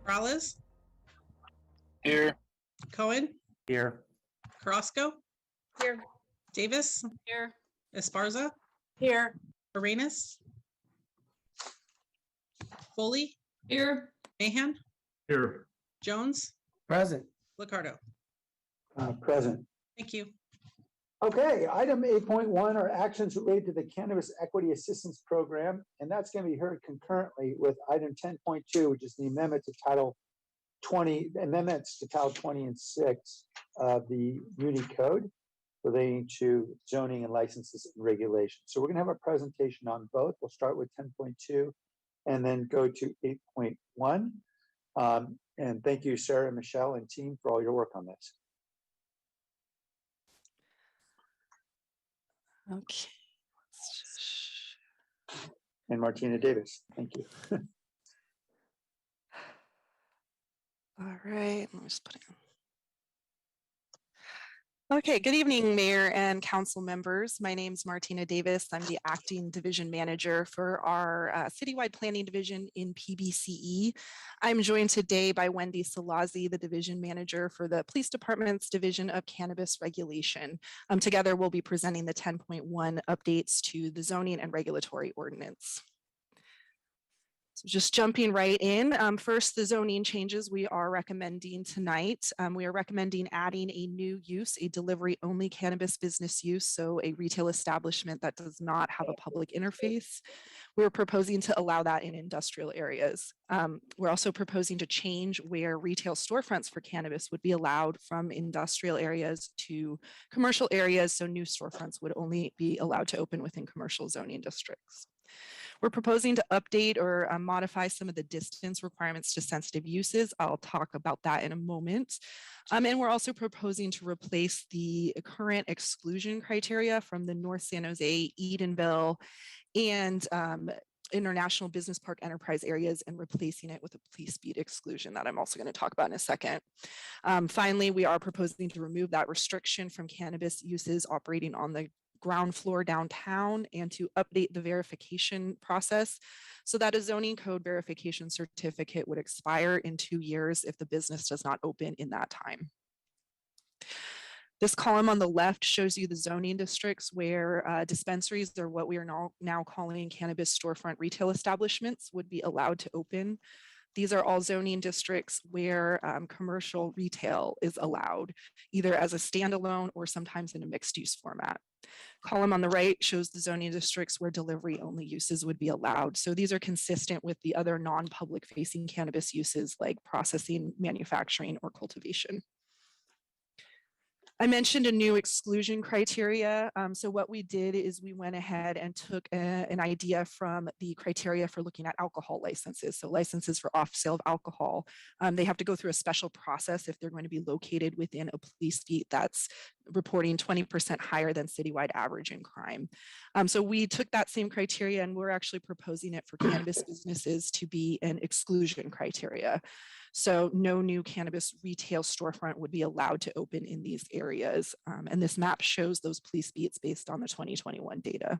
Morales, Here. Cohen, Here. Carrasco, Here. Davis, Here. Esparza, Here. Arenas, Foley, Here. Mahan, Here. Jones, Present. Liccardo. Present. Thank you. Okay, item 8.1 are actions related to the Cannabis Equity Assistance Program, and that's going to be heard concurrently with item 10.2, which is the amendment to Title 20, amendments to Title 20 and 6 of the Muni Code relating to zoning and licenses and regulations. So we're going to have a presentation on both. We'll start with 10.2 and then go to 8.1. And thank you, Sarah, Michelle, and team for all your work on this. Okay. And Martina Davis, thank you. All right. Let me just put it in. Okay, good evening, Mayor and Council members. My name is Martina Davis. I'm the Acting Division Manager for our Citywide Planning Division in PBCE. I'm joined today by Wendy Salazzi, the Division Manager for the Police Department's Division of Cannabis Regulation. Together, we'll be presenting the 10.1 updates to the zoning and regulatory ordinance. So just jumping right in, first, the zoning changes we are recommending tonight. We are recommending adding a new use, a delivery-only cannabis business use, so a retail establishment that does not have a public interface. We're proposing to allow that in industrial areas. We're also proposing to change where retail storefronts for cannabis would be allowed from industrial areas to commercial areas, so new storefronts would only be allowed to open within commercial zoning districts. We're proposing to update or modify some of the distance requirements to sensitive uses. I'll talk about that in a moment. And we're also proposing to replace the current exclusion criteria from the North San Jose, Edenville, and International Business Park Enterprise areas and replacing it with a police beat exclusion that I'm also going to talk about in a second. Finally, we are proposing to remove that restriction from cannabis uses operating on the ground floor downtown and to update the verification process so that a zoning code verification certificate would expire in 2 years if the business does not open in that time. This column on the left shows you the zoning districts where dispensaries, or what we are now calling cannabis storefront retail establishments, would be allowed to open. These are all zoning districts where commercial retail is allowed, either as a standalone or sometimes in a mixed use format. Column on the right shows the zoning districts where delivery only uses would be allowed. So these are consistent with the other non-public facing cannabis uses like processing, manufacturing, or cultivation. I mentioned a new exclusion criteria. So what we did is we went ahead and took an idea from the criteria for looking at alcohol licenses. So licenses for off sale of alcohol. They have to go through a special process if they're going to be located within a police beat that's reporting 20% higher than citywide average in crime. So we took that same criteria and we're actually proposing it for cannabis businesses to be an exclusion criteria. So no new cannabis retail storefront would be allowed to open in these areas. And this map shows those police beats based on the 2021 data.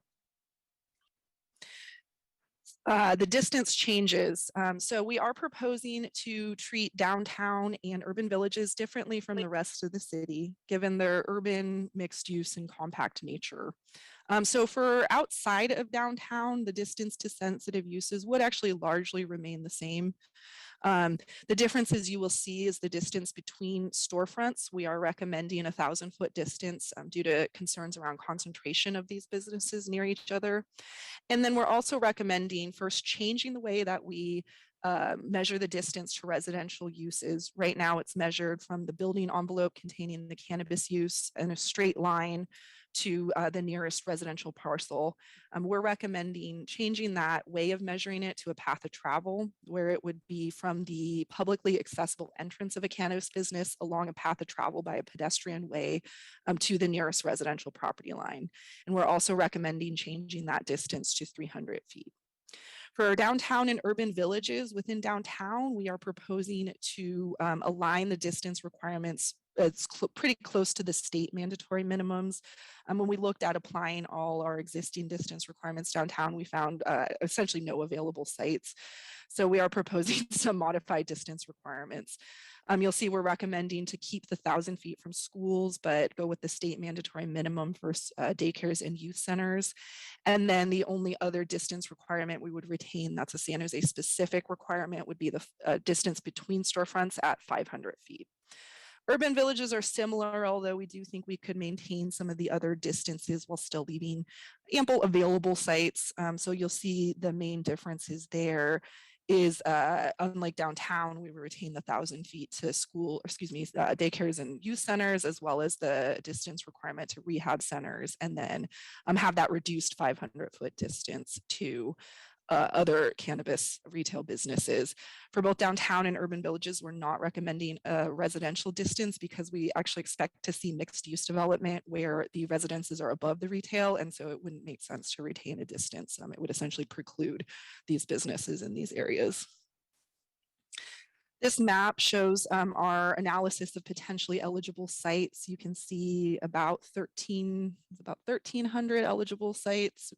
The distance changes. So we are proposing to treat downtown and urban villages differently from the rest of the city, given their urban, mixed use, and compact nature. So for outside of downtown, the distance to sensitive uses would actually largely remain the same. The differences you will see is the distance between storefronts. We are recommending a 1,000-foot distance due to concerns around concentration of these businesses near each other. And then we're also recommending first changing the way that we measure the distance to residential uses. Right now it's measured from the building envelope containing the cannabis use in a straight line to the nearest residential parcel. We're recommending changing that way of measuring it to a path of travel, where it would be from the publicly accessible entrance of a cannabis business along a path of travel by a pedestrian way to the nearest residential property line. And we're also recommending changing that distance to 300 feet. For downtown and urban villages within downtown, we are proposing to align the distance requirements pretty close to the state mandatory minimums. When we looked at applying all our existing distance requirements downtown, we found essentially no available sites. So we are proposing some modified distance requirements. You'll see we're recommending to keep the 1,000 feet from schools, but go with the state mandatory minimum for daycares and youth centers. And then the only other distance requirement we would retain, that's a San Jose specific requirement, would be the distance between storefronts at 500 feet. Urban villages are similar, although we do think we could maintain some of the other distances while still leaving ample available sites. So you'll see the main differences there is unlike downtown, we retain the 1,000 feet to school, daycares and youth centers, as well as the distance requirement to rehab centers, and then have that reduced 500-foot distance to other cannabis retail businesses. For both downtown and urban villages, we're not recommending a residential distance because we actually expect to see mixed use development where the residences are above the retail, and so it wouldn't make sense to retain a distance. It would essentially preclude these businesses in these areas. This map shows our analysis of potentially eligible sites. You can see about 1,300 eligible sites,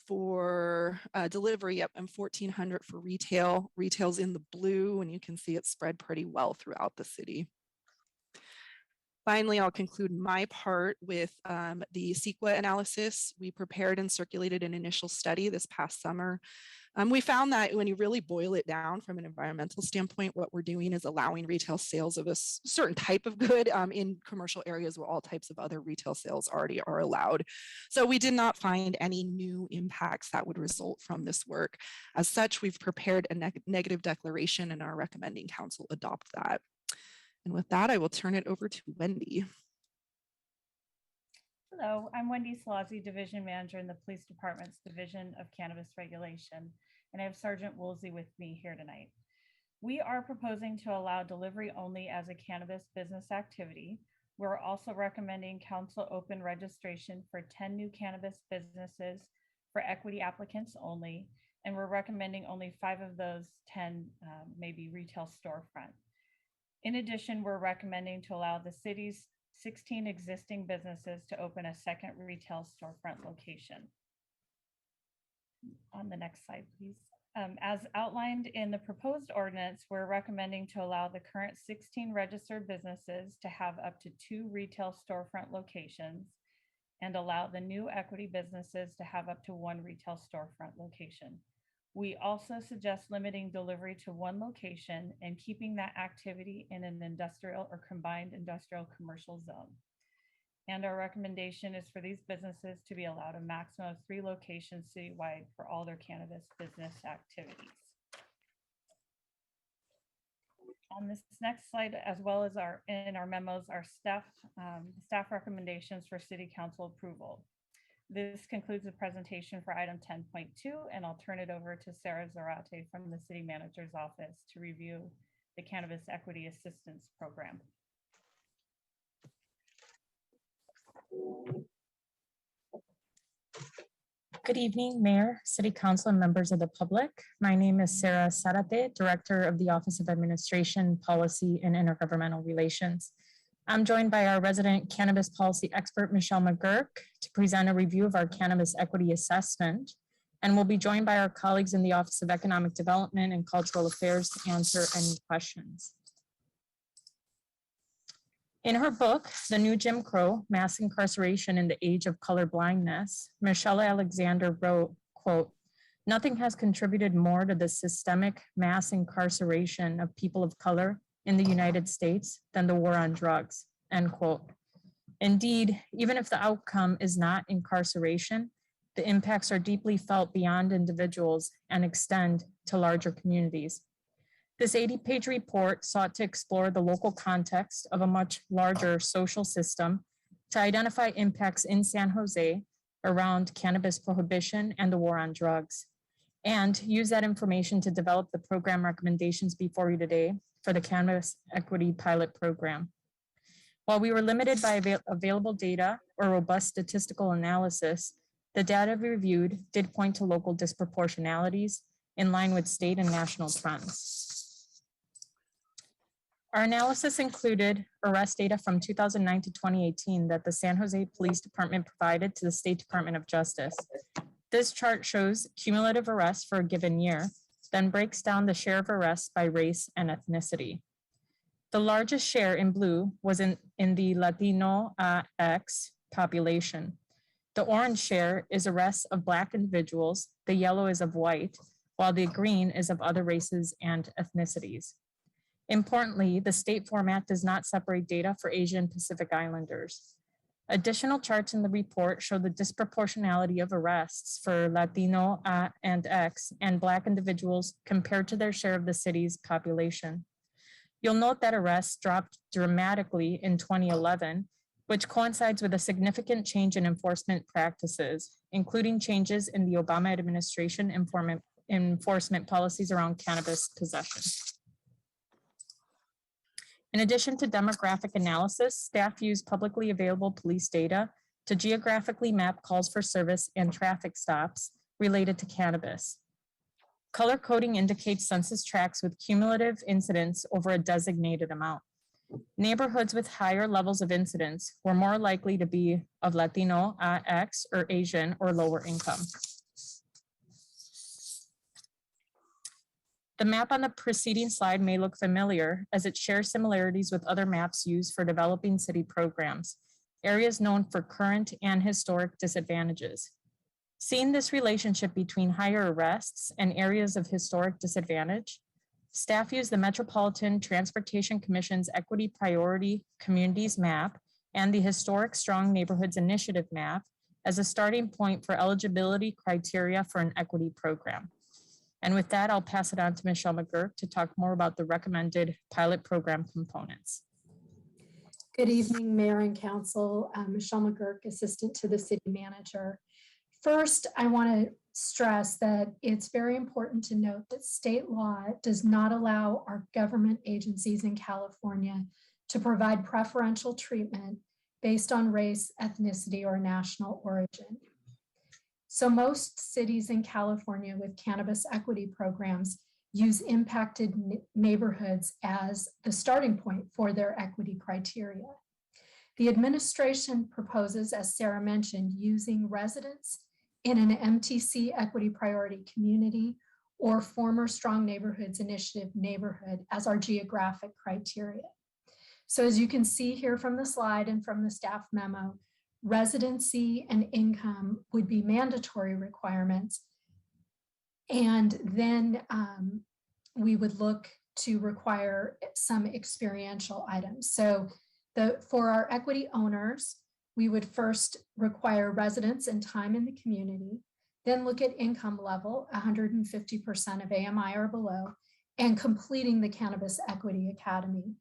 for delivery, and 1,400 for retail. Retail's in the blue, and you can see it's spread pretty well throughout the city. Finally, I'll conclude my part with the CEQA analysis. We prepared and circulated an initial study this past summer. We found that when you really boil it down from an environmental standpoint, what we're doing is allowing retail sales of a certain type of good in commercial areas where all types of other retail sales already are allowed. So we did not find any new impacts that would result from this work. As such, we've prepared a negative declaration and are recommending council adopt that. And with that, I will turn it over to Wendy. Hello, I'm Wendy Slazzi, Division Manager in the Police Department's Division of Cannabis Regulation, and I have Sergeant Woolsey with me here tonight. We are proposing to allow delivery only as a cannabis business activity. We're also recommending council open registration for 10 new cannabis businesses for equity applicants only, and we're recommending only 5 of those 10 maybe retail storefront. In addition, we're recommending to allow the city's 16 existing businesses to open a second retail storefront location. On the next slide, please. As outlined in the proposed ordinance, we're recommending to allow the current 16 registered businesses to have up to 2 retail storefront locations and allow the new equity businesses to have up to 1 retail storefront location. We also suggest limiting delivery to 1 location and keeping that activity in an industrial or combined industrial commercial zone. And our recommendation is for these businesses to be allowed a maximum of 3 locations citywide for all their cannabis business activities. On this next slide, as well as in our memos, our staff recommendations for City Council approval. This concludes the presentation for item 10.2, and I'll turn it over to Sarah Zarate from the City Manager's Office to review the Cannabis Equity Assistance Program. Good evening, Mayor, City Council, and members of the public. My name is Sarah Zarate, Director of the Office of Administration, Policy, and Intergovernmental Relations. I'm joined by our resident cannabis policy expert, Michelle McGurk, to present a review of our cannabis equity assessment. And we'll be joined by our colleagues in the Office of Economic Development and Cultural Affairs to answer any questions. In her book, The New Jim Crow, Mass Incarceration in the Age of Colorblindness, Michelle Alexander wrote, quote, "Nothing has contributed more to the systemic mass incarceration of people of color in the United States than the war on drugs," end quote. Indeed, even if the outcome is not incarceration, the impacts are deeply felt beyond individuals and extend to larger communities. This 80-page report sought to explore the local context of a much larger social system to identify impacts in San Jose around cannabis prohibition and the war on drugs, and use that information to develop the program recommendations before you today for the Cannabis Equity Pilot Program. While we were limited by available data or robust statistical analysis, the data reviewed did point to local disproportionalities in line with state and national trends. Our analysis included arrest data from 2009 to 2018 that the San Jose Police Department provided to the State Department of Justice. This chart shows cumulative arrests for a given year, then breaks down the share of arrests by race and ethnicity. The largest share in blue was in the Latino X population. The orange share is arrests of Black individuals, the yellow is of white, while the green is of other races and ethnicities. Importantly, the state format does not separate data for Asian Pacific Islanders. Additional charts in the report show the disproportionality of arrests for Latino and X and Black individuals compared to their share of the city's population. You'll note that arrests dropped dramatically in 2011, which coincides with a significant change in enforcement practices, including changes in the Obama administration enforcement policies around cannabis possession. In addition to demographic analysis, staff use publicly available police data to geographically map calls for service and traffic stops related to cannabis. Color coding indicates census tracts with cumulative incidents over a designated amount. Neighborhoods with higher levels of incidents were more likely to be of Latino, X, or Asian, or lower income. The map on the preceding slide may look familiar as it shares similarities with other maps used for developing city programs, areas known for current and historic disadvantages. Seeing this relationship between higher arrests and areas of historic disadvantage, staff used the Metropolitan Transportation Commission's Equity Priority Communities Map and the Historic Strong Neighborhoods Initiative Map as a starting point for eligibility criteria for an equity program. And with that, I'll pass it on to Michelle McGurk to talk more about the recommended pilot program components. Good evening, Mayor and Council. Michelle McGurk, Assistant to the City Manager. First, I want to stress that it's very important to note that state law does not allow our government agencies in California to provide preferential treatment based on race, ethnicity, or national origin. So most cities in California with cannabis equity programs use impacted neighborhoods as the starting point for their equity criteria. The administration proposes, as Sarah mentioned, using residents in an MTC equity priority community or former Strong Neighborhoods Initiative neighborhood as our geographic criteria. So as you can see here from the slide and from the staff memo, residency and income would be mandatory requirements. And then we would look to require some experiential items. So for our equity owners, we would first require residence and time in the community, then look at income level, 150% of AMI or below, and completing the Cannabis Equity Academy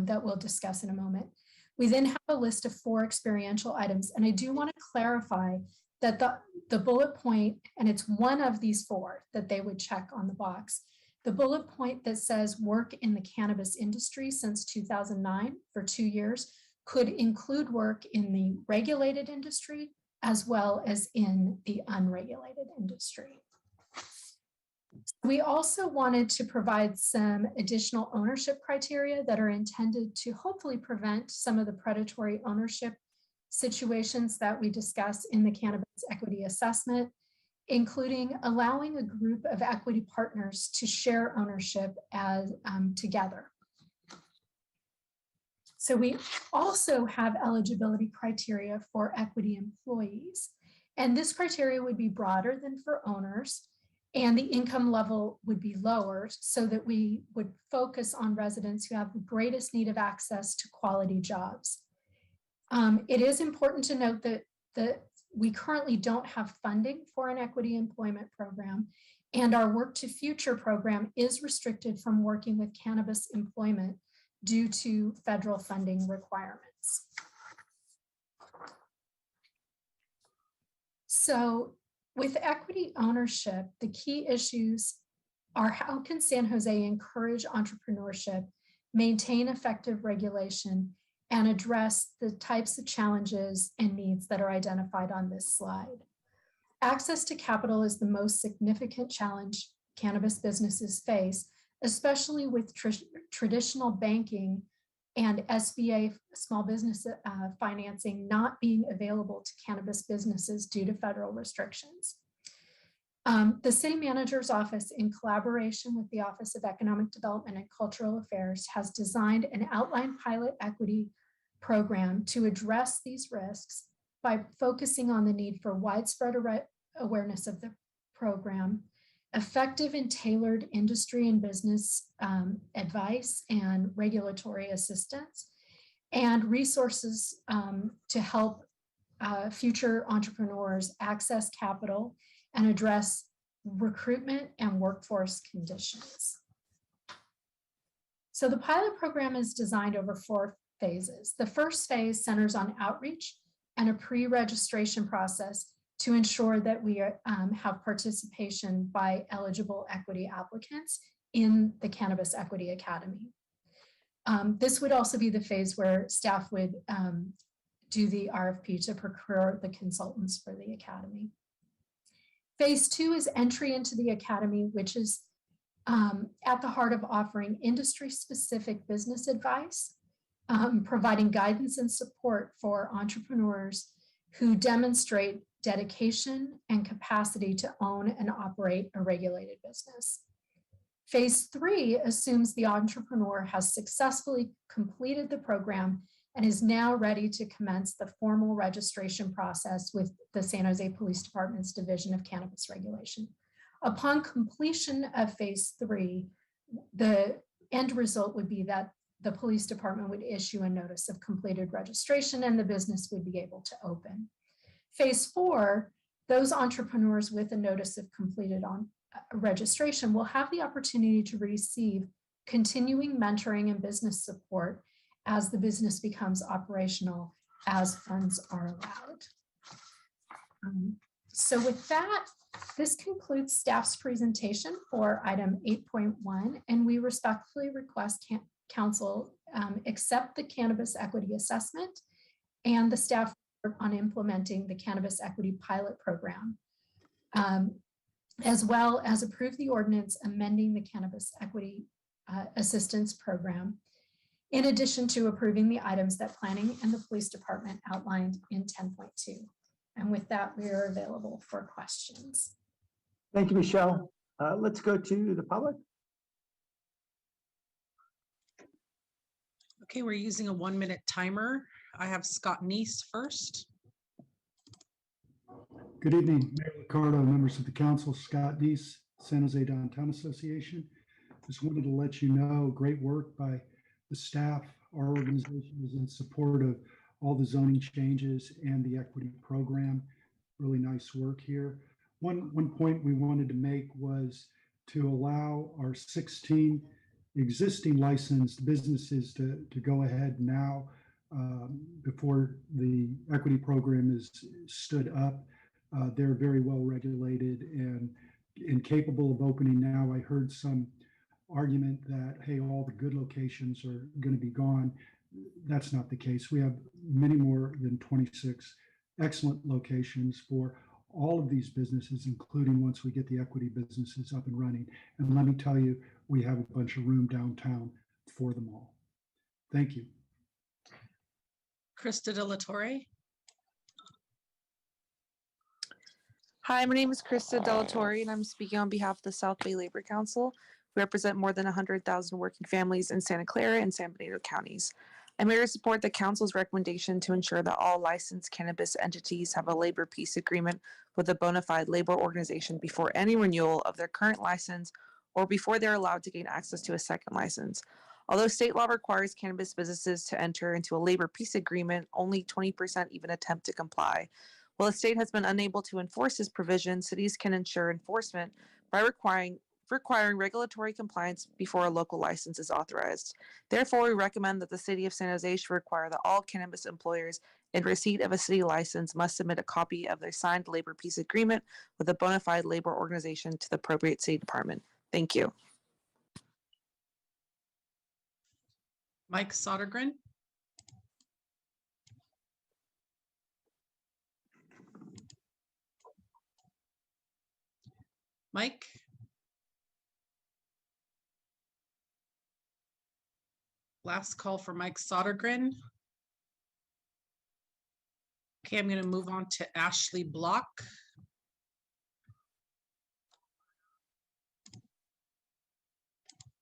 that we'll discuss in a moment. We then have a list of 4 experiential items, and I do want to clarify that the bullet point, and it's one of these 4 that they would check on the box. The bullet point that says work in the cannabis industry since 2009 for 2 years could include work in the regulated industry as well as in the unregulated industry. We also wanted to provide some additional ownership criteria that are intended to hopefully prevent some of the predatory ownership situations that we discuss in the cannabis equity assessment, including allowing a group of equity partners to share ownership as together. So we also have eligibility criteria for equity employees. And this criteria would be broader than for owners, and the income level would be lower so that we would focus on residents who have the greatest need of access to quality jobs. It is important to note that we currently don't have funding for an equity employment program, and our Work to Future program is restricted from working with cannabis employment due to federal funding requirements. So with equity ownership, the key issues are how can San Jose encourage entrepreneurship, maintain effective regulation, and address the types of challenges and needs that are identified on this slide. Access to capital is the most significant challenge cannabis businesses face, especially with traditional banking and SBA small business financing not being available to cannabis businesses due to federal restrictions. The city manager's office, in collaboration with the Office of Economic Development and Cultural Affairs, has designed an outline pilot equity program to address these risks by focusing on the need for widespread awareness of the program, effective and tailored industry and business advice and regulatory assistance, and resources to help future entrepreneurs access capital and address recruitment and workforce conditions. So the pilot program is designed over 4 phases. The first phase centers on outreach and a pre-registration process to ensure that we have participation by eligible equity applicants in the Cannabis Equity Academy. This would also be the phase where staff would do the RFP to procure the consultants for the Academy. Phase 2 is entry into the Academy, which is at the heart of offering industry-specific business advice, providing guidance and support for entrepreneurs who demonstrate dedication and capacity to own and operate a regulated business. Phase 3 assumes the entrepreneur has successfully completed the program and is now ready to commence the formal registration process with the San Jose Police Department's Division of Cannabis Regulation. Upon completion of phase 3, the end result would be that the police department would issue a notice of completed registration and the business would be able to open. Phase 4, those entrepreneurs with a notice of completed registration will have the opportunity to receive continuing mentoring and business support as the business becomes operational, as funds are allowed. So with that, this concludes staff's presentation for item 8.1, and we respectfully request council accept the cannabis equity assessment and the staff report on implementing the cannabis equity pilot program, as well as approve the ordinance amending the cannabis equity assistance program, in addition to approving the items that planning and the police department outlined in 10.2. And with that, we are available for questions. Thank you, Michelle. Let's go to the public. Okay, we're using a 1-minute timer. I have Scott Neese first. Good evening, Mayor Ricardo, members of the council. Scott Neese, San Jose Downtown Association. Just wanted to let you know, great work by the staff. Our organization is in support of all the zoning changes and the equity program. Really nice work here. One point we wanted to make was to allow our 16 existing licensed businesses to go ahead now before the equity program is stood up. They're very well regulated and capable of opening now. I heard some argument that, hey, all the good locations are going to be gone. That's not the case. We have many more than 26 excellent locations for all of these businesses, including once we get the equity businesses up and running. And let me tell you, we have a bunch of room downtown for them all. Thank you. Krista De La Torre. Hi, my name is Krista De La Torre, and I'm speaking on behalf of the South Bay Labor Council. We represent more than 100,000 working families in Santa Clara and San Benito counties. I'm here to support the council's recommendation to ensure that all licensed cannabis entities have a labor peace agreement with a bona fide labor organization before any renewal of their current license or before they're allowed to gain access to a second license. Although state law requires cannabis businesses to enter into a labor peace agreement, only 20% even attempt to comply. While the state has been unable to enforce this provision, cities can ensure enforcement by requiring regulatory compliance before a local license is authorized. Therefore, we recommend that the city of San Jose should require that all cannabis employers in receipt of a city license must submit a copy of their signed labor peace agreement with a bona fide labor organization to the appropriate city department. Thank you. Mike Sodergren. Mike. Last call for Mike Sodergren. Okay, I'm going to move on to Ashley Block.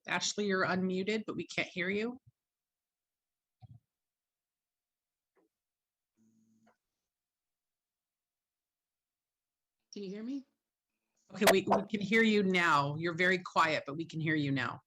Ashley, you're unmuted, but we can't hear you. Can you hear me? Okay, we can hear you now. You're very quiet, but we can hear you now.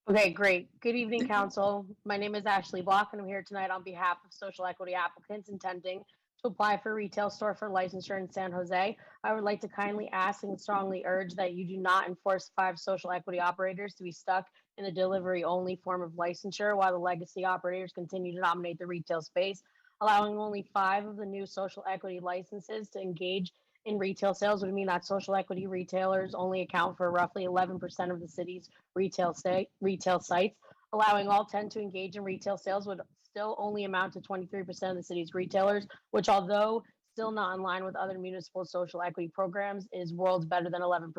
Okay, great. Good evening, council. My name is Ashley Block, and I'm here tonight on behalf of social equity applicants intending to apply for a retail store for licensure in San Jose. I would like to kindly ask and strongly urge that you do not enforce 5 social equity operators to be stuck in the delivery-only form of licensure while the legacy operators continue to dominate the retail space, allowing only 5 of the new social equity licenses to engage in retail sales would mean that social equity retailers only account for roughly 11% of the city's retail sites. Allowing all 10 to engage in retail sales would still only amount to 23% of the city's retailers, which, although still not in line with other municipal social equity programs, is worlds better than 11%.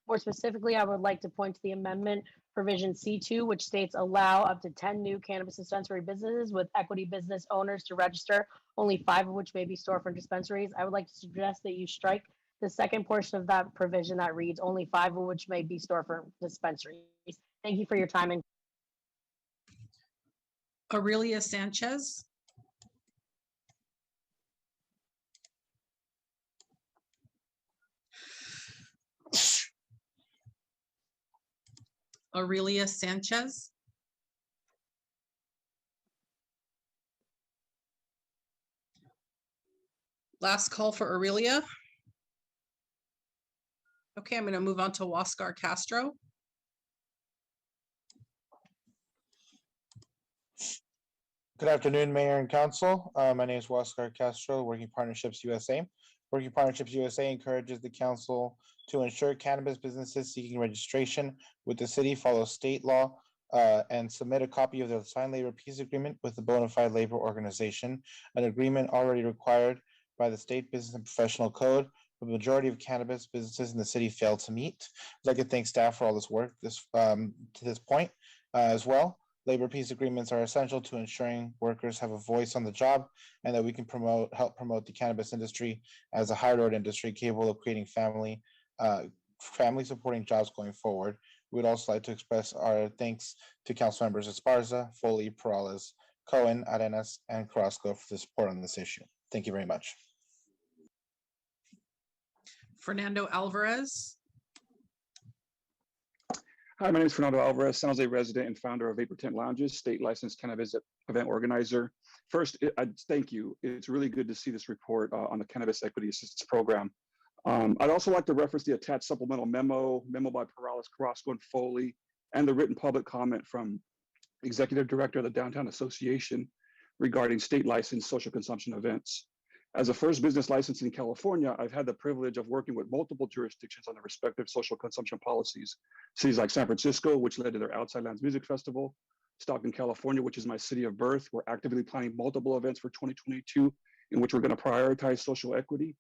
More specifically, I would like to point to the amendment provision C2, which states allow up to 10 new cannabis dispensary businesses with equity business owners to register, only 5 of which may be storefront dispensaries. I would like to suggest that you strike the second portion of that provision that reads only 5 of which may be storefront dispensaries. Thank you for your time. And Aurelia Sanchez. Aurelia Sanchez. Last call for Aurelia. Okay, I'm going to move on to Huáscar Castro. Good afternoon, Mayor and Council. My name is Huáscar Castro, Working Partnerships USA. Working Partnerships USA encourages the council to ensure cannabis businesses seeking registration with the city follow state law and submit a copy of the signed labor peace agreement with the bona fide labor organization, an agreement already required by the State Business and Professional Code. The majority of cannabis businesses in the city fail to meet. I'd like to thank staff for all this work to this point as well. Labor peace agreements are essential to ensuring workers have a voice on the job and that we can help promote the cannabis industry as a high road industry capable of creating family supporting jobs going forward. We'd also like to express our thanks to council members Esparza, Foley, Perales, Cohen, Arenas, and Carrasco for the support on this issue. Thank you very much. Fernando Alvarez. Hi, my name is Fernando Alvarez, San Jose resident and founder of Vapor Tent Lounges, state licensed cannabis event organizer. First, I thank you. It's really good to see this report on the Cannabis Equity Assistance Program. I'd also like to reference the attached supplemental memo by Perales, Carrasco, and Foley, and the written public comment from Executive Director of the Downtown Association regarding state licensed social consumption events. As a first business license in California, I've had the privilege of working with multiple jurisdictions on their respective social consumption policies. Cities like San Francisco, which led to their Outside Lands Music Festival, Stockton, California, which is my city of birth. We're actively planning multiple events for 2022 in which we're going to prioritize social equity.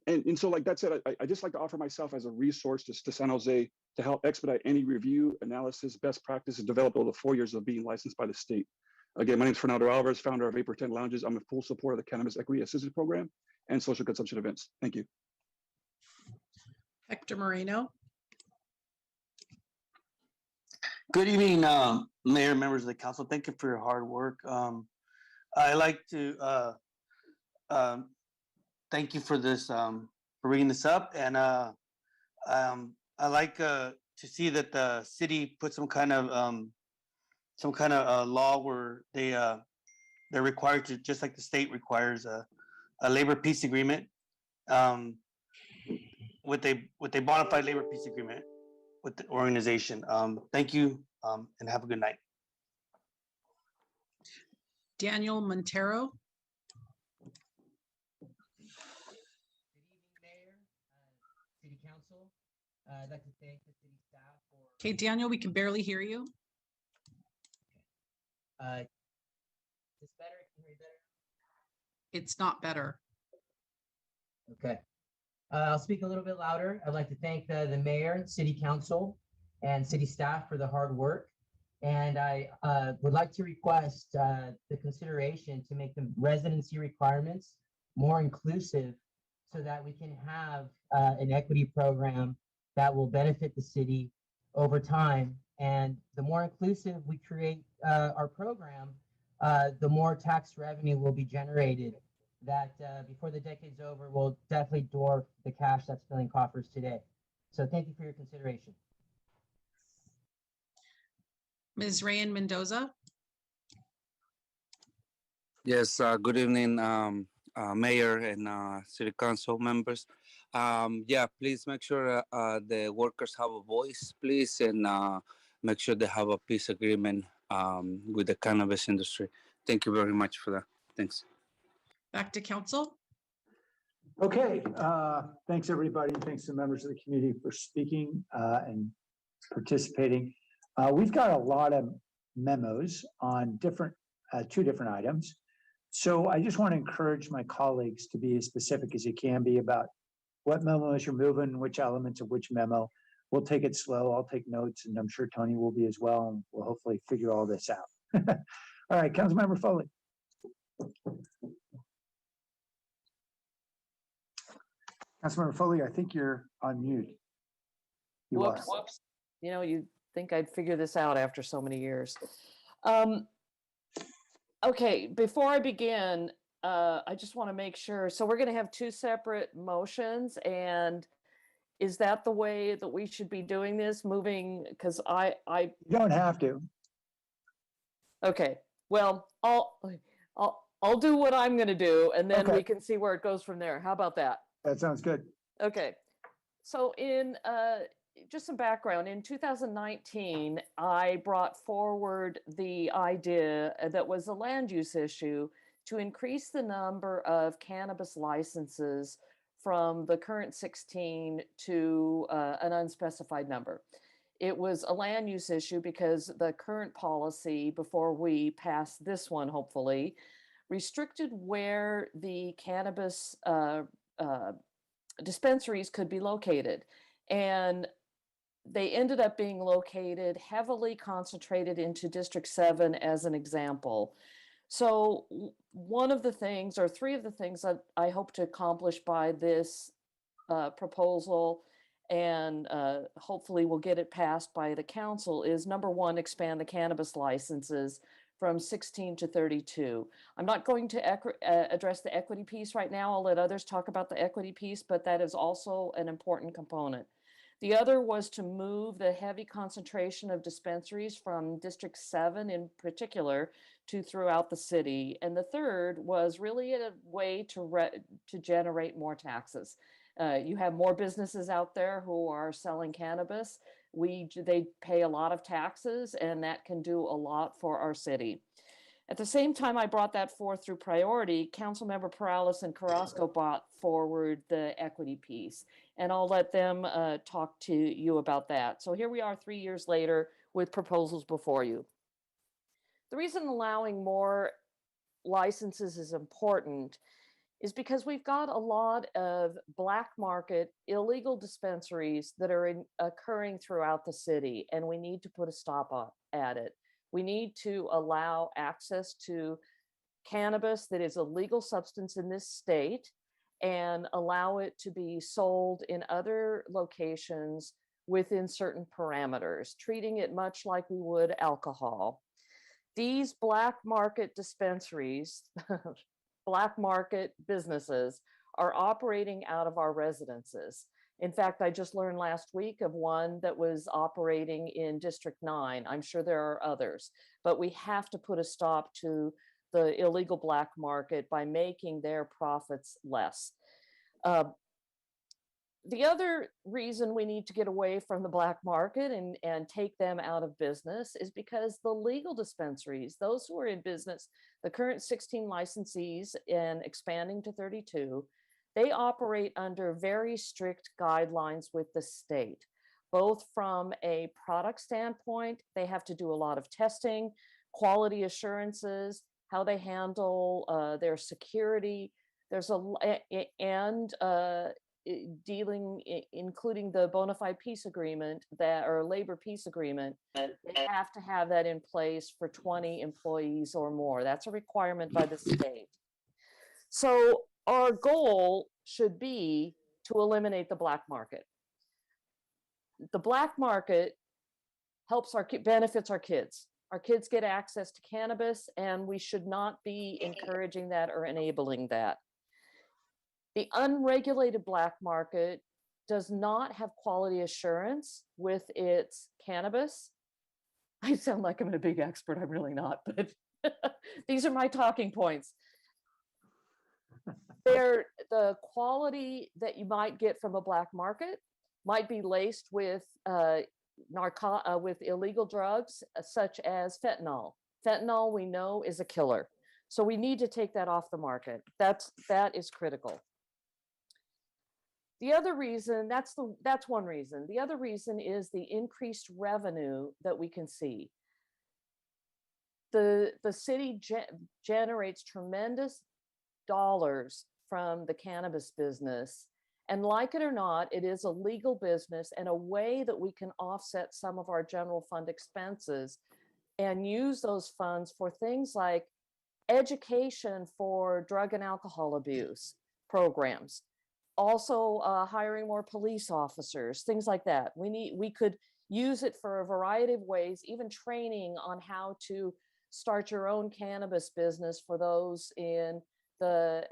And so like that said, I just like to offer myself as a resource to San Jose to help expedite any review, analysis, best practices developed over the 4 years of being licensed by the state. Again, my name is Fernando Alvarez, founder of Vapor Tent Lounges. I'm in full support of the Cannabis Equity Assistance Program and social consumption events. Thank you. Hector Moreno. Good evening, Mayor, members of the council. Thank you for your hard work. I like to thank you for this, for bringing this up. And I like to see that the city put some kind of law where they're required to, just like the state requires a labor peace agreement with a bona fide labor peace agreement with the organization. Thank you and have a good night. Daniel Montero. Good evening, Mayor, City Council. I'd like to thank the city staff for. Okay, Daniel, we can barely hear you. Is this better? Can you hear me better? It's not better. Okay. I'll speak a little bit louder. I'd like to thank the mayor, city council, and city staff for the hard work And I would like to request the consideration to make the residency requirements more inclusive so that we can have an equity program that will benefit the city over time. And the more inclusive we create our program, the more tax revenue will be generated that before the decade's over will definitely dwarf the cash that's filling coffers today. So thank you for your consideration. Ms. Rayan Mendoza. Yes, good evening, Mayor and City Council members. Yeah, please make sure the workers have a voice, please, and make sure they have a peace agreement with the cannabis industry. Thank you very much for that. Thanks. Back to council. Okay, thanks everybody. And thanks to members of the community for speaking and participating. We've got a lot of memos on two different items. So I just want to encourage my colleagues to be as specific as you can be about what memos you're moving, which elements of which memo. We'll take it slow. I'll take notes, and I'm sure Tony will be as well. And we'll hopefully figure all this out. All right, Councilmember Foley. Councilmember Foley, I think you're on mute. You are. Whoops. You know, you'd think I'd figure this out after so many years. Okay, before I begin, I just want to make sure. So we're going to have two separate motions, and is that the way that we should be doing this? Moving, because I You don't have to. Okay, well, I'll do what I'm going to do, and then Okay. we can see where it goes from there. How about that? That sounds good. Okay, so in just some background, in 2019, I brought forward the idea that was a land use issue to increase the number of cannabis licenses from the current 16 to an unspecified number. It was a land use issue because the current policy, before we pass this one, hopefully, restricted where the cannabis dispensaries could be located. And they ended up being located heavily concentrated into District 7 as an example. So one of the things, or three of the things that I hope to accomplish by this proposal, and hopefully we'll get it passed by the council, is number one, expand the cannabis licenses from 16 to 32. I'm not going to address the equity piece right now. I'll let others talk about the equity piece, but that is also an important component. The other was to move the heavy concentration of dispensaries from District 7 in particular to throughout the city. And the third was really a way to generate more taxes. You have more businesses out there who are selling cannabis. They pay a lot of taxes, and that can do a lot for our city. At the same time I brought that forth through priority, Councilmember Perales and Carrasco brought forward the equity piece, and I'll let them talk to you about that. So here we are 3 years later with proposals before you. The reason allowing more licenses is important is because we've got a lot of black market illegal dispensaries that are occurring throughout the city, and we need to put a stop at it. We need to allow access to cannabis that is a legal substance in this state and allow it to be sold in other locations within certain parameters, treating it much like we would alcohol. These black market dispensaries, black market businesses, are operating out of our residences. In fact, I just learned last week of one that was operating in District 9. I'm sure there are others, but we have to put a stop to the illegal black market by making their profits less. The other reason we need to get away from the black market and take them out of business is because the legal dispensaries, those who are in business, the current 16 licensees and expanding to 32, they operate under very strict guidelines with the state, both from a product standpoint. They have to do a lot of testing, quality assurances, how they handle their security. including the bona fide peace agreement or labor peace agreement, they have to have that in place for 20 employees or more. That's a requirement by the state. So our goal should be to eliminate the black market. The black market benefits our kids. Our kids get access to cannabis, and we should not be encouraging that or enabling that. The unregulated black market does not have quality assurance with its cannabis. I sound like I'm a big expert. I'm really not, but these are my talking points. The quality that you might get from a black market might be laced with with illegal drugs such as fentanyl. Fentanyl, we know, is a killer. So we need to take that off the market. That is critical. The other reason, that's one reason. The other reason is the increased revenue that we can see. The city generates tremendous dollars from the cannabis business. And like it or not, it is a legal business and a way that we can offset some of our general fund expenses and use those funds for things like education for drug and alcohol abuse programs. Also hiring more police officers, things like that. We could use it for a variety of ways, even training on how to start your own cannabis business for those in the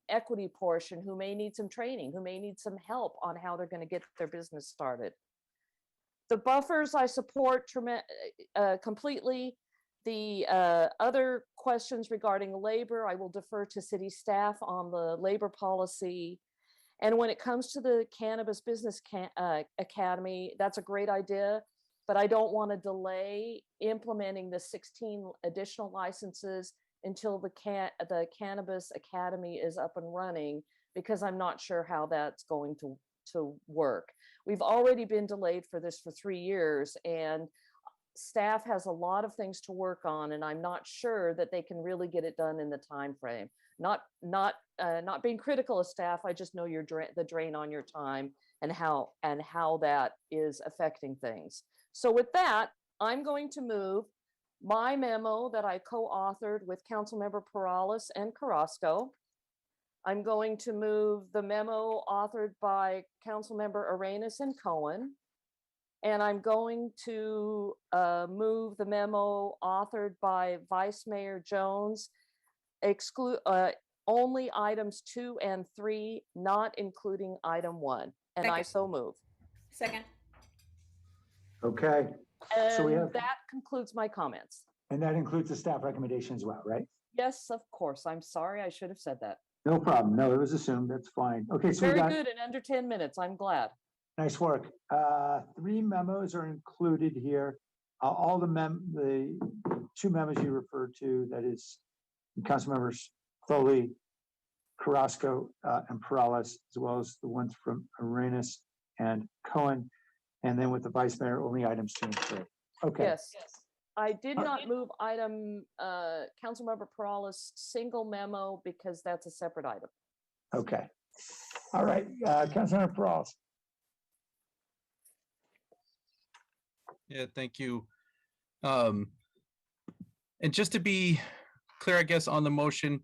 equity portion who may need some training, who may need some help on how they're going to get their business started. The buffers I support completely. The other questions regarding labor, I will defer to city staff on the labor policy. And when it comes to the Cannabis Business Academy, that's a great idea, but I don't want to delay implementing the 16 additional licenses until the Cannabis Academy is up and running, because I'm not sure how that's going to work. We've already been delayed for this for 3 years, and staff has a lot of things to work on, and I'm not sure that they can really get it done in the time frame. Not being critical of staff, I just know the drain on your time and how that is affecting things. So with that, I'm going to move my memo that I co-authored with Councilmember Perales and Carrasco. I'm going to move the memo authored by Councilmember Arenas and Cohen. And I'm going to move the memo authored by Vice Mayor Jones, exclude only items 2 and 3, not including item 1. And I so move. Second. Okay. So we have, that concludes my comments. and that includes the staff recommendation as well, right? Yes, of course. I'm sorry. I should have said that. No problem. No, it was assumed. That's fine. Okay, so we Very got, good in under 10 minutes. I'm glad. nice work. 3 memos are included here. All the 2 memos you referred to, that is Councilmembers Foley, Carrasco, and Perales, as well as the ones from Arenas and Cohen. And then with the Vice Mayor, only items 2 and 3. Okay. Yes. I did not move item Councilmember Perales' single memo because that's a separate item. Okay. All right. Councilmember Perales. Yeah, thank you. And just to be clear, I guess, on the motion,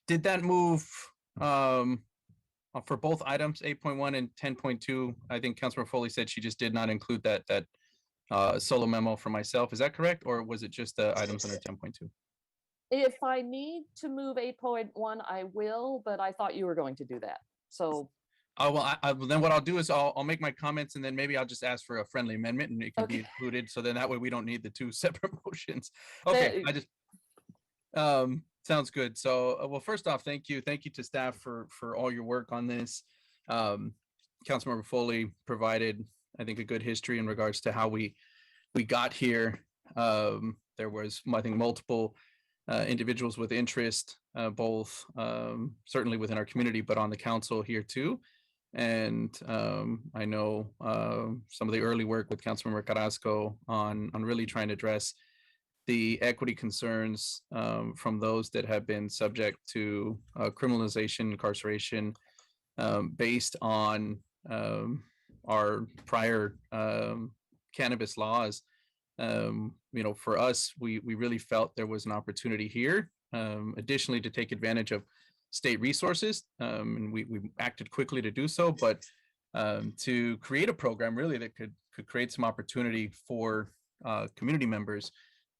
did that move for both items, 8.1 and 10.2? I think Councilor Foley said she just did not include that solo memo for myself. Is that correct? Or was it just the items under 10.2? If I need to move 8.1, I will, but I thought you were going to do that. So. Oh, well, then what I'll do is I'll make my comments, and then maybe I'll just ask for a friendly amendment and it can be included. So then that way we don't need the 2 separate motions. Okay, I just, sounds good. So, well, first off, thank you. Thank you to staff for all your work on this. Councilmember Foley provided, I think, a good history in regards to how we got here. There was, I think, multiple individuals with interest, both certainly within our community, but on the council here too. And I know some of the early work with Councilmember Carrasco on really trying to address the equity concerns from those that have been subject to criminalization, incarceration, based on our prior cannabis laws. For us, we really felt there was an opportunity here, additionally to take advantage of state resources, and we acted quickly to do so, but to create a program really that could create some opportunity for community members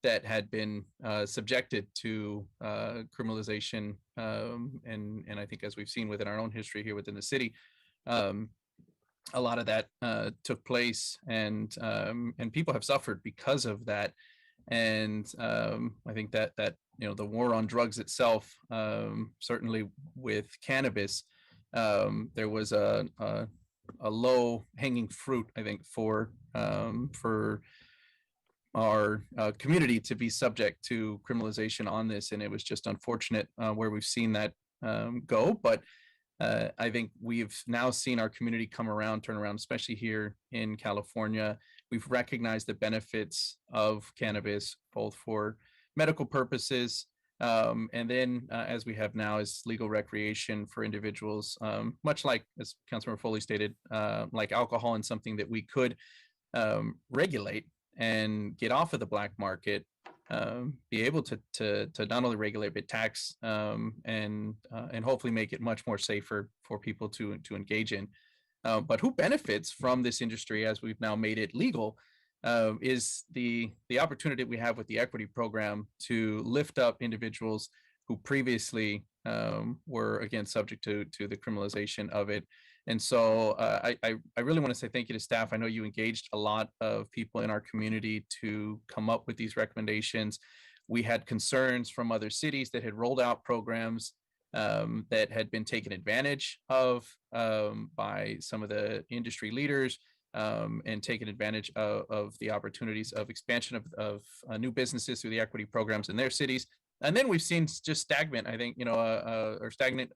that had been subjected to criminalization, and I think as we've seen within our own history here within the city, a lot of that took place, and people have suffered because of that. And I think that the war on drugs itself, certainly with cannabis, there was a low hanging fruit, I think, for our community to be subject to criminalization on this, and it was just unfortunate where we've seen that go. But I think we've now seen our community turn around, especially here in California. We've recognized the benefits of cannabis, both for medical purposes, and then as we have now is legal recreation for individuals, much like, as Councilmember Foley stated, like alcohol, and something that we could regulate and get off of the black market, be able to not only regulate but tax, and hopefully make it much more safer for people to engage in. But who benefits from this industry as we've now made it legal is the opportunity we have with the equity program to lift up individuals who previously were, again, subject to the criminalization of it. And so I really want to say thank you to staff. I know you engaged a lot of people in our community to come up with these recommendations. We had concerns from other cities that had rolled out programs that had been taken advantage of by some of the industry leaders, and taken advantage of the opportunities of expansion of new businesses through the equity programs in their cities. And then we've seen just stagnant, I think, or stagnant,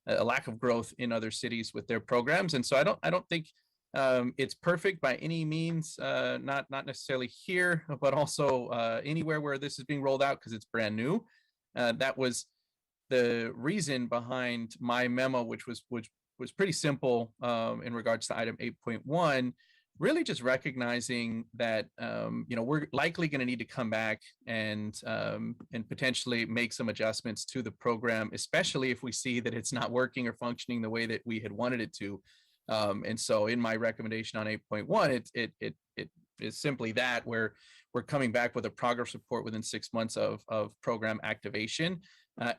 a lack of growth in other cities with their programs. And so I don't think it's perfect by any means, not necessarily here, but also anywhere where this is being rolled out, because it's brand new. That was the reason behind my memo, which was pretty simple in regards to item 8.1, really just recognizing that we're likely going to need to come back and potentially make some adjustments to the program, especially if we see that it's not working or functioning the way that we had wanted it to. And so in my recommendation on 8.1, it is simply that we're coming back with a progress report within 6 months of program activation.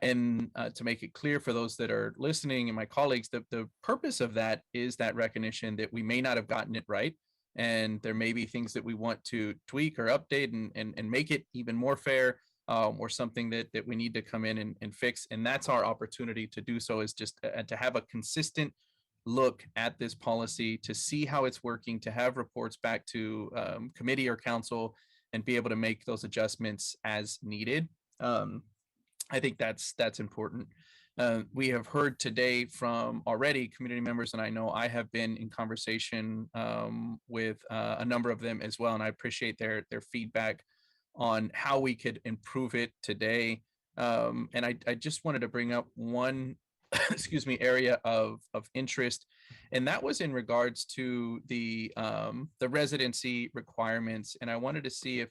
And to make it clear for those that are listening and my colleagues, the purpose of that is that recognition that we may not have gotten it right. And there may be things that we want to tweak or update and make it even more fair, or something that we need to come in and fix. And that's our opportunity to do so, is just to have a consistent look at this policy, to see how it's working, to have reports back to committee or council, and be able to make those adjustments as needed. I think that's important. We have heard today from already community members, and I know I have been in conversation with a number of them as well, and I appreciate their feedback on how we could improve it today. And I just wanted to bring up one area of interest, and that was in regards to the residency requirements. And I wanted to see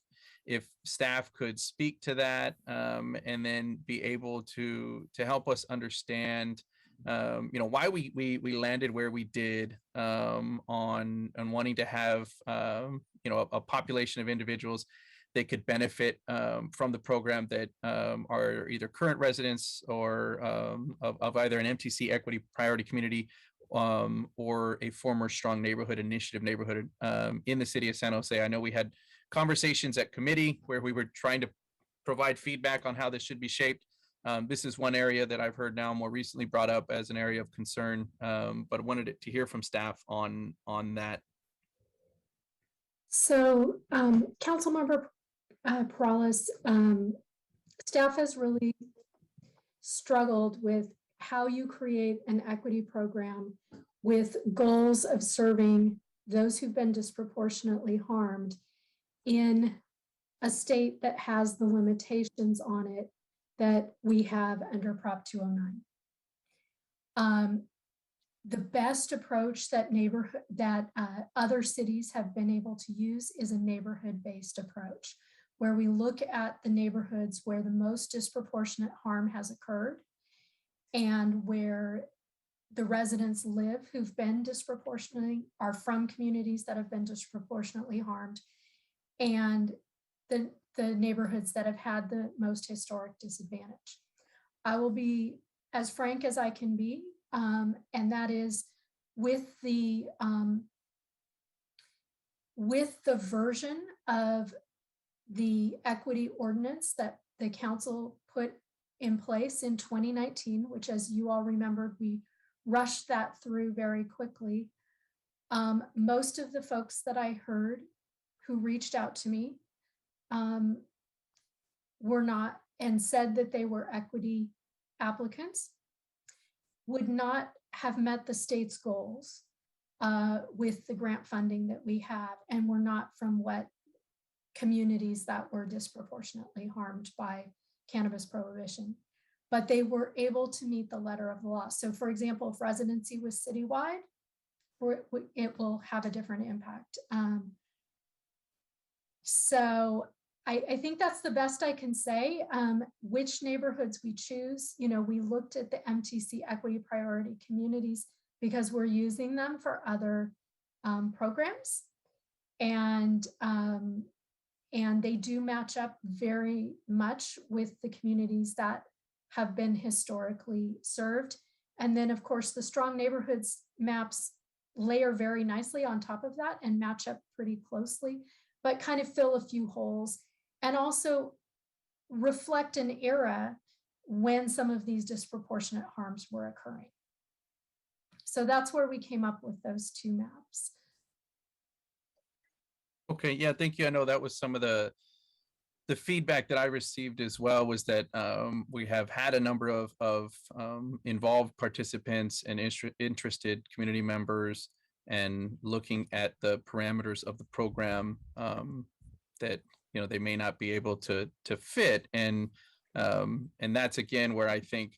if staff could speak to that, and then be able to help us understand why we landed where we did on wanting to have a population of individuals that could benefit from the program that are either current residents or of either an MTC equity priority community, or a former strong neighborhood initiative neighborhood in the city of San Jose. I know we had conversations at committee where we were trying to provide feedback on how this should be shaped. This is one area that I've heard now more recently brought up as an area of concern, but I wanted to hear from staff on that. So, Councilmember Perales, staff has really struggled with how you create an equity program with goals of serving those who've been disproportionately harmed in a state that has the limitations on it that we have under Prop 209. The best approach that other cities have been able to use is a neighborhood-based approach, where we look at the neighborhoods where the most disproportionate harm has occurred and where the residents live who've been are from communities that have been disproportionately harmed, and the neighborhoods that have had the most historic disadvantage. I will be as frank as I can be, and that is with the version of the equity ordinance that the council put in place in 2019, which, as you all remembered, we rushed that through very quickly. Most of the folks that I heard who reached out to me were not, and said that they were equity applicants, would not have met the state's goals with the grant funding that we have, and were not from what communities that were disproportionately harmed by cannabis prohibition. But they were able to meet the letter of the law. So for example, if residency was citywide, it will have a different impact. So I think that's the best I can say. Which neighborhoods we choose, we looked at the MTC equity priority communities because we're using them for other programs. And they do match up very much with the communities that have been historically served. And then of course, the strong neighborhoods maps layer very nicely on top of that and match up pretty closely, but kind of fill a few holes and also reflect an era when some of these disproportionate harms were occurring. So that's where we came up with those two maps. Okay, yeah, thank you. I know that was some of the feedback that I received as well, was that we have had a number of involved participants and interested community members, and looking at the parameters of the program that they may not be able to fit, and that's again where I think,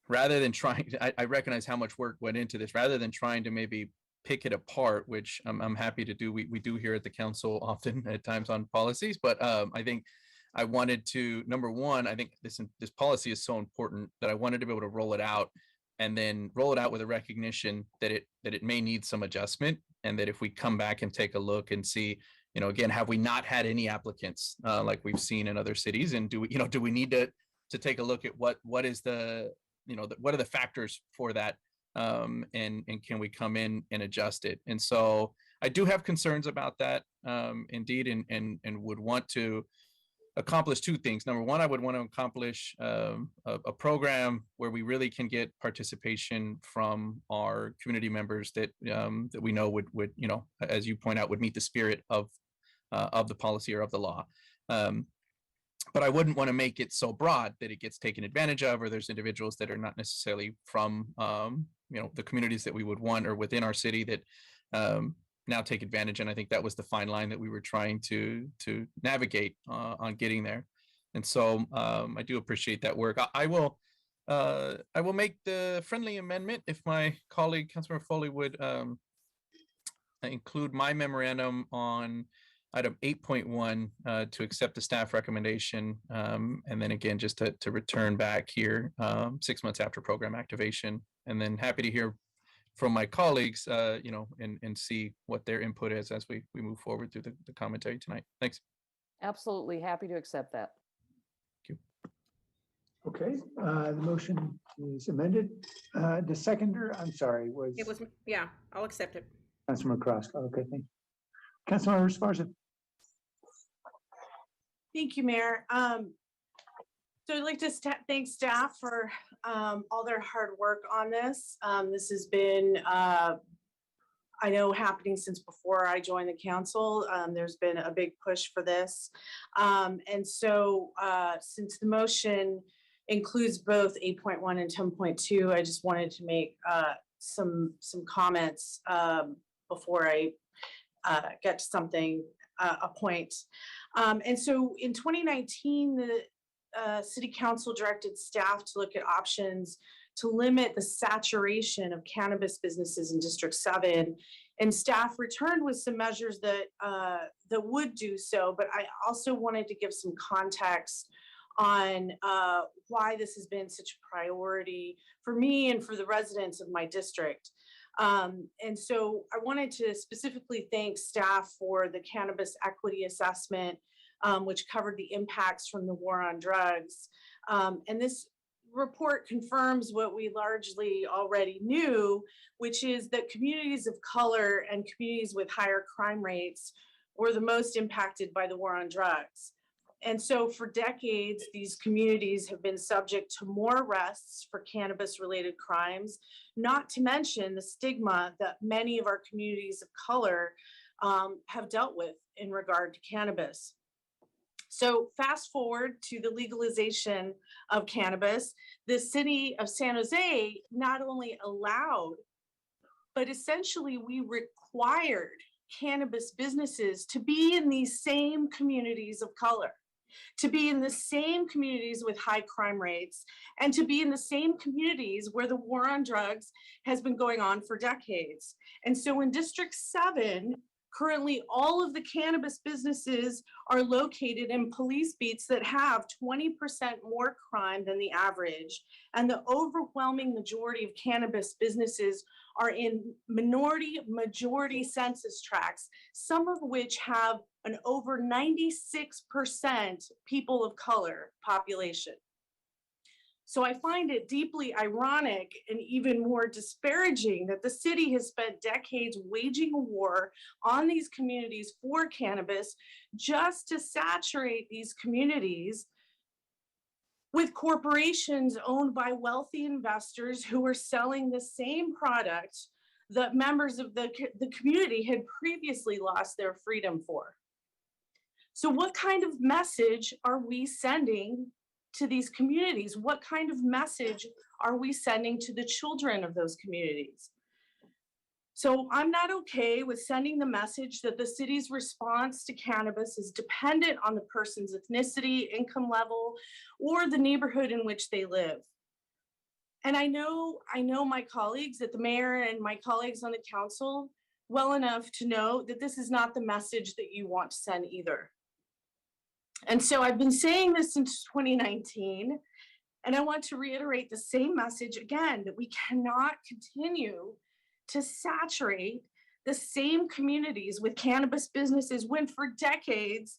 rather than trying, I recognize how much work went into this, rather than trying to maybe pick it apart, which I'm happy to do. We do here at the council often at times on policies, but I think I wanted to, number one, I think this policy is so important that I wanted to be able to roll it out, and then roll it out with a recognition that it may need some adjustment, and that if we come back and take a look and see, again, have we not had any applicants like we've seen in other cities, and do we need to take a look at what is the what are the factors for that, and can we come in and adjust it? And so I do have concerns about that, indeed, and would want to accomplish two things. Number one, I would want to accomplish a program where we really can get participation from our community members that that we know would as you point out, would meet the spirit of the policy or of the law. But I wouldn't want to make it so broad that it gets taken advantage of, or there's individuals that are not necessarily from the communities that we would want or within our city that now take advantage. And I think that was the fine line that we were trying to navigate on getting there. And so I do appreciate that work. I will make the friendly amendment if my colleague Councilmember Foley would include my memorandum on item 8.1 to accept the staff recommendation, and then again just to return back here 6 months after program activation, and then happy to hear from my colleagues, and see what their input is as we move forward through the commentary tonight. Thanks. Absolutely happy to accept that. Thank you. Okay, the motion is amended. The seconder, I'm sorry, was. It was, yeah, I'll accept it. Councilmember Kraska. Okay, thank you. Councilmember Esparza. Thank you, Mayor. So I'd like to thank staff for all their hard work on this. This has been, I know, happening since before I joined the council. There's been a big push for this. And so since the motion includes both 8.1 and 10.2, I just wanted to make some comments before I get to something, a point. And so in 2019, the City Council directed staff to look at options to limit the saturation of cannabis businesses in District 7. And staff returned with some measures that, that would do so, but I also wanted to give some context on why this has been such a priority for me and for the residents of my district. And so I wanted to specifically thank staff for the cannabis equity assessment, which covered the impacts from the war on drugs. And this report confirms what we largely already knew, which is that communities of color and communities with higher crime rates were the most impacted by the war on drugs. And so for decades, these communities have been subject to more arrests for cannabis-related crimes, not to mention the stigma that many of our communities of color have dealt with in regard to cannabis. So fast forward to the legalization of cannabis, the city of San Jose not only allowed, but essentially we required cannabis businesses to be in these same communities of color, to be in the same communities with high crime rates, and to be in the same communities where the war on drugs has been going on for decades. And so in District 7, currently all of the cannabis businesses are located in police beats that have 20% more crime than the average. And the overwhelming majority of cannabis businesses are in majority census tracts, some of which have an over 96% people of color population. So I find it deeply ironic and even more disparaging that the city has spent decades waging a war on these communities for cannabis just to saturate these communities with corporations owned by wealthy investors who are selling the same product that members of the community had previously lost their freedom for. So what kind of message are we sending to these communities? What kind of message are we sending to the children of those communities? So I'm not okay with sending the message that the city's response to cannabis is dependent on the person's ethnicity, income level, or the neighborhood in which they live. And I know my colleagues at the mayor and my colleagues on the council well enough to know that this is not the message that you want to send either. And so I've been saying this since 2019, and I want to reiterate the same message again, that we cannot continue to saturate the same communities with cannabis businesses when for decades,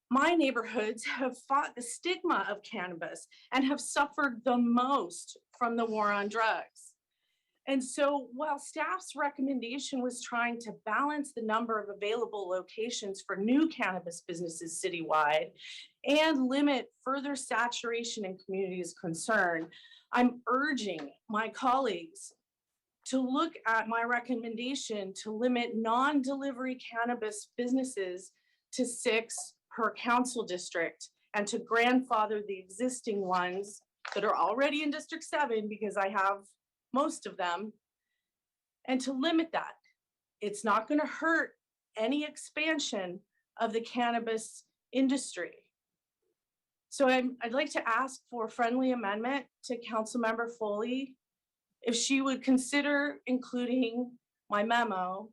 my neighborhoods have fought the stigma of cannabis and have suffered the most from the war on drugs. And so while staff's recommendation was trying to balance the number of available locations for new cannabis businesses citywide and limit further saturation in communities concerned, I'm urging my colleagues to look at my recommendation to limit non-delivery cannabis businesses to 6 per council district and to grandfather the existing ones that are already in District 7, because I have most of them, and to limit that. It's not going to hurt any expansion of the cannabis industry. So I'd like to ask for a friendly amendment to Councilmember Foley, if she would consider including my memo,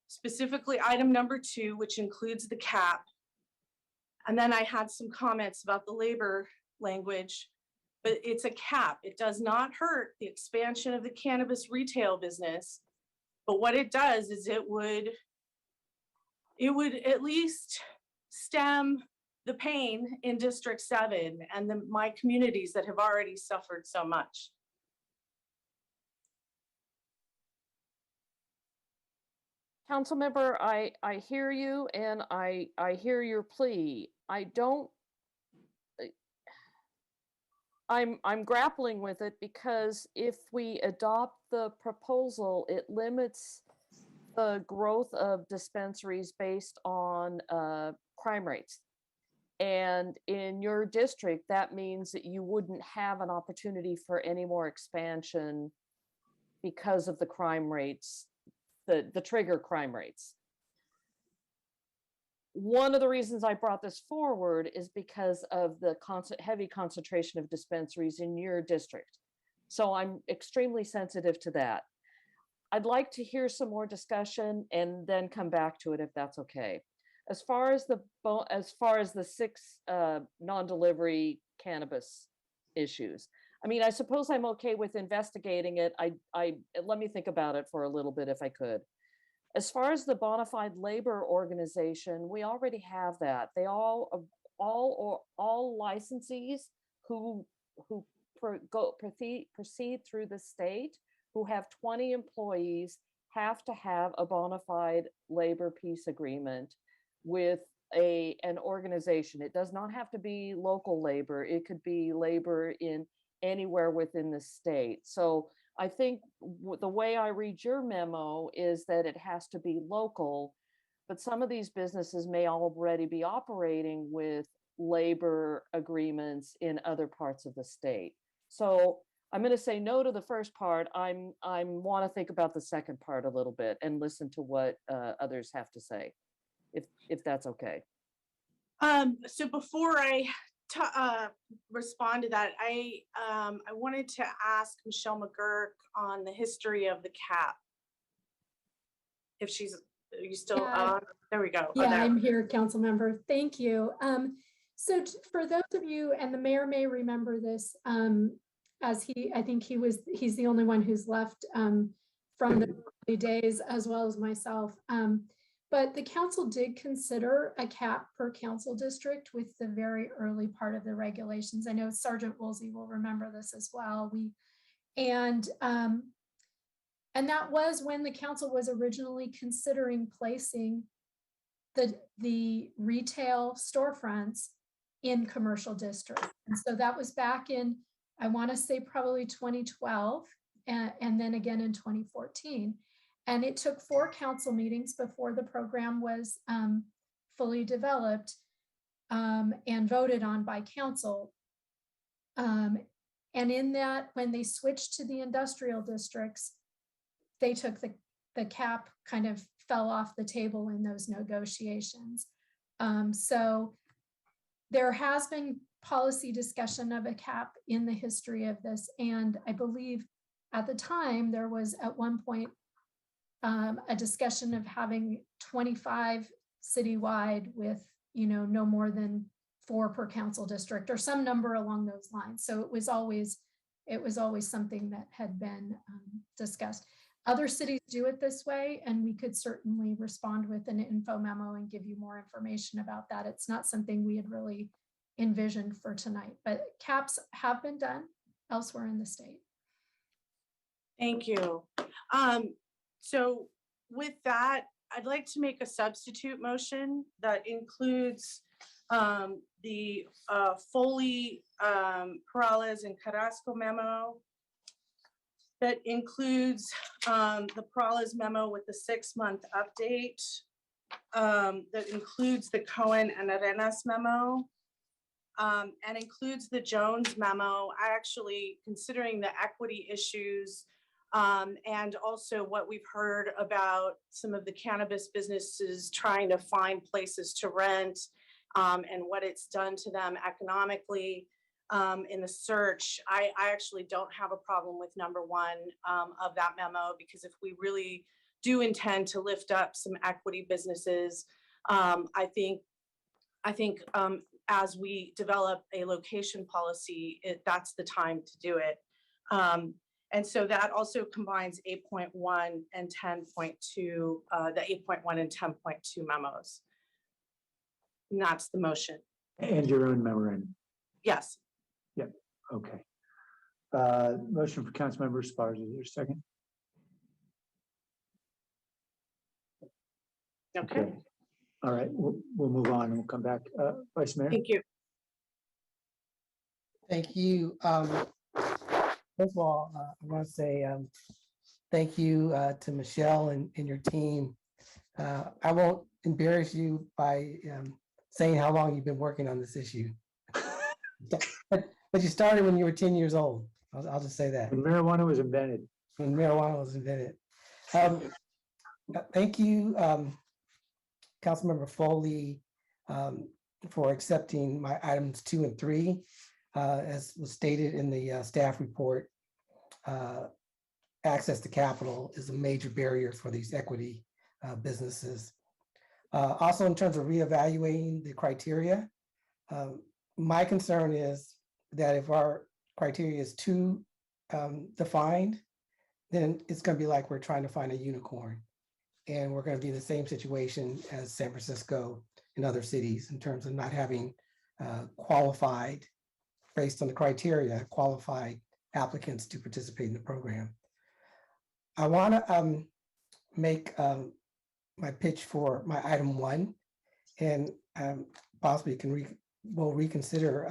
specifically item number 2, which includes the cap. And then I had some comments about the labor language, but it's a cap. It does not hurt the expansion of the cannabis retail business. But what it does is it would at least stem the pain in District 7 and my communities that have already suffered so much. Councilmember, I hear you and I hear your plea. I'm grappling with it because if we adopt the proposal, it limits the growth of dispensaries based on crime rates. And in your district, that means that you wouldn't have an opportunity for any more expansion because of the crime rates, the trigger crime rates. One of the reasons I brought this forward is because of the heavy concentration of dispensaries in your district. So I'm extremely sensitive to that. I'd like to hear some more discussion and then come back to it if that's okay. As far as the 6 non-delivery cannabis issues, I mean, I suppose I'm okay with investigating it. Let me think about it for a little bit if I could. As far as the bona fide labor organization, we already have that. They all licensees who proceed through the state who have 20 employees have to have a bona fide labor peace agreement with an organization. It does not have to be local labor. It could be labor in anywhere within the state. So I think the way I read your memo is that it has to be local, but some of these businesses may already be operating with labor agreements in other parts of the state. So I'm going to say no to the first part. I want to think about the second part a little bit and listen to what others have to say, if that's okay. So before I respond to that, I wanted to ask Michelle McGurk on the history of the cap. If she's, are you still on? There we go. Yeah, I'm here, council member. Thank you. So for those of you, and the mayor may remember this, as I think he's the only one who's left from the early days, as well as myself. But the council did consider a cap per council district with the very early part of the regulations. I know Sergeant Woolsey will remember this as well. And that was when the council was originally considering placing the retail storefronts in commercial districts. And so that was back in, I want to say probably 2012, and then again in 2014. And it took 4 council meetings before the program was fully developed and voted on by council. And in that, when they switched to the industrial districts, they took the cap, kind of fell off the table in those negotiations. So there has been policy discussion of a cap in the history of this. And I believe at the time there was at one point a discussion of having 25 citywide with, no more than 4 per council district or some number along those lines. So it was always something that had been discussed. Other cities do it this way, and we could certainly respond with an info memo and give you more information about that. It's not something we had really envisioned for tonight, but caps have been done elsewhere in the state. Thank you. So with that, I'd like to make a substitute motion that includes the Foley, Perales, and Carrasco memo, that includes the Perales memo with the 6-month update, that includes the Cohen and Arenas memo, and includes the Jones memo. I actually, considering the equity issues and also what we've heard about some of the cannabis businesses trying to find places to rent and what it's done to them economically in the search, I actually don't have a problem with number 1 of that memo, because if we really do intend to lift up some equity businesses, I think as we develop a location policy, that's the time to do it. And so that also combines 8.1 and 10.2, the 8.1 and 10.2 memos. And that's the motion. And your own memorandum. Yes. Yep. Okay. Motion for Councilmember Esparza. Is there a second? Okay. All right. We'll move on and we'll come back. Vice Mayor. Thank you. Thank you. First of all, I want to say thank you to Michelle and your team. I won't embarrass you by saying how long you've been working on this issue. But you started when you were 10 years old. I'll just say that. When marijuana was invented. When marijuana was invented. Thank you, Councilmember Foley, for accepting my items 2 and 3, as was stated in the staff report. access to capital is a major barrier for these equity businesses. Also, in terms of reevaluating the criteria, my concern is that if our criteria is too defined, then it's going to be like we're trying to find a unicorn. And we're going to be in the same situation as San Francisco and other cities in terms of not having qualified, based on the criteria, qualified applicants to participate in the program. I want to make my pitch for my item 1, and possibly will reconsider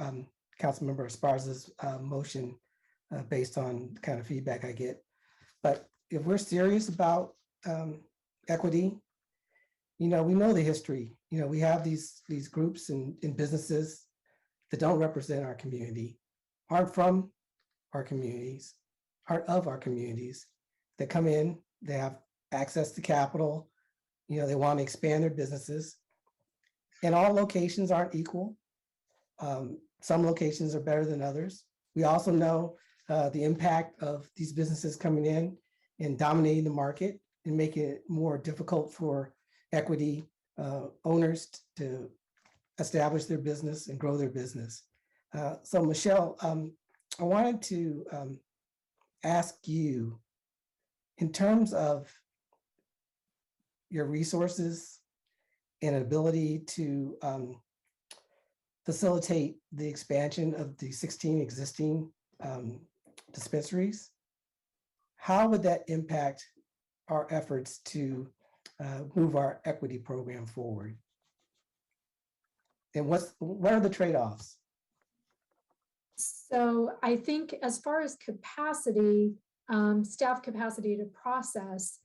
Councilmember Esparza's motion based on the kind of feedback I get. But if we're serious about equity, we know the history. We have these groups and businesses that don't represent our community, aren't from our communities, aren't of our communities, that come in, they have access to capital, they want to expand their businesses. And all locations aren't equal. Some locations are better than others. We also know the impact of these businesses coming in and dominating the market and making it more difficult for equity owners to establish their business and grow their business. So Michelle, I wanted to ask you, in terms of your resources and ability to facilitate the expansion of the 16 existing dispensaries, how would that impact our efforts to move our equity program forward? And what are the trade-offs? So I think as far as capacity, staff capacity to process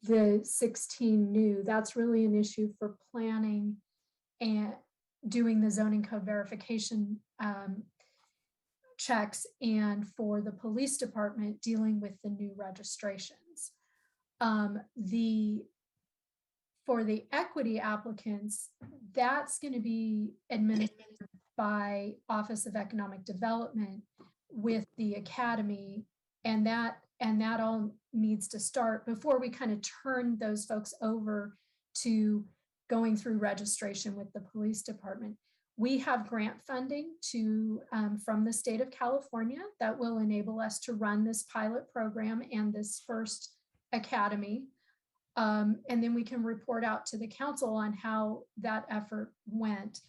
the 16 new, that's really an issue for planning and doing the zoning code verification checks, and for the police department dealing with the new registrations. For the equity applicants, that's going to be administered by Office of Economic Development with the academy, and that all needs to start before we kind of turn those folks over to going through registration with the police department. We have grant funding from the state of California that will enable us to run this pilot program and this first academy. And then we can report out to the council on how that effort went.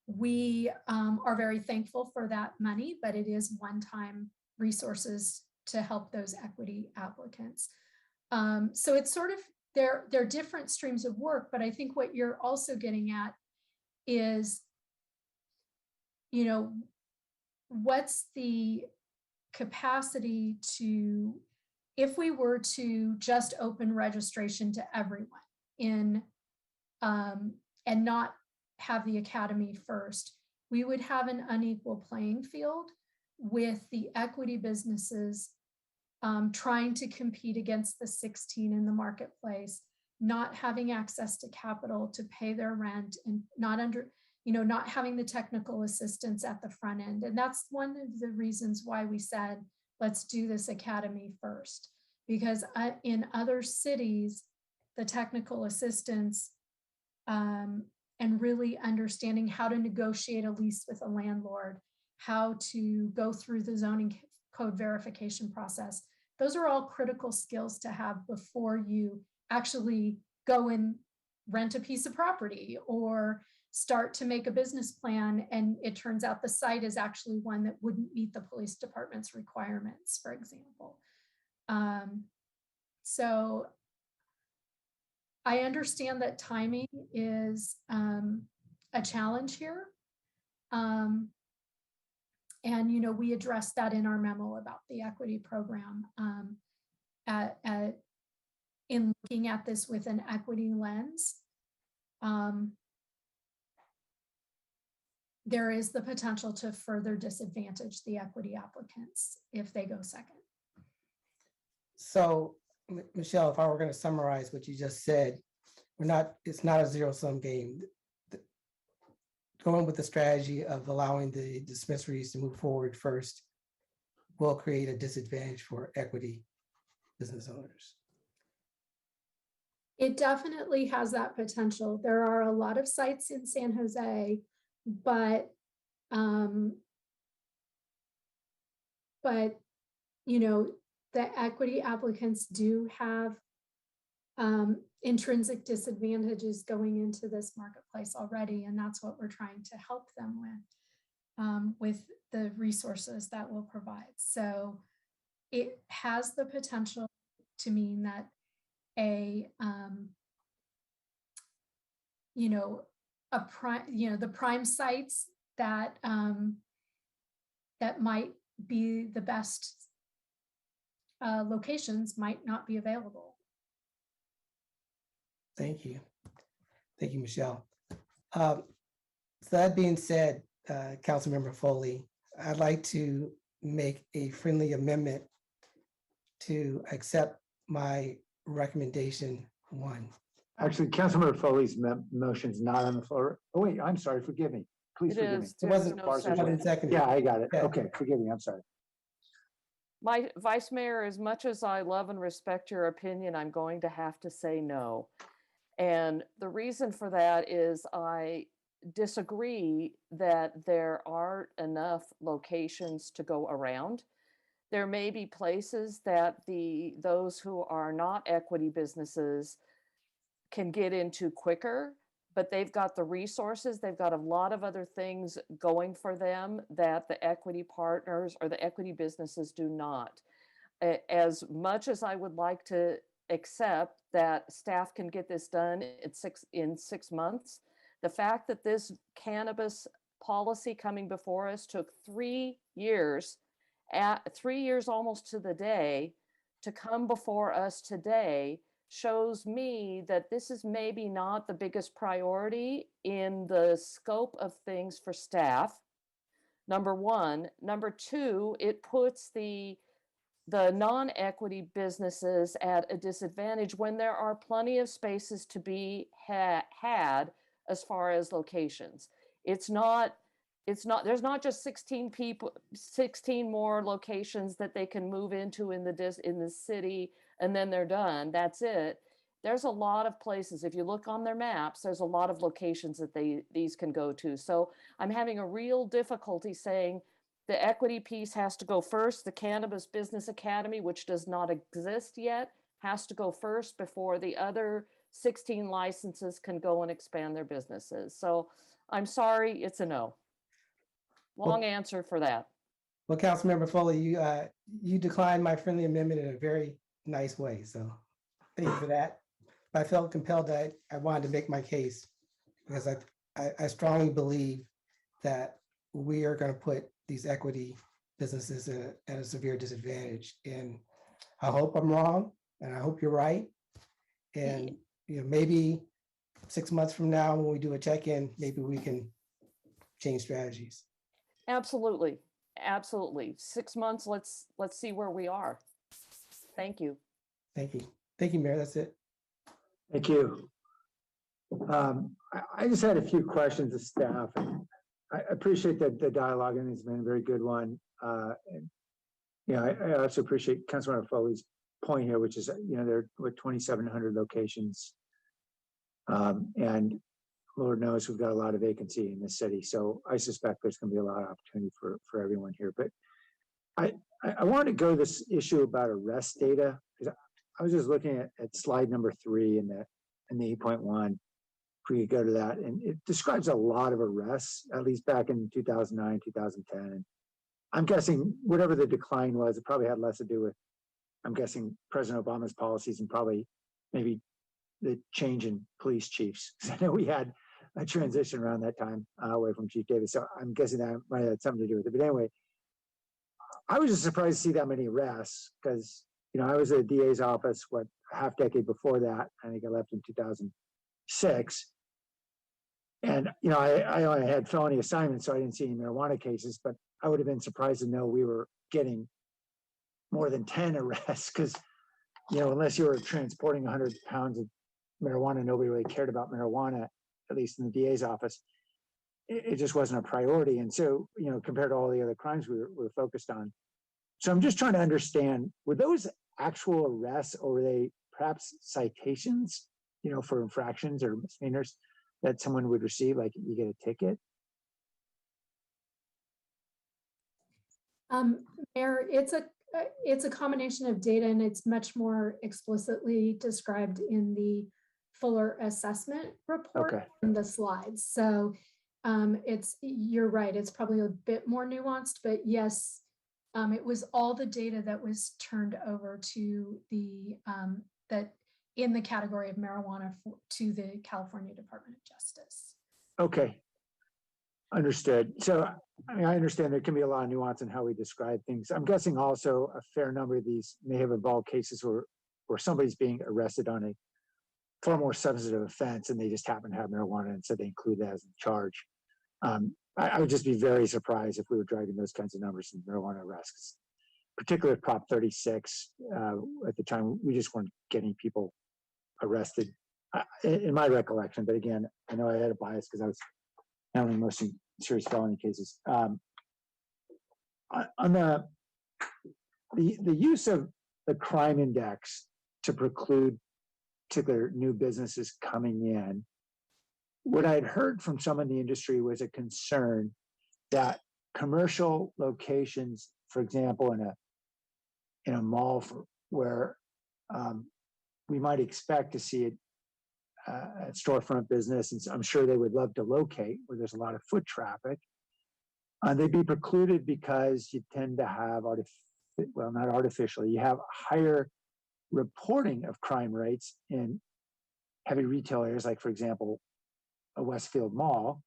We are very thankful for that money, but it is one-time resources to help those equity applicants. So it's sort of, they're different streams of work, but I think what you're also getting at is, what's the capacity to, if we were to just open registration to everyone and not have the academy first, we would have an unequal playing field with the equity businesses trying to compete against the 16 in the marketplace, not having access to capital to pay their rent, and not having the technical assistance at the front end. And that's one of the reasons why we said, let's do this academy first, because in other cities, the technical assistance and really understanding how to negotiate a lease with a landlord, how to go through the zoning code verification process. Those are all critical skills to have before you actually go and rent a piece of property or start to make a business plan, and it turns out the site is actually one that wouldn't meet the police department's requirements, for example. So I understand that timing is a challenge here. And, we addressed that in our memo about the equity program in looking at this with an equity lens. There is the potential to further disadvantage the equity applicants if they go second. So, Michelle, if I were going to summarize what you just said, it's not a zero-sum game. Going with the strategy of allowing the dispensaries to move forward first will create a disadvantage for equity business owners. It definitely has that potential. There are a lot of sites in San Jose, but you know, the equity applicants do have intrinsic disadvantages going into this marketplace already, and that's what we're trying to help them with the resources that we'll provide. So it has the potential to mean that the prime sites that that might be the best locations might not be available. Thank you. Thank you, Michelle. So that being said, Councilmember Foley, I'd like to make a friendly amendment to accept my recommendation 1. Actually, Councilmember Foley's motion's not on the floor. Oh, wait, I'm sorry, forgive me. Please It forgive me. is. There's no second. Yeah, I got it. Okay. Okay, forgive me, I'm sorry. My Vice Mayor, as much as I love and respect your opinion, I'm going to have to say no. And the reason for that is I disagree that there aren't enough locations to go around. There may be places that those who are not equity businesses can get into quicker, but they've got the resources, they've got a lot of other things going for them that the equity partners or the equity businesses do not. As much as I would like to accept that staff can get this done in 6 months, the fact that this cannabis policy coming before us took 3 years, 3 years almost to the day, to come before us today shows me that this is maybe not the biggest priority in the scope of things for staff. Number one. Number two, it puts the non-equity businesses at a disadvantage when there are plenty of spaces to be had as far as locations. There's not just 16 more locations that they can move into in the city and then they're done. That's it. There's a lot of places. If you look on their maps, there's a lot of locations that these can go to. So I'm having a real difficulty saying the equity piece has to go first. The Cannabis Business Academy, which does not exist yet, has to go first before the other 16 licenses can go and expand their businesses. So I'm sorry, it's a no. Long answer for that. Well, Councilmember Foley, you declined my friendly amendment in a very nice way. So thank you for that. I felt compelled that I wanted to make my case because I strongly believe that we are going to put these equity businesses at a severe disadvantage. And I hope I'm wrong, and I hope you're right. And maybe 6 months from now, when we do a check-in, maybe we can change strategies. Absolutely. 6 months, let's see where we are. Thank you. Thank you. Thank you, Mayor. That's it. Thank you. I just had a few questions of staff. I appreciate that the dialogue, and it's been a very good one. I also appreciate Councilmember Foley's point here, which is, there are 2,700 locations. And Lord knows we've got a lot of vacancy in the city. So I suspect there's going to be a lot of opportunity for everyone here. But I want to go to this issue about arrest data, because I was just looking at slide number 3 in the 8.1. If we could go to that, and it describes a lot of arrests, at least back in 2009, 2010. And I'm guessing whatever the decline was, it probably had less to do with, I'm guessing, President Obama's policies and probably maybe the change in police chiefs. Because I know we had a transition around that time away from Chief Davis. So I'm guessing that might have had something to do with it. But anyway, I was just surprised to see that many arrests because, I was at the DA's office, a half decade before that. I think I left in 2006. And, I only had felony assignments, so I didn't see any marijuana cases, but I would have been surprised to know we were getting more than 10 arrests because, unless you were transporting 100 pounds of marijuana, nobody really cared about marijuana, at least in the DA's office. It just wasn't a priority. And so, compared to all the other crimes we were focused on, So I'm just trying to understand, were those actual arrests or were they perhaps citations, for infractions or misdemeanors that someone would receive, like you get a ticket? Mayor, it's a combination of data and it's much more explicitly described in the fuller assessment report Okay. in the slides. So you're right, it's probably a bit more nuanced, but yes, it was all the data that was turned over to that in the category of marijuana to the California Department of Justice. Okay. Understood. So, I understand there can be a lot of nuance in how we describe things. I'm guessing also a fair number of these may have involved cases where somebody's being arrested on a far more substantive offense and they just happen to have marijuana and so they include that as a charge. I would just be very surprised if we were driving those kinds of numbers in marijuana arrests, particularly Prop 36. At the time, we just weren't getting people arrested, in my recollection. But again, I know I had a bias because I was handling mostly serious felony cases. On the use of the crime index to preclude particular new businesses coming in, what I'd heard from some in the industry was a concern that commercial locations, for example, in a mall where we might expect to see a storefront business, and I'm sure they would love to locate where there's a lot of foot traffic, they'd be precluded because you tend to have, not artificially, you have higher reporting of crime rates in heavy retail areas, like, for example, a Westfield Mall.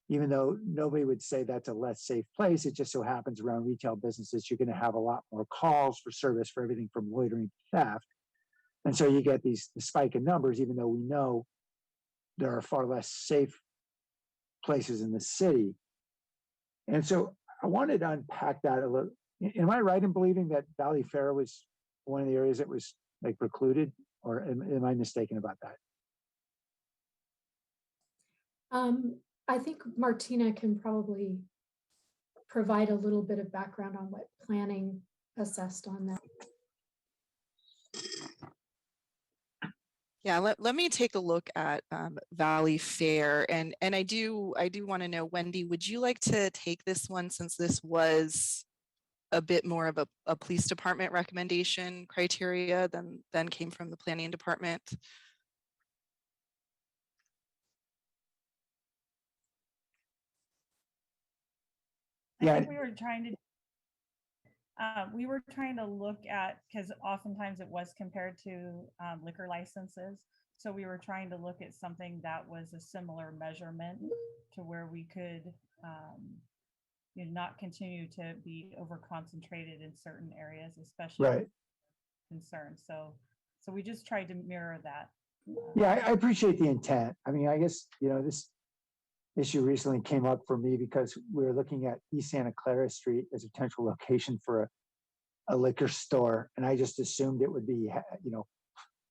Even though nobody would say that's a less safe place, it just so happens around retail businesses, you're going to have a lot more calls for service for everything from loitering to theft. And so you get the spike in numbers, even though we know there are far less safe places in the city. And so I wanted to unpack that a little. Am I right in believing that Valley Fair was one of the areas that was like precluded, or am I mistaken about that? I think Martina can probably provide a little bit of background on what planning assessed on that. Yeah, let me take a look at Valley Fair, and I do want to know, Wendy, would you like to take this one, since this was a bit more of a police department recommendation criteria than came from the planning department? I think we were trying to look at, because oftentimes it was compared to liquor licenses. So we were trying to look at something that was a similar measurement to where we could not continue to be over concentrated in certain areas, especially right. Concerns. So we just tried to mirror that. Yeah, I appreciate the intent. I mean, I guess, this issue recently came up for me because we were looking at East Santa Clara Street as a potential location for a liquor store. And I just assumed it would be,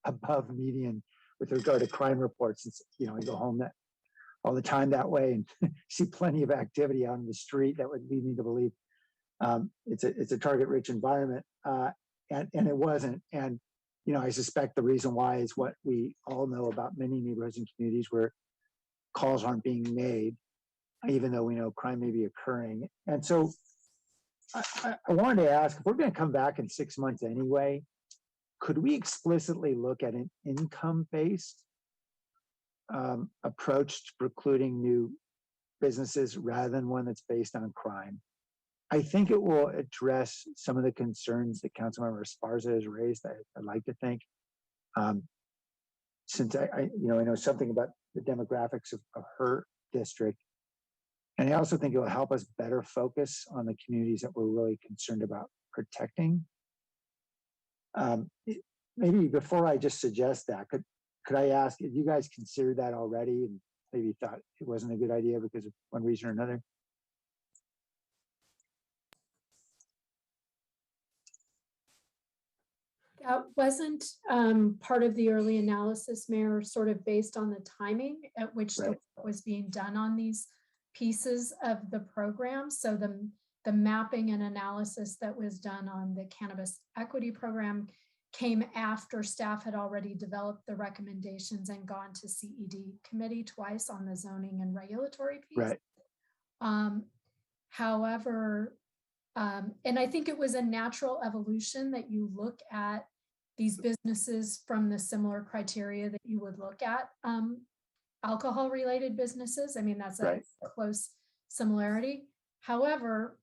above median with regard to crime reports. Since, I go home all the time that way and see plenty of activity out in the street that would lead me to believe it's a target rich environment. And it wasn't. And, I suspect the reason why is what we all know about many neighborhoods and communities where calls aren't being made, even though we know crime may be occurring. And so I wanted to ask, if we're going to come back in 6 months anyway, could we explicitly look at an income-based approach to precluding new businesses rather than one that's based on crime? I think it will address some of the concerns that Councilmember Esparza has raised. I'd like to think, since I know something about the demographics of her district, and I also think it will help us better focus on the communities that we're really concerned about protecting. Maybe before I just suggest that, could I ask if you guys considered that already and maybe thought it wasn't a good idea because of one reason or another? That wasn't part of the early analysis, Mayor, sort of based on the timing at which the work was being done on these pieces of the program. So the the mapping and analysis that was done on the cannabis equity program came after staff had already developed the recommendations and gone to CED committee twice on the zoning and regulatory piece. Right. However, and I think it was a natural evolution that you look at these businesses from the similar criteria that you would look at alcohol related businesses. I mean, that's a close similarity. However,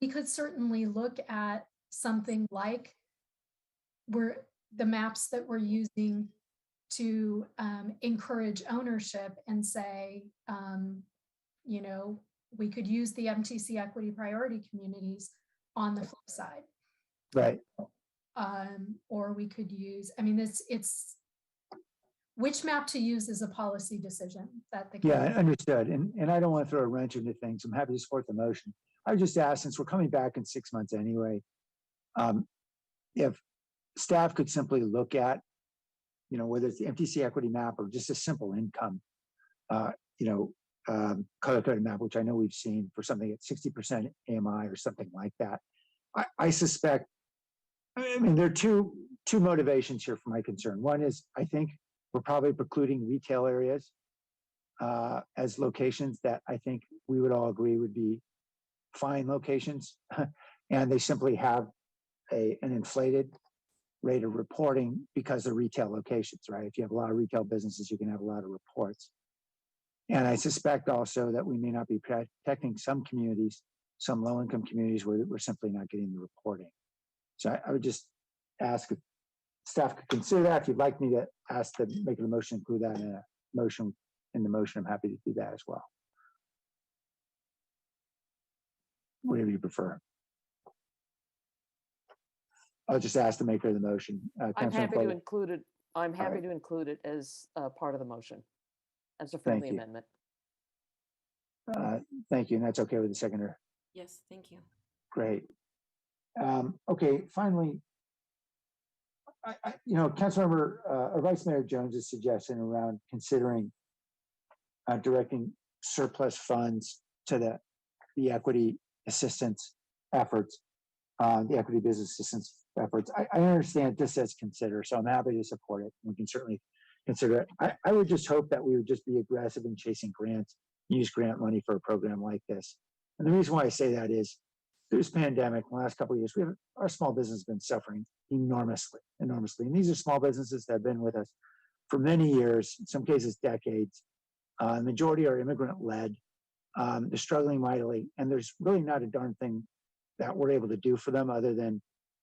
we could certainly look at something like the maps that we're using to encourage ownership and say, you know, we could use the MTC equity priority communities on the flip side. Right. Or we could use, I mean, it's which map to use is a policy decision that the Yeah, understood. And I don't want to throw a wrench into things. I'm happy to support the motion. I would just ask, since we're coming back in 6 months anyway, if staff could simply look at, you know, whether it's the MTC equity map or just a simple income, color-coded map, which I know we've seen for something at 60% AMI or something like that. I suspect, I mean, there are two motivations here for my concern. One is, I think we're probably precluding retail areas as locations that I think we would all agree would be fine locations. And they simply have an inflated rate of reporting because they're retail locations, right? If you have a lot of retail businesses, you can have a lot of reports. And I suspect also that we may not be protecting some communities, some low-income communities where we're simply not getting the reporting. So I would just ask if staff could consider that. If you'd like me to ask to make the motion, include that in a motion, I'm happy to do that as well. Whatever you prefer. I'll just ask the maker of the motion. I'm happy Foley. to include it. I'm happy right. to include it as part of the motion, as a Thank friendly you. amendment. Thank you, and that's okay with the seconder. Yes, thank you. Great. Okay, finally, Councilmember or Vice Mayor Jones's suggestion around considering directing surplus funds to the equity assistance efforts, the equity business assistance efforts. I understand this says consider, so I'm happy to support it. We can certainly consider it. I would just hope that we would just be aggressive in chasing grants, use grant money for a program like this. And the reason why I say that is through this pandemic, the last couple of years, our small business has been suffering enormously. And these are small businesses that have been with us for many years, in some cases decades. The majority are immigrant-led. They're struggling mightily, and there's really not a darn thing that we're able to do for them other than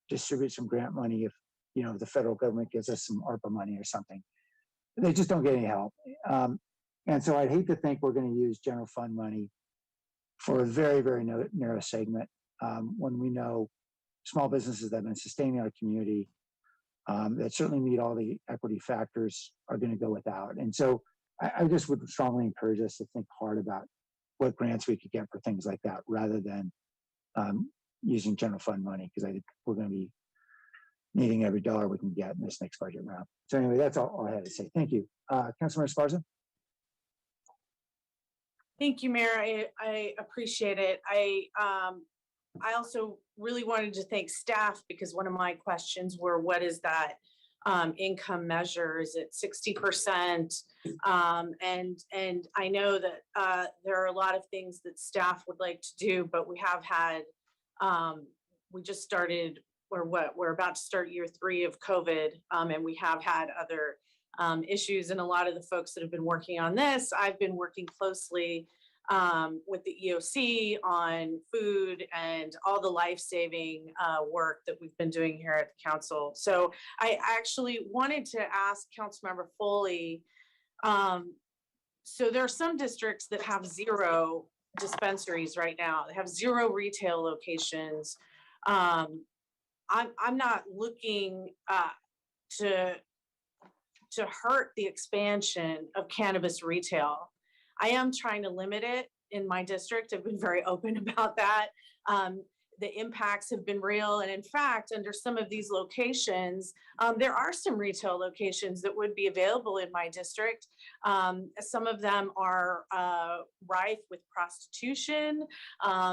distribute some grant money if the federal government gives us some ARPA money or something. They just don't get any help. And so I'd hate to think we're going to use general fund money for a very, very narrow segment when we know small businesses that have been sustaining our community that certainly meet all the equity factors are going to go without. And so I just would strongly encourage us to think hard about what grants we could get for things like that rather than using general fund money, because I think we're going to be needing every dollar we can get in this next budget round. So anyway, that's all I had to say. Thank you. Councilmember Esparza? Thank you, Mayor. I appreciate it. I also really wanted to thank staff because one of my questions were, what is that income measure? Is it 60%? And I know that there are a lot of things that staff would like to do, but we have had, we just started, we're about to start year 3 of COVID, and we have had other issues, and a lot of the folks that have been working on this, I've been working closely with the EOC on food and all the life-saving work that we've been doing here at the council. So I actually wanted to ask Councilmember Foley, so there are some districts that have 0 dispensaries right now. They have 0 retail locations. I'm not looking to hurt the expansion of cannabis retail. I am trying to limit it in my district. I've been very open about that. the impacts have been real. And in fact, under some of these locations, there are some retail locations that would be available in my district. Some of them are rife with prostitution.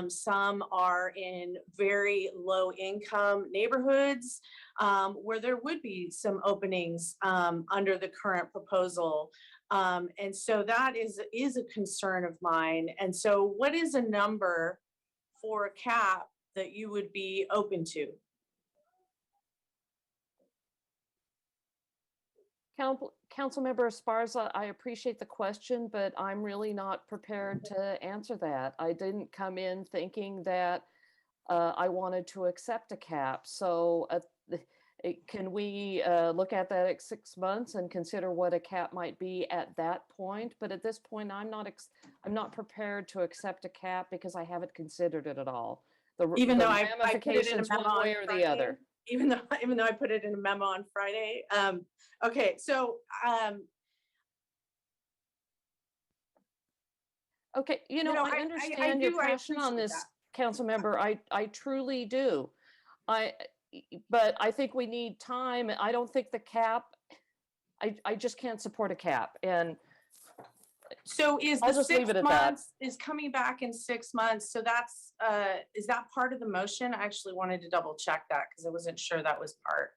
Some are in very low income neighborhoods where there would be some openings under the current proposal. And so that is a concern of mine. And so what is a number for a cap that you would be open to? Councilmember Esparza, I appreciate the question, but I'm really not prepared to answer that. I didn't come in thinking that I wanted to accept a cap. So can we look at that at 6 months and consider what a cap might be at that point? But at this point, I'm not prepared to accept a cap because I haven't considered it at all. Even though the I put it in a ramifications memo one way on or Friday, the other. even though I put it in a memo on Friday. Okay, so okay, I understand your passion on this, council member. I truly do. But I think we need time. I don't think the cap, I just can't support a cap. And so is I'll the just leave 6 it at that. months is coming back in 6 months. So that's, is that part of the motion? I actually wanted to double check that because I wasn't sure that was part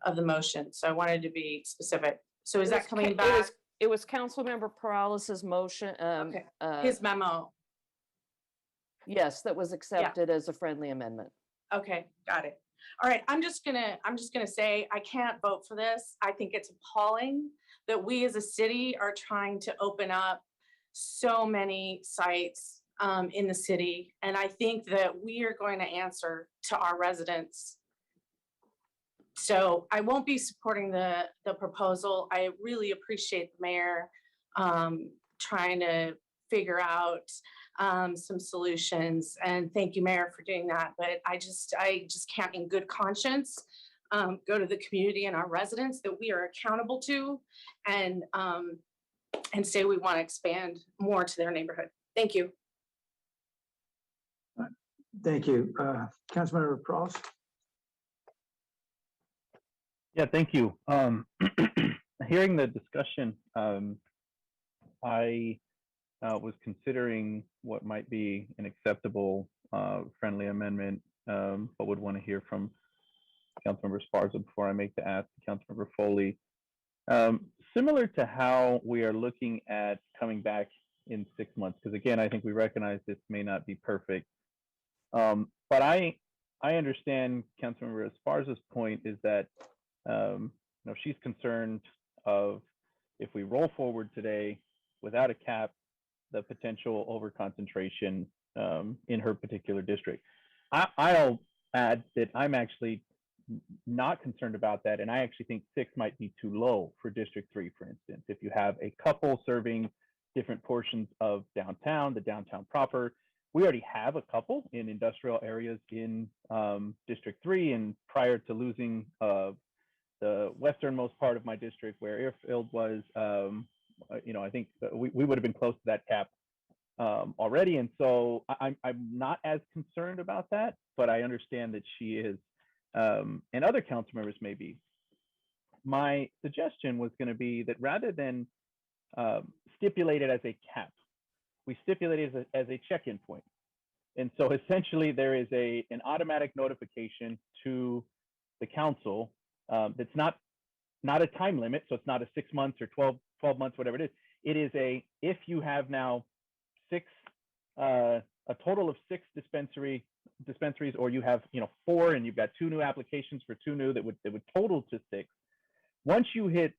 of the motion. So I wanted to be specific. So is that coming back? It was Councilmember Peralez's motion. Okay. His memo. Yes, that was accepted as a friendly amendment. Okay, got it. All right, I'm just gonna say I can't vote for this. I think it's appalling that we as a city are trying to open up so many sites in the city. And I think that we are going to answer to our residents. So I won't be supporting the proposal. I really appreciate the mayor trying to figure out some solutions. And thank you, Mayor, for doing that. But I just can't in good conscience go to the community and our residents that we are accountable to and say we want to expand more to their neighborhood. Thank you. Thank you. Councilmember Pross. Yeah, thank you. Hearing the discussion, I was considering what might be an acceptable friendly amendment, but would want to hear from Councilmember Esparza before I make the ask to Councilmember Foley. Similar to how we are looking at coming back in 6 months, because again, I think we recognize this may not be perfect. But I understand Councilmember Esparza's point is that she's concerned of if we roll forward today without a cap, the potential overconcentration in her particular district. I'll add that I'm actually not concerned about that, and I actually think 6 might be too low for District 3, for instance. If you have a couple serving different portions of downtown, the downtown proper, we already have a couple in industrial areas in District 3, and prior to losing the westernmost part of my district where Airfield was, I think we would have been close to that cap already. And so I'm not as concerned about that, but I understand that she is, and other council members may be. My suggestion was going to be that rather than stipulate it as a cap, we stipulate it as a check-in point. And so essentially there is an automatic notification to the council that's not a time limit. So it's not a 6 months or 12 months, whatever it is. It is if you have now a total of 6 dispensaries, or you have 4 and you've got 2 new applications for 2 new that would total to 6. Once you hit,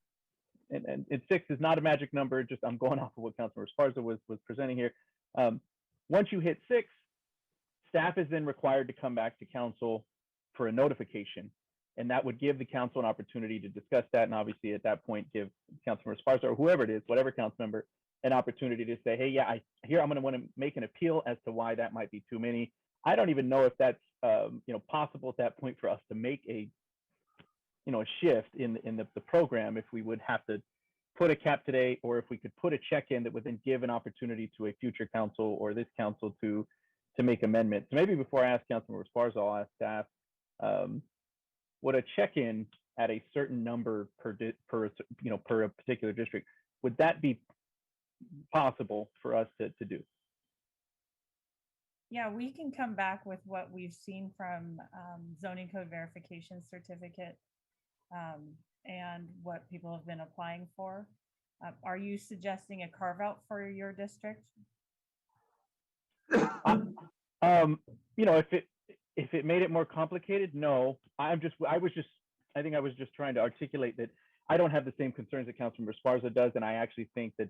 and 6 is not a magic number, just I'm going off of what Councilmember Esparza was presenting here. Once you hit 6, staff is then required to come back to council for a notification. And that would give the council an opportunity to discuss that. And obviously at that point, give Councilmember Esparza or whoever it is, whatever council member, an opportunity to say, hey, yeah, I'm going to want to make an appeal as to why that might be too many. I don't even know if that's possible at that point for us to make a shift in the program, if we would have to put a cap today, or if we could put a check in that would then give an opportunity to a future council or this council to to make amendments. So maybe before I ask Councilmember Esparza, I'll ask staff, would a check-in at a certain number per a particular district, would that be possible for us to do? Yeah, we can come back with what we've seen from zoning code verification certificate and what people have been applying for. Are you suggesting a carve out for your district? If it made it more complicated, no. I was just trying to articulate that I don't have the same concerns that Councilmember Esparza does, and I actually think that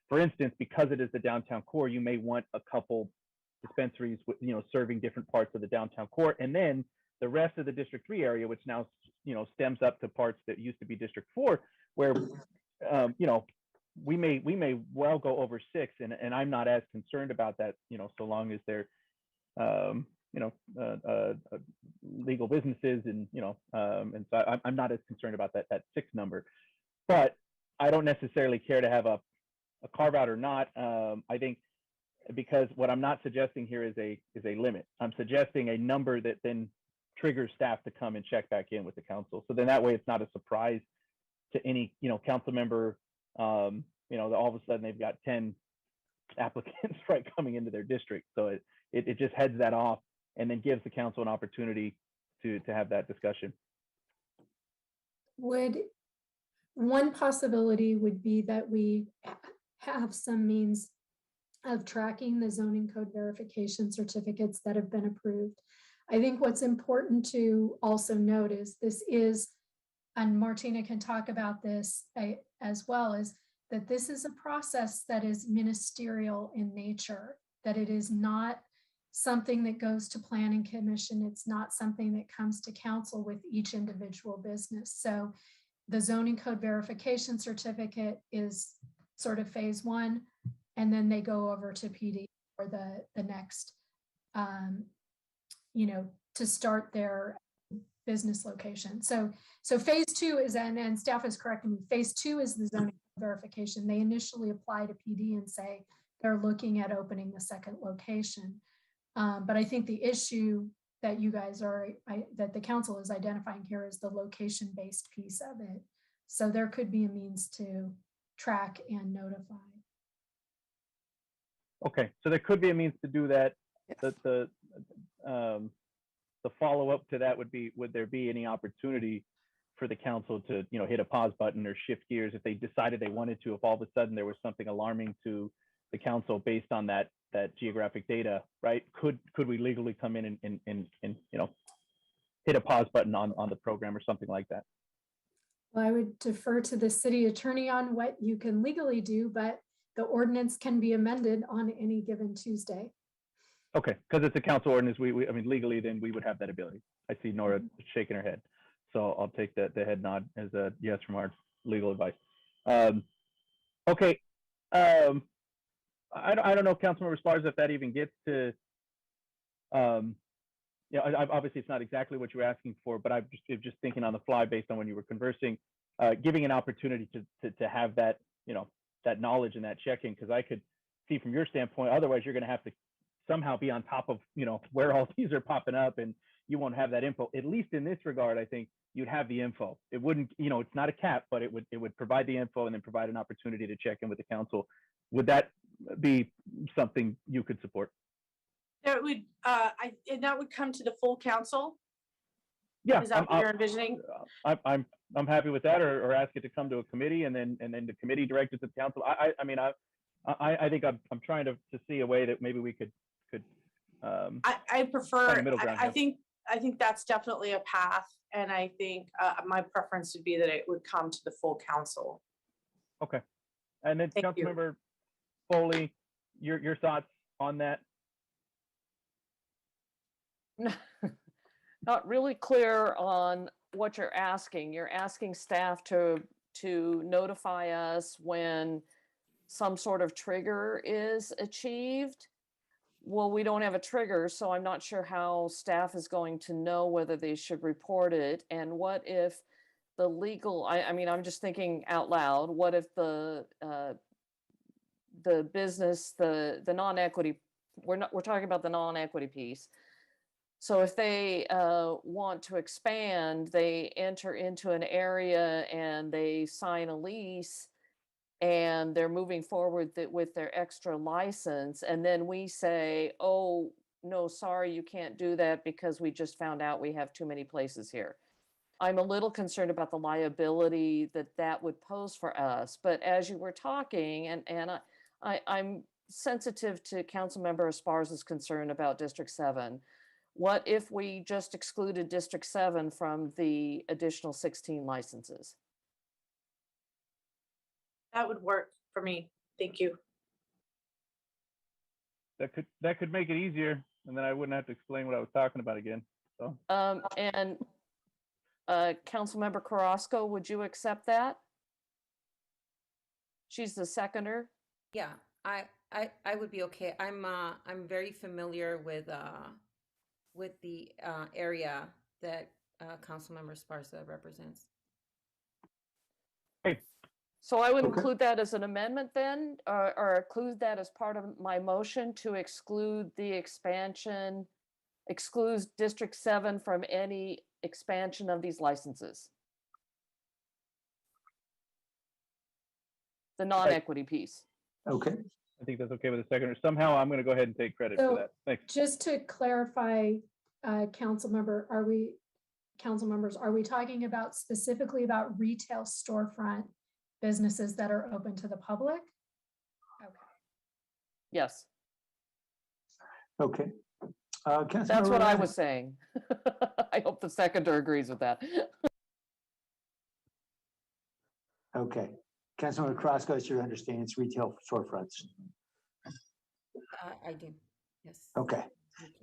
for instance, because it is the downtown core, you may want a couple dispensaries with serving different parts of the downtown core, and then the rest of the District 3 area, which now stems up to parts that used to be District 4, where we may well go over 6, and I'm not as concerned about that, so long as they're legal businesses, and and so I'm not as concerned about that 6 number. But I don't necessarily care to have a carve out or not. I think, because what I'm not suggesting here is a limit. I'm suggesting a number that then triggers staff to come and check back in with the council. So then that way it's not a surprise to any council member. All of a sudden they've got 10 applicants right coming into their district. So it just heads that off and then gives the council an opportunity to have that discussion. One possibility would be that we have some means of tracking the zoning code verification certificates that have been approved. I think what's important to also note is this is, and Martina can talk about this as well, is that this is a process that is ministerial in nature, that it is not something that goes to planning commission. It's not something that comes to council with each individual business. So the zoning code verification certificate is sort of phase 1, and then they go over to PD for the next, to start their business location. So phase 2 is, and staff is correcting me, phase 2 is the zoning verification. They initially apply to PD and say they're looking at opening the second location. But I think the issue that you guys that the council is identifying here is the location-based piece of it. So there could be a means to track and notify. Okay, so there could be a means to do that. Yes. The follow-up to that would be, would there be any opportunity for the council to hit a pause button or shift gears if they decided they wanted to, if all of a sudden there was something alarming to the council based on that geographic data, right? Could we legally come in and hit a pause button on the program or something like that? Well, I would defer to the city attorney on what you can legally do, but the ordinance can be amended on any given Tuesday. Okay, because it's a council ordinance, I mean, legally, then we would have that ability. I see Nora shaking her head. So I'll take the head nod as a yes from our legal advice. Okay. I don't know, Councilmember Esparza, if that even gets to, obviously it's not exactly what you're asking for, but I'm just thinking on the fly based on when you were conversing, giving an opportunity to have that, that knowledge and that check-in, because I could see from your standpoint, otherwise you're going to have to somehow be on top of, where all these are popping up, and you won't have that info. At least in this regard, I think you'd have the info. It wouldn't, it's not a cap, but it would provide the info and then provide an opportunity to check in with the council. Would that be something you could support? That would, and that would come to the full council? Yeah. Is that what you're envisioning? I'm happy with that, or ask it to come to a committee and then the committee direct it to the council. I think I'm trying to see a way that maybe we could I prefer, find a middle ground. I think that's definitely a path. And I think my preference would be that it would come to the full council. Okay. And then Councilmember Foley, your thoughts on that? Not really clear on what you're asking. You're asking staff to notify us when some sort of trigger is achieved. Well, we don't have a trigger, so I'm not sure how staff is going to know whether they should report it. And what if the legal, I mean, I'm just thinking out loud, what if the business, the non-equity we're talking about the non-equity piece. So if they want to expand, they enter into an area and they sign a lease and they're moving forward with their extra license. And then we say, oh, no, sorry, you can't do that because we just found out we have too many places here. I'm a little concerned about the liability that would pose for us. But as you were talking, and I'm sensitive to Councilmember Esparza's concern about District 7. What if we just excluded District 7 from the additional 16 licenses? That would work for me. Thank you. That could make it easier, and then I wouldn't have to explain what I was talking about again. So. And Councilmember Carrasco, would you accept that? She's the seconder. Yeah, I would be okay. I'm very familiar with the area that Councilmember Esparza represents. So I would include that as an amendment then, or include that as part of my motion to exclude the expansion, excludes District 7 from any expansion of these licenses. The non-equity piece. Okay. I think that's okay with the seconder. Somehow I'm going to go ahead and take credit So for that. Thanks. just to clarify, council members, are we talking about specifically about retail storefront businesses that are open to the public? Okay. Yes. Okay. That's what I was saying. I hope the seconder agrees with that. Okay. Councilmember Carrasco, it's your understanding it's retail storefronts. I do. Yes. Okay.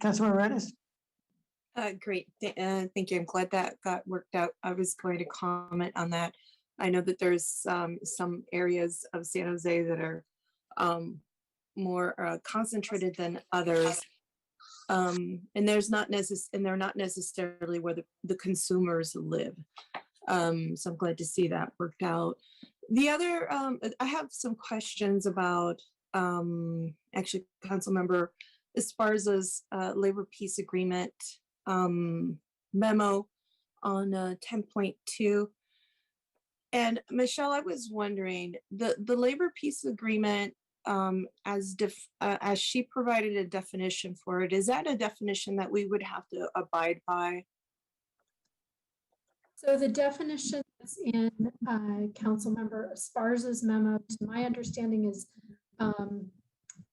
Councilmember Redis? Great. Thank you. I'm glad that got worked out. I was going to comment on that. I know that there's some areas of San Jose that are more concentrated than others. And they're not necessarily where the consumers live. So I'm glad to see that worked out. The other, I have some questions about actually Councilmember Esparza's labor peace agreement memo on 10.2. And Michelle, I was wondering, the labor peace agreement, as she provided a definition for it, is that a definition that we would have to abide by? So the definition that's in Councilmember Esparza's memo, to my understanding, is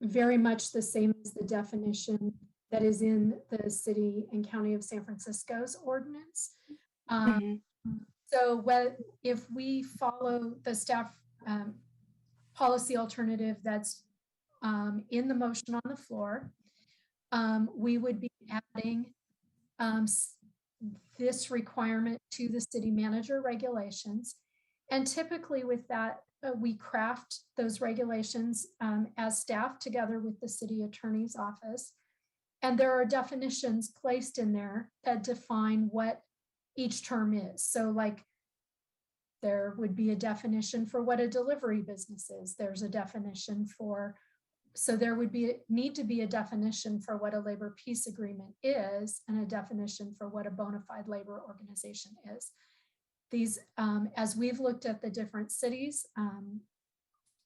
very much the same as the definition that is in the City and County of San Francisco's ordinance. So if we follow the staff policy alternative that's in the motion on the floor, we would be adding this requirement to the city manager regulations. And typically with that, we craft those regulations as staff together with the city attorney's office. And there are definitions placed in there that define what each term is. So like there would be a definition for what a delivery business is. There's a definition for, so there would need to be a definition for what a labor peace agreement is and a definition for what a bona fide labor organization is. These, as we've looked at the different cities,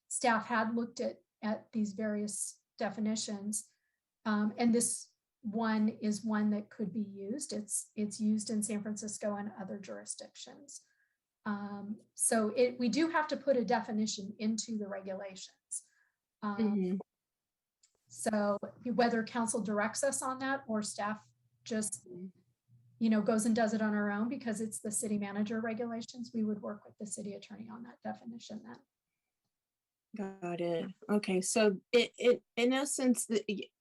staff had looked at these various definitions, and this one is one that could be used. It's used in San Francisco and other jurisdictions. So we do have to put a definition into the regulations. So whether council directs us on that or staff just, goes and does it on our own because it's the city manager regulations, we would work with the city attorney on that definition then. Got it. Okay, so it in essence,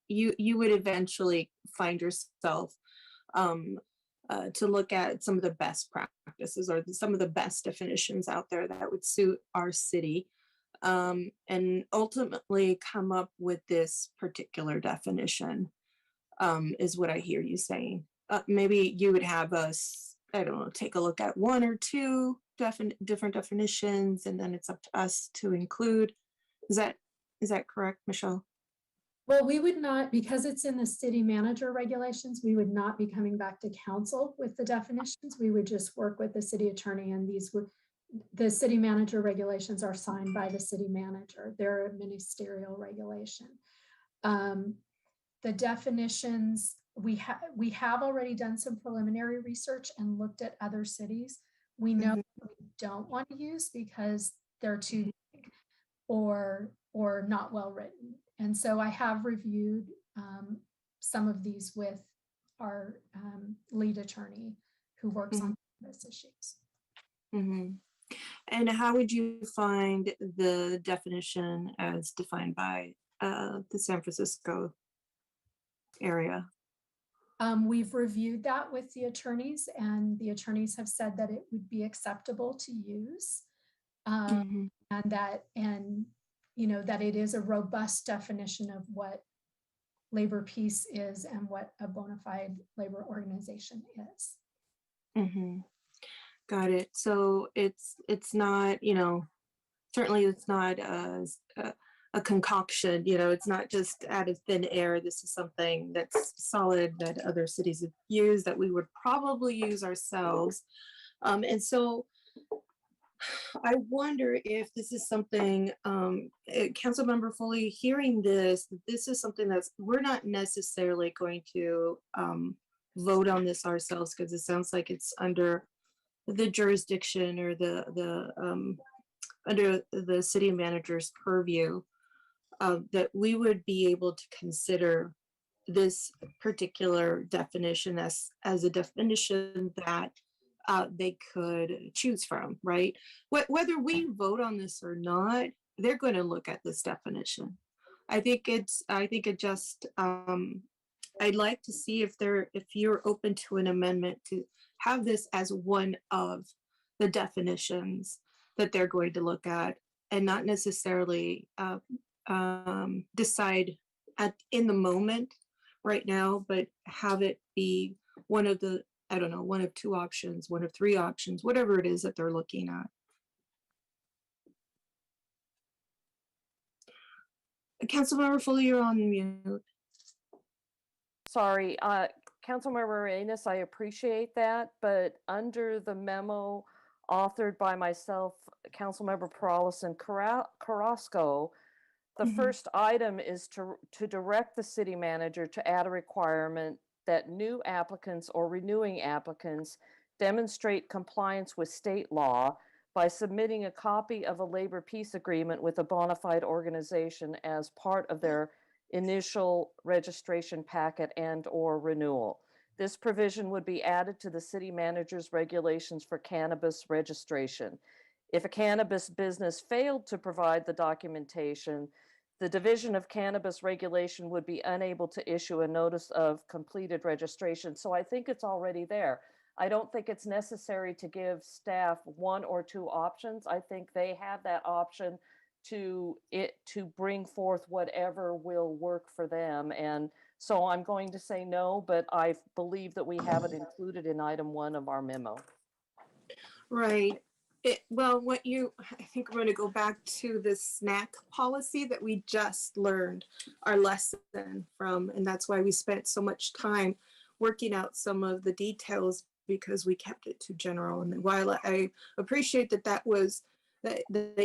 you would eventually find yourself to look at some of the best practices or some of the best definitions out there that would suit our city, and ultimately come up with this particular definition, is what I hear you saying. Maybe you would have us, I don't know, take a look at one or two different definitions, and then it's up to us to include. Is that correct, Michelle? Well, we would not, because it's in the city manager regulations, we would not be coming back to council with the definitions. We would just work with the city attorney, and these would, the city manager regulations are signed by the city manager. They're a ministerial regulation. The definitions, we have already done some preliminary research and looked at other cities. We know we don't want to use because they're too big or not well written. And so I have reviewed some of these with our lead attorney who works on this issues. And how would you find the definition as defined by the San Francisco area? We've reviewed that with the attorneys, and the attorneys have said that it would be acceptable to use, and that it is a robust definition of what labor peace is and what a bona fide labor organization is. Got it. So it's not, certainly it's not a concoction, it's not just out of thin air. This is something that's solid that other cities have used, that we would probably use ourselves. And so I wonder if this is something, Councilmember Foley, hearing this is something that's, we're not necessarily going to vote on this ourselves, because it sounds like it's under the jurisdiction or under the city manager's purview, that we would be able to consider this particular definition as a definition that they could choose from, right? Whether we vote on this or not, they're going to look at this definition. I think it just, I'd like to see if you're open to an amendment to have this as one of the definitions that they're going to look at, and not necessarily decide in the moment right now, but have it be one of the, I don't know, one of two options, one of three options, whatever it is that they're looking at. Councilmember Foley, you're on mute. Sorry, Councilmember Arenas, I appreciate that, but under the memo authored by myself, Councilmember Perales, and Carrasco, the first item is to direct the city manager to add a requirement that new applicants or renewing applicants demonstrate compliance with state law by submitting a copy of a labor peace agreement with a bona fide organization as part of their initial registration packet and or renewal. This provision would be added to the city manager's regulations for cannabis registration. If a cannabis business failed to provide the documentation, the Division of Cannabis Regulation would be unable to issue a notice of completed registration. So I think it's already there. I don't think it's necessary to give staff one or two options. I think they have that option to bring forth whatever will work for them. And so I'm going to say no, but I believe that we have it included in item 1 of our memo. Right. Well, I think we're going to go back to the snack policy that we just learned our lesson from. And that's why we spent so much time working out some of the details, because we kept it too general. And while I appreciate that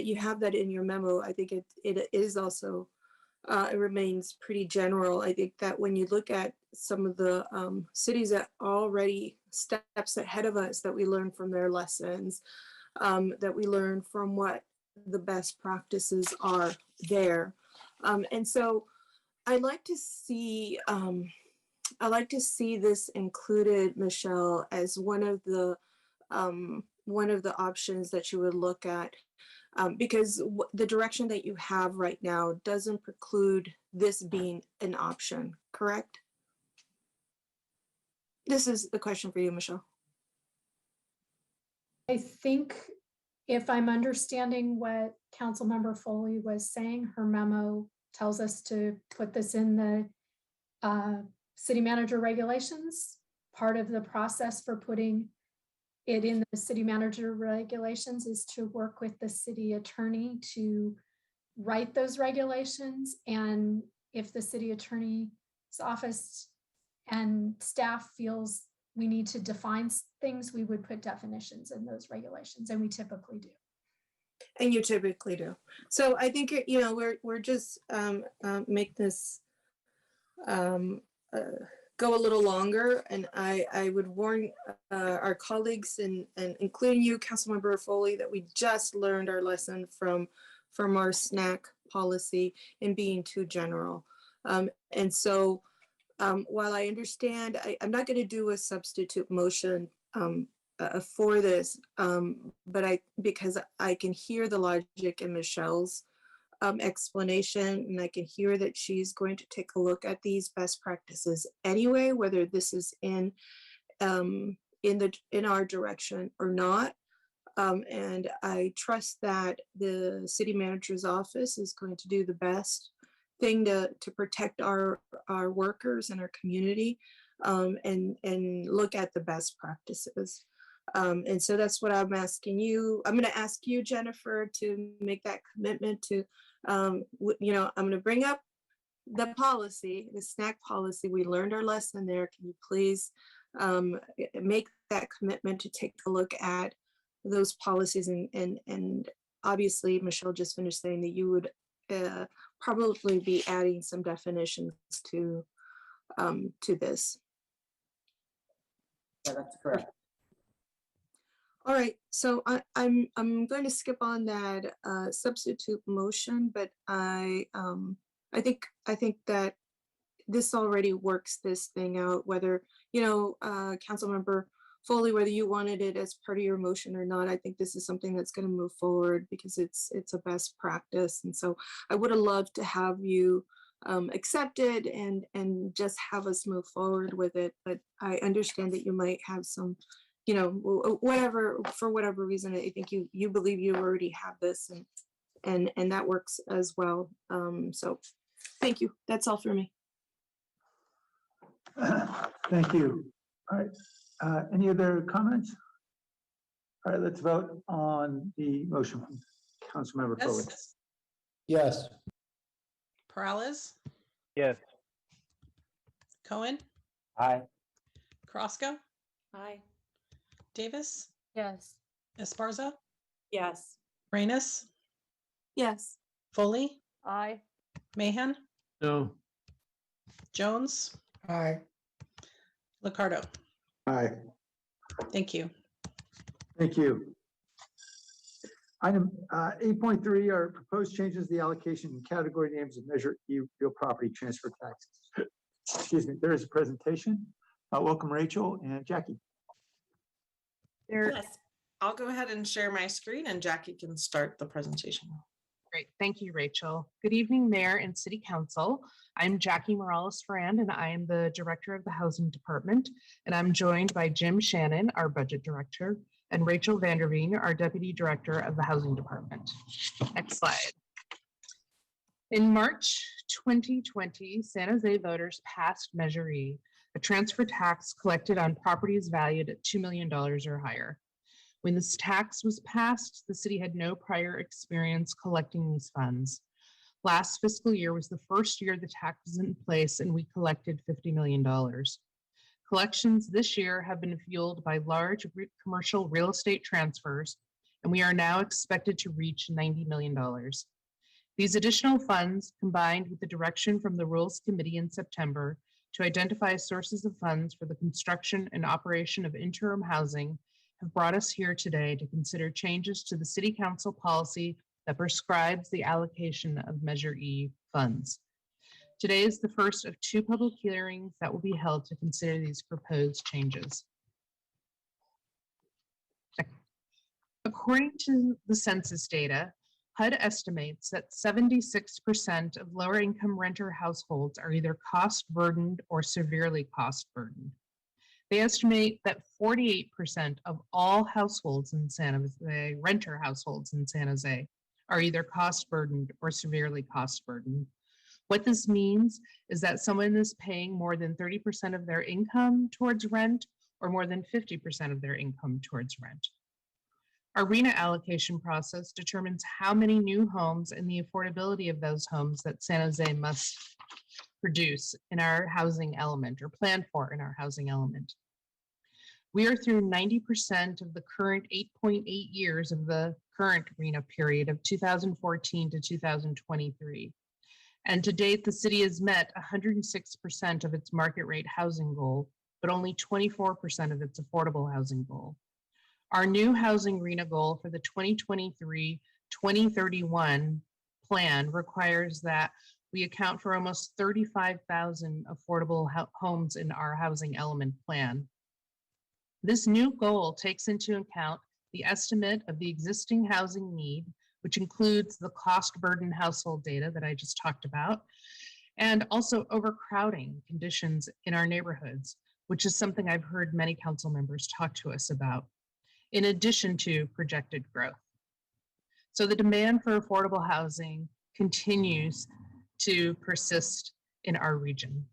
you have that in your memo, I think it is also, it remains pretty general. I think that when you look at some of the cities that are already steps ahead of us, that we learn from their lessons, that we learn from what the best practices are there. And so I'd like to see this included, Michelle, as one of the options that you would look at, because the direction that you have right now doesn't preclude this being an option, correct? This is the question for you, Michelle. I think if I'm understanding what Councilmember Foley was saying, her memo tells us to put this in the city manager regulations. Part of the process for putting it in the city manager regulations is to work with the city attorney to write those regulations and if the city attorney's office and staff feels we need to define things, we would put definitions in those regulations, and we typically do. And you typically do. So I think, you know, we're just make this go a little longer. And I would warn our colleagues and including you, Councilmember Foley, that we just learned our lesson from our snack policy in being too general. And so while I understand, I'm not going to do a substitute motion for this, but because I can hear the logic in Michelle's explanation, and I can hear that she's going to take a look at these best practices anyway, whether this is in our direction or not. And I trust that the city manager's office is going to do the best thing to protect our workers and our community, and look at the best practices. And so that's what I'm asking you. I'm going to ask you, Jennifer, to make that commitment to, you know, I'm going to bring up the policy, the snack policy. We learned our lesson there. Can you please make that commitment to take a look at those policies? And obviously, Michelle just finished saying that you would probably be adding some definitions to this. Yeah, that's correct. All right, so I'm going to skip on that substitute motion, but I think that this already works this thing out. Whether, you know, Councilmember Foley, whether you wanted it as part of your motion or not, I think this is something that's going to move forward because it's a best practice. And so I would have loved to have you accept it and just have us move forward with it. But I understand that you might have some, you know, whatever, for whatever reason, I think you believe you already have this, and that works as well. So thank you. That's all for me. Thank you. All right. Any other comments? All right, let's vote on the motion from Councilmember Foley. Yes. Yes. Peralez, Yes. Cohen, Aye. Crosco, Aye. Davis, Yes. Esparza, Yes. Reyes, Yes. Foley, Aye. Mahan, No. Jones, Aye. Liccardo. Aye. Thank you. Thank you. Item 8.3 are proposed changes to the allocation and category names of Measure E real property transfer taxes. Excuse me, there is a presentation. Welcome, Rachel and Jackie. Yes, I'll go ahead and share my screen and Jackie can start the presentation. Great. Thank you, Rachel. Good evening, Mayor and City Council. I'm Jackie Morales-Ferrand, and I am the Director of the Housing Department. And I'm joined by Jim Shannon, our Budget Director, and Rachel Vanderveen, our Deputy Director of the Housing Department. Next slide. In March 2020, San Jose voters passed Measure E, a transfer tax collected on properties valued at $2 million or higher. When this tax was passed, the city had no prior experience collecting these funds. Last fiscal year was the first year the tax was in place, and we collected $50 million. Collections this year have been fueled by large commercial real estate transfers, and we are now expected to reach $90 million. These additional funds, combined with the direction from the Rules Committee in September to identify sources of funds for the construction and operation of interim housing, have brought us here today to consider changes to the City Council policy that prescribes the allocation of Measure E funds. Today is the first of two public hearings that will be held to consider these proposed changes. According to the census data, HUD estimates that 76% of lower income renter households are either cost burdened or severely cost burdened. They estimate that 48% of all households in San Jose, renter households in San Jose, are either cost burdened or severely cost burdened. What this means is that someone is paying more than 30% of their income towards rent or more than 50% of their income towards rent. Our RENA allocation process determines how many new homes and the affordability of those homes that San Jose must produce in our housing element or plan for in our housing element. We are through 90% of the current 8.8 years of the current RENA period of 2014 to 2023. And to date, the city has met 106% of its market rate housing goal, but only 24% of its affordable housing goal. Our new housing RENA goal for the 2023-2031 plan requires that we account for almost 35,000 affordable homes in our housing element plan. This new goal takes into account the estimate of the existing housing need, which includes the cost burden household data that I just talked about, and also overcrowding conditions in our neighborhoods, which is something I've heard many council members talk to us about, in addition to projected growth. So the demand for affordable housing continues to persist in our region.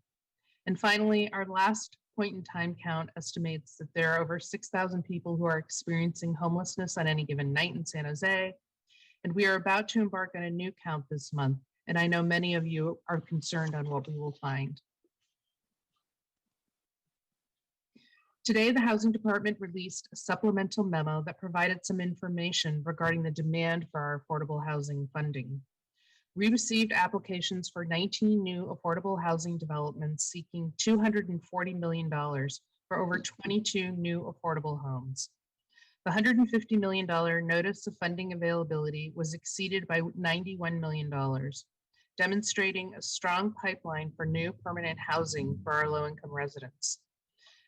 And finally, our last point in time count estimates that there are over 6,000 people who are experiencing homelessness on any given night in San Jose. And we are about to embark on a new count this month. And I know many of you are concerned on what we will find. Today, the Housing Department released a supplemental memo that provided some information regarding the demand for our affordable housing funding. We received applications for 19 new affordable housing developments seeking $240 million for over 22 new affordable homes. The $150 million notice of funding availability was exceeded by $91 million, demonstrating a strong pipeline for new permanent housing for our low-income residents.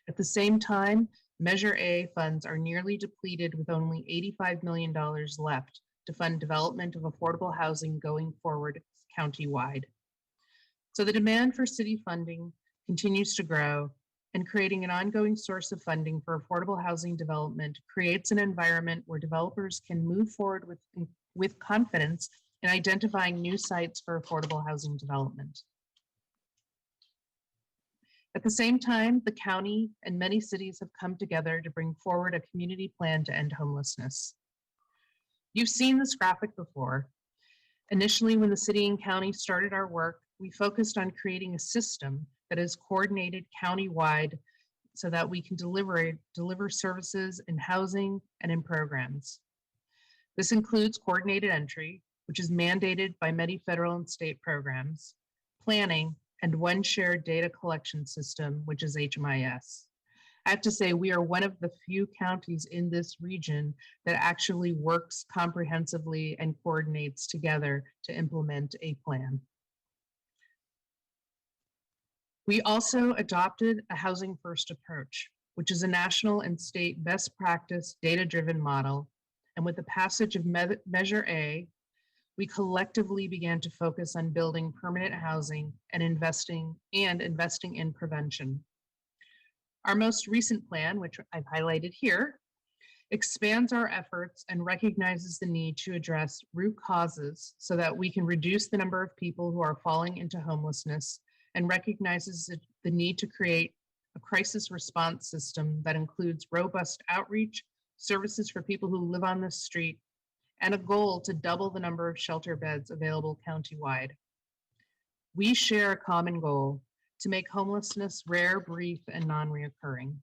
At the same time, Measure A funds are nearly depleted with only $85 million left to fund development of affordable housing going forward countywide. So the demand for city funding continues to grow, and creating an ongoing source of funding for affordable housing development creates an environment where developers can move forward with confidence in identifying new sites for affordable housing development. At the same time, the county and many cities have come together to bring forward a community plan to end homelessness. You've seen this graphic before. Initially, when the city and county started our work, we focused on creating a system that is coordinated countywide so that we can deliver services in housing and in programs. This includes coordinated entry, which is mandated by many federal and state programs, planning, and one shared data collection system, which is HMIS. I have to say, we are one of the few counties in this region that actually works comprehensively and coordinates together to implement a plan. We also adopted a housing first approach, which is a national and state best practice data-driven model. And with the passage of Measure A, we collectively began to focus on building permanent housing and investing in prevention. Our most recent plan, which I've highlighted here, expands our efforts and recognizes the need to address root causes so that we can reduce the number of people who are falling into homelessness, and recognizes the need to create a crisis response system that includes robust outreach, services for people who live on the street, and a goal to double the number of shelter beds available countywide. We share a common goal to make homelessness rare, brief, and non-reoccurring.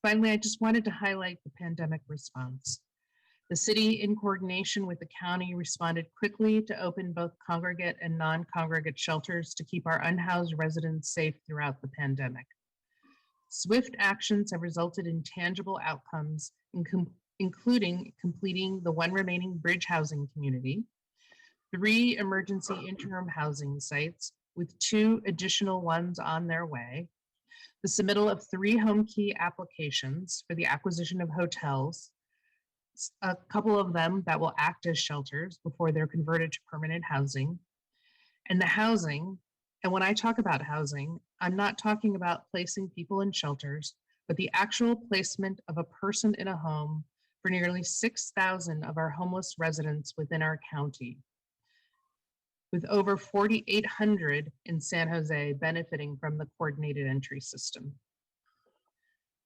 Finally, I just wanted to highlight the pandemic response. The city, in coordination with the county, responded quickly to open both congregate and non-congregate shelters to keep our unhoused residents safe throughout the pandemic. Swift actions have resulted in tangible outcomes, including completing the one remaining bridge housing community, 3 emergency interim housing sites with 2 additional ones on their way, the submittal of 3 home key applications for the acquisition of hotels, a couple of them that will act as shelters before they're converted to permanent housing, and the housing. And when I talk about housing, I'm not talking about placing people in shelters, but the actual placement of a person in a home for nearly 6,000 of our homeless residents within our county, with over 4,800 in San Jose benefiting from the coordinated entry system.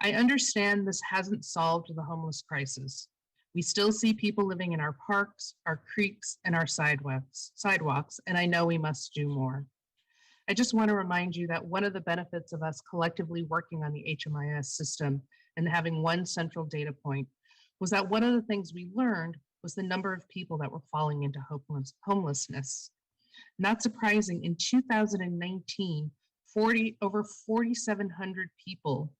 I understand this hasn't solved the homeless crisis. We still see people living in our parks, our creeks, and our sidewalks, and I know we must do more. I just want to remind you that one of the benefits of us collectively working on the HMIS system and having one central data point was that one of the things we learned was the number of people that were falling into homelessness. Not surprising, in 2019, over 4,700 people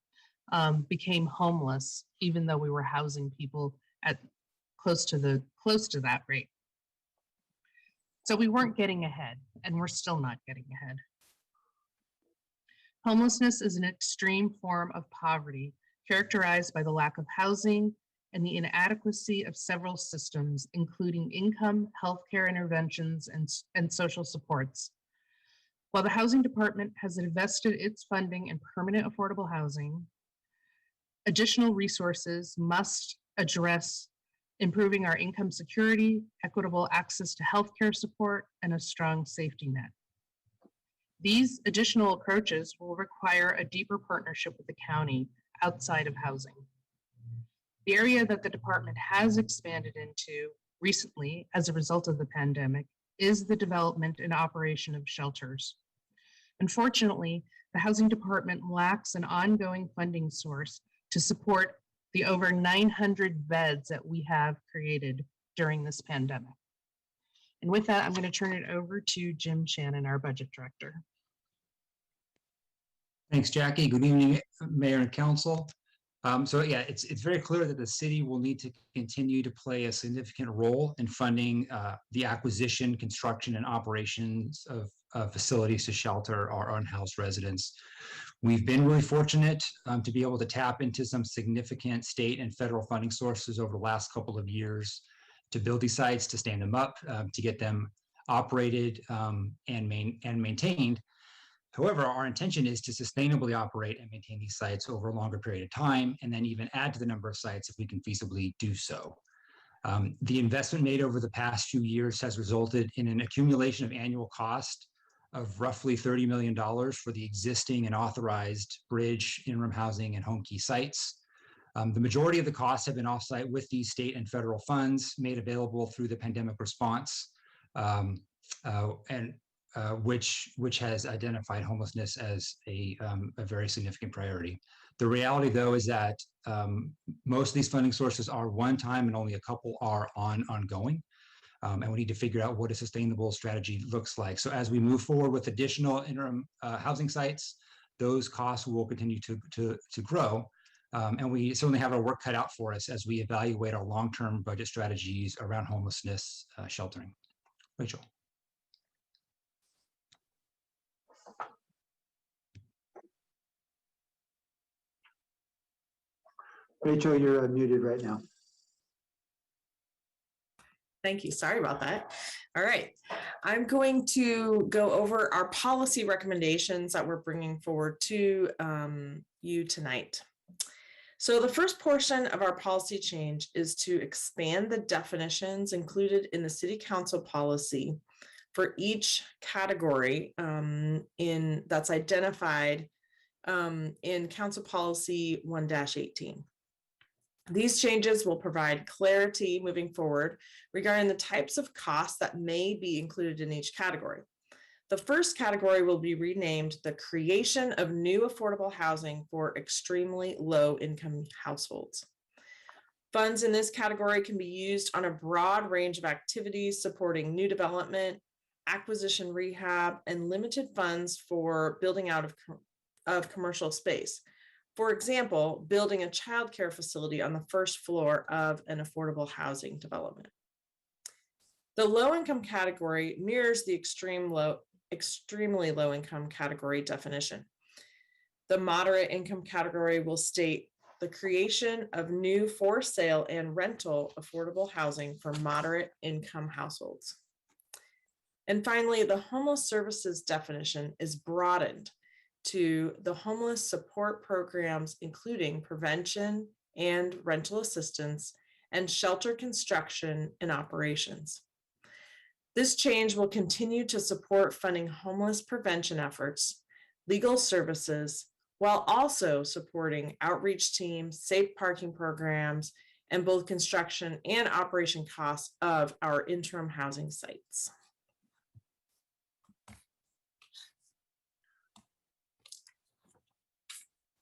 became homeless, even though we were housing people at close to that rate. So we weren't getting ahead, and we're still not getting ahead. Homelessness is an extreme form of poverty characterized by the lack of housing and the inadequacy of several systems, including income, healthcare interventions, and social supports. While the Housing Department has invested its funding in permanent affordable housing, additional resources must address improving our income security, equitable access to healthcare support, and a strong safety net. These additional approaches will require a deeper partnership with the county outside of housing. The area that the department has expanded into recently as a result of the pandemic is the development and operation of shelters. Unfortunately, the Housing Department lacks an ongoing funding source to support the over 900 beds that we have created during this pandemic. And with that, I'm going to turn it over to Jim Shannon, our budget director. Thanks, Jackie. Good evening, Mayor and Council. So yeah, it's very clear that the city will need to continue to play a significant role in funding the acquisition, construction, and operations of facilities to shelter our unhoused residents. We've been really fortunate to be able to tap into some significant state and federal funding sources over the last couple of years to build these sites, to stand them up, to get them operated and maintained. However, our intention is to sustainably operate and maintain these sites over a longer period of time, and then even add to the number of sites if we can feasibly do so. The investment made over the past few years has resulted in an accumulation of annual cost of roughly $30 million for the existing and authorized bridge, interim housing, and home key sites. The majority of the costs have been offsite with these state and federal funds made available through the pandemic response, which has identified homelessness as a very significant priority. The reality, though, is that most of these funding sources are one-time and only a couple are ongoing. And we need to figure out what a sustainable strategy looks like. So as we move forward with additional interim housing sites, those costs will continue to grow. And we certainly have our work cut out for us as we evaluate our long-term budget strategies around homelessness sheltering. Rachel. Rachel, you're muted right now. Thank you. Sorry about that. All right. I'm going to go over our policy recommendations that we're bringing forward to you tonight. So the first portion of our policy change is to expand the definitions included in the City Council policy for each category that's identified in Council Policy 1-18. These changes will provide clarity moving forward regarding the types of costs that may be included in each category. The first category will be renamed the creation of new affordable housing for extremely low income households. Funds in this category can be used on a broad range of activities supporting new development, acquisition rehab, and limited funds for building out of commercial space. For example, building a childcare facility on the first floor of an affordable housing development. The low-income category mirrors the extremely low-income category definition. The moderate income category will state the creation of new for sale and rental affordable housing for moderate income households. And finally, the homeless services definition is broadened to the homeless support programs, including prevention and rental assistance and shelter construction and operations. This change will continue to support funding homeless prevention efforts, legal services, while also supporting outreach teams, safe parking programs, and both construction and operation costs of our interim housing sites.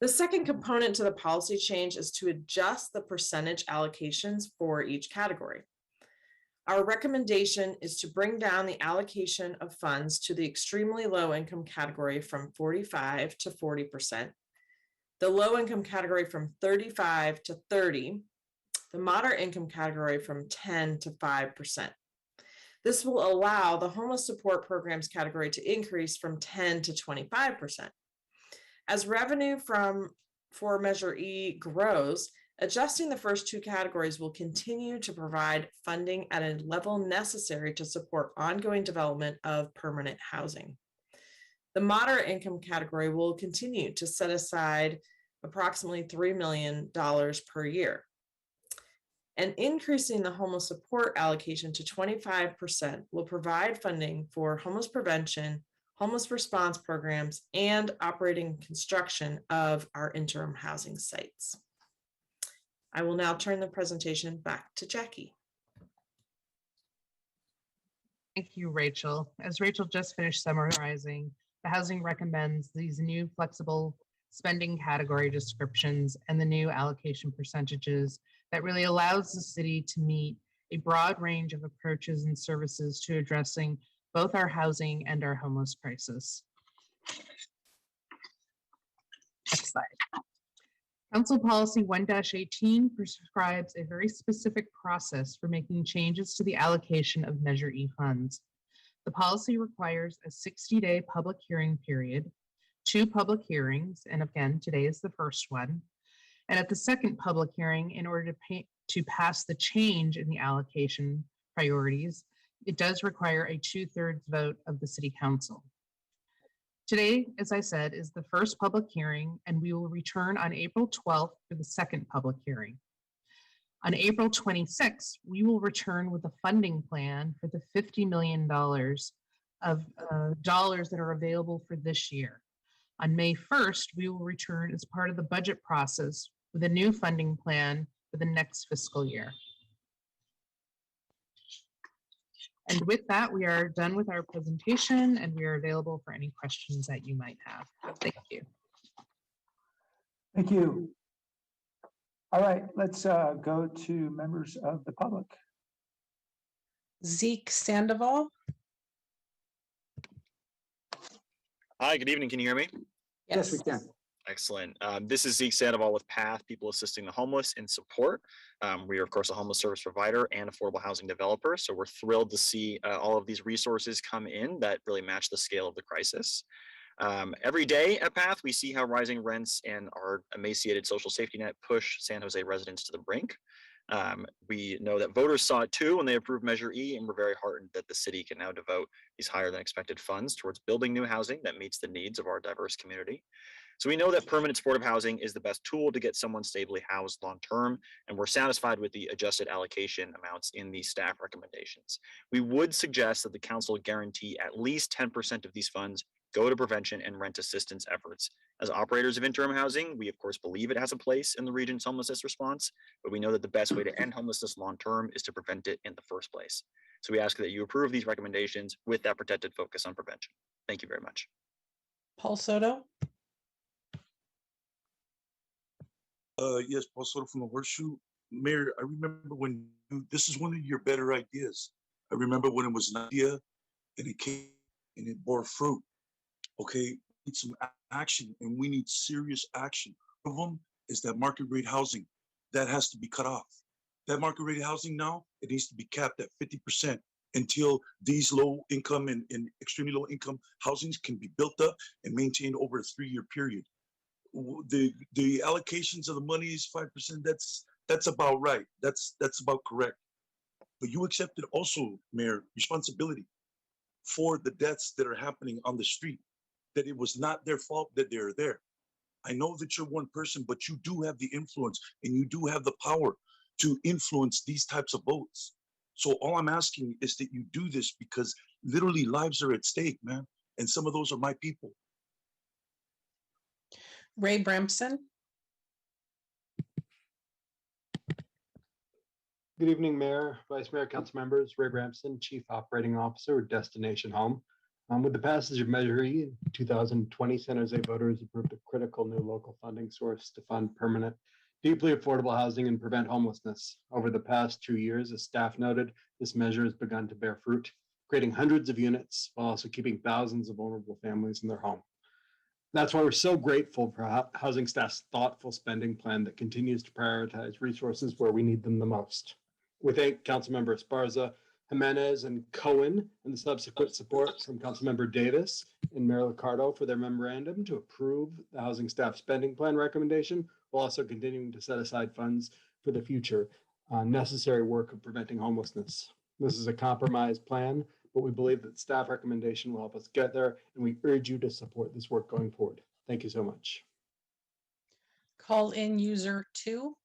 The second component to the policy change is to adjust the percentage allocations for each category. Our recommendation is to bring down the allocation of funds to the extremely low income category from 45 to 40%, the low income category from 35 to 30, the moderate income category from 10 to 5%. This will allow the homeless support programs category to increase from 10 to 25%. As revenue for Measure E grows, adjusting the first two categories will continue to provide funding at a level necessary to support ongoing development of permanent housing. The moderate income category will continue to set aside approximately $3 million per year. And increasing the homeless support allocation to 25% will provide funding for homeless prevention, homeless response programs, and operating construction of our interim housing sites. I will now turn the presentation back to Jackie. Thank you, Rachel. As Rachel just finished summarizing, the housing recommends these new flexible spending category descriptions and the new allocation percentages that really allows the city to meet a broad range of approaches and services to addressing both our housing and our homeless crisis. Next slide. Council Policy 1-18 prescribes a very specific process for making changes to the allocation of Measure E funds. The policy requires a 60-day public hearing period, 2 public hearings, and again, today is the first one. And at the second public hearing, in order to pass the change in the allocation priorities, it does require a 2/3 vote of the City Council. Today, as I said, is the first public hearing, and we will return on April 12th for the second public hearing. On April 26th, we will return with a funding plan for the $50 million of dollars that are available for this year. On May 1st, we will return as part of the budget process with a new funding plan for the next fiscal year. And with that, we are done with our presentation and we are available for any questions that you might have. Thank you. Thank you. All right, let's go to members of the public. Zeke Sandoval. Hi, good evening. Can you hear me? Yes, we can. Excellent. This is Zeke Sandoval with PATH, People Assisting the Homeless in Support. We are, of course, a homeless service provider and affordable housing developer. So we're thrilled to see all of these resources come in that really match the scale of the crisis. Every day at PATH, we see how rising rents and our emaciated social safety net push San Jose residents to the brink. We know that voters saw it too when they approved Measure E, and we're very heartened that the city can now devote these higher than expected funds towards building new housing that meets the needs of our diverse community. So we know that permanent supportive housing is the best tool to get someone stably housed long-term, and we're satisfied with the adjusted allocation amounts in the staff recommendations. We would suggest that the council guarantee at least 10% of these funds go to prevention and rent assistance efforts. As operators of interim housing, we of course believe it has a place in the region's homelessness response, but we know that the best way to end homelessness long-term is to prevent it in the first place. So we ask that you approve these recommendations with that protected focus on prevention. Thank you very much. Paul Soto. Yes, Paul Soto from the Horseshoe. Mayor, I remember when this is one of your better ideas. I remember when it was an idea and it came and it bore fruit. Okay, we need some action and we need serious action. One of them is that market rate housing. That has to be cut off. That market rate housing now, it needs to be capped at 50% until these low income and extremely low income housings can be built up and maintained over a 3-year period. The allocations of the money is 5%. That's about right. That's about correct. But you accepted also, Mayor, responsibility for the deaths that are happening on the street, that it was not their fault that they're there. I know that you're one person, but you do have the influence and you do have the power to influence these types of votes. So all I'm asking is that you do this because literally lives are at stake, man. And some of those are my people. Ray Bremson. Good evening, Mayor, Vice Mayor, Council members. Ray Bramson, Chief Operating Officer with Destination Home. With the passage of Measure E in 2020, San Jose voters approved a critical new local funding source to fund permanent, deeply affordable housing and prevent homelessness. Over the past 2 years, as staff noted, this measure has begun to bear fruit, creating hundreds of units while also keeping thousands of vulnerable families in their home. That's why we're so grateful for housing staff's thoughtful spending plan that continues to prioritize resources where we need them the most. We thank Councilmember Esparza, Jimenez, and Cohen, and the subsequent support from Councilmember Davis and Mayor Liccardo for their memorandum to approve the housing staff spending plan recommendation, while also continuing to set aside funds for the future necessary work of preventing homelessness. This is a compromise plan, but we believe that staff recommendation will help us get there, and we urge you to support this work going forward. Thank you so much. Call in user 2.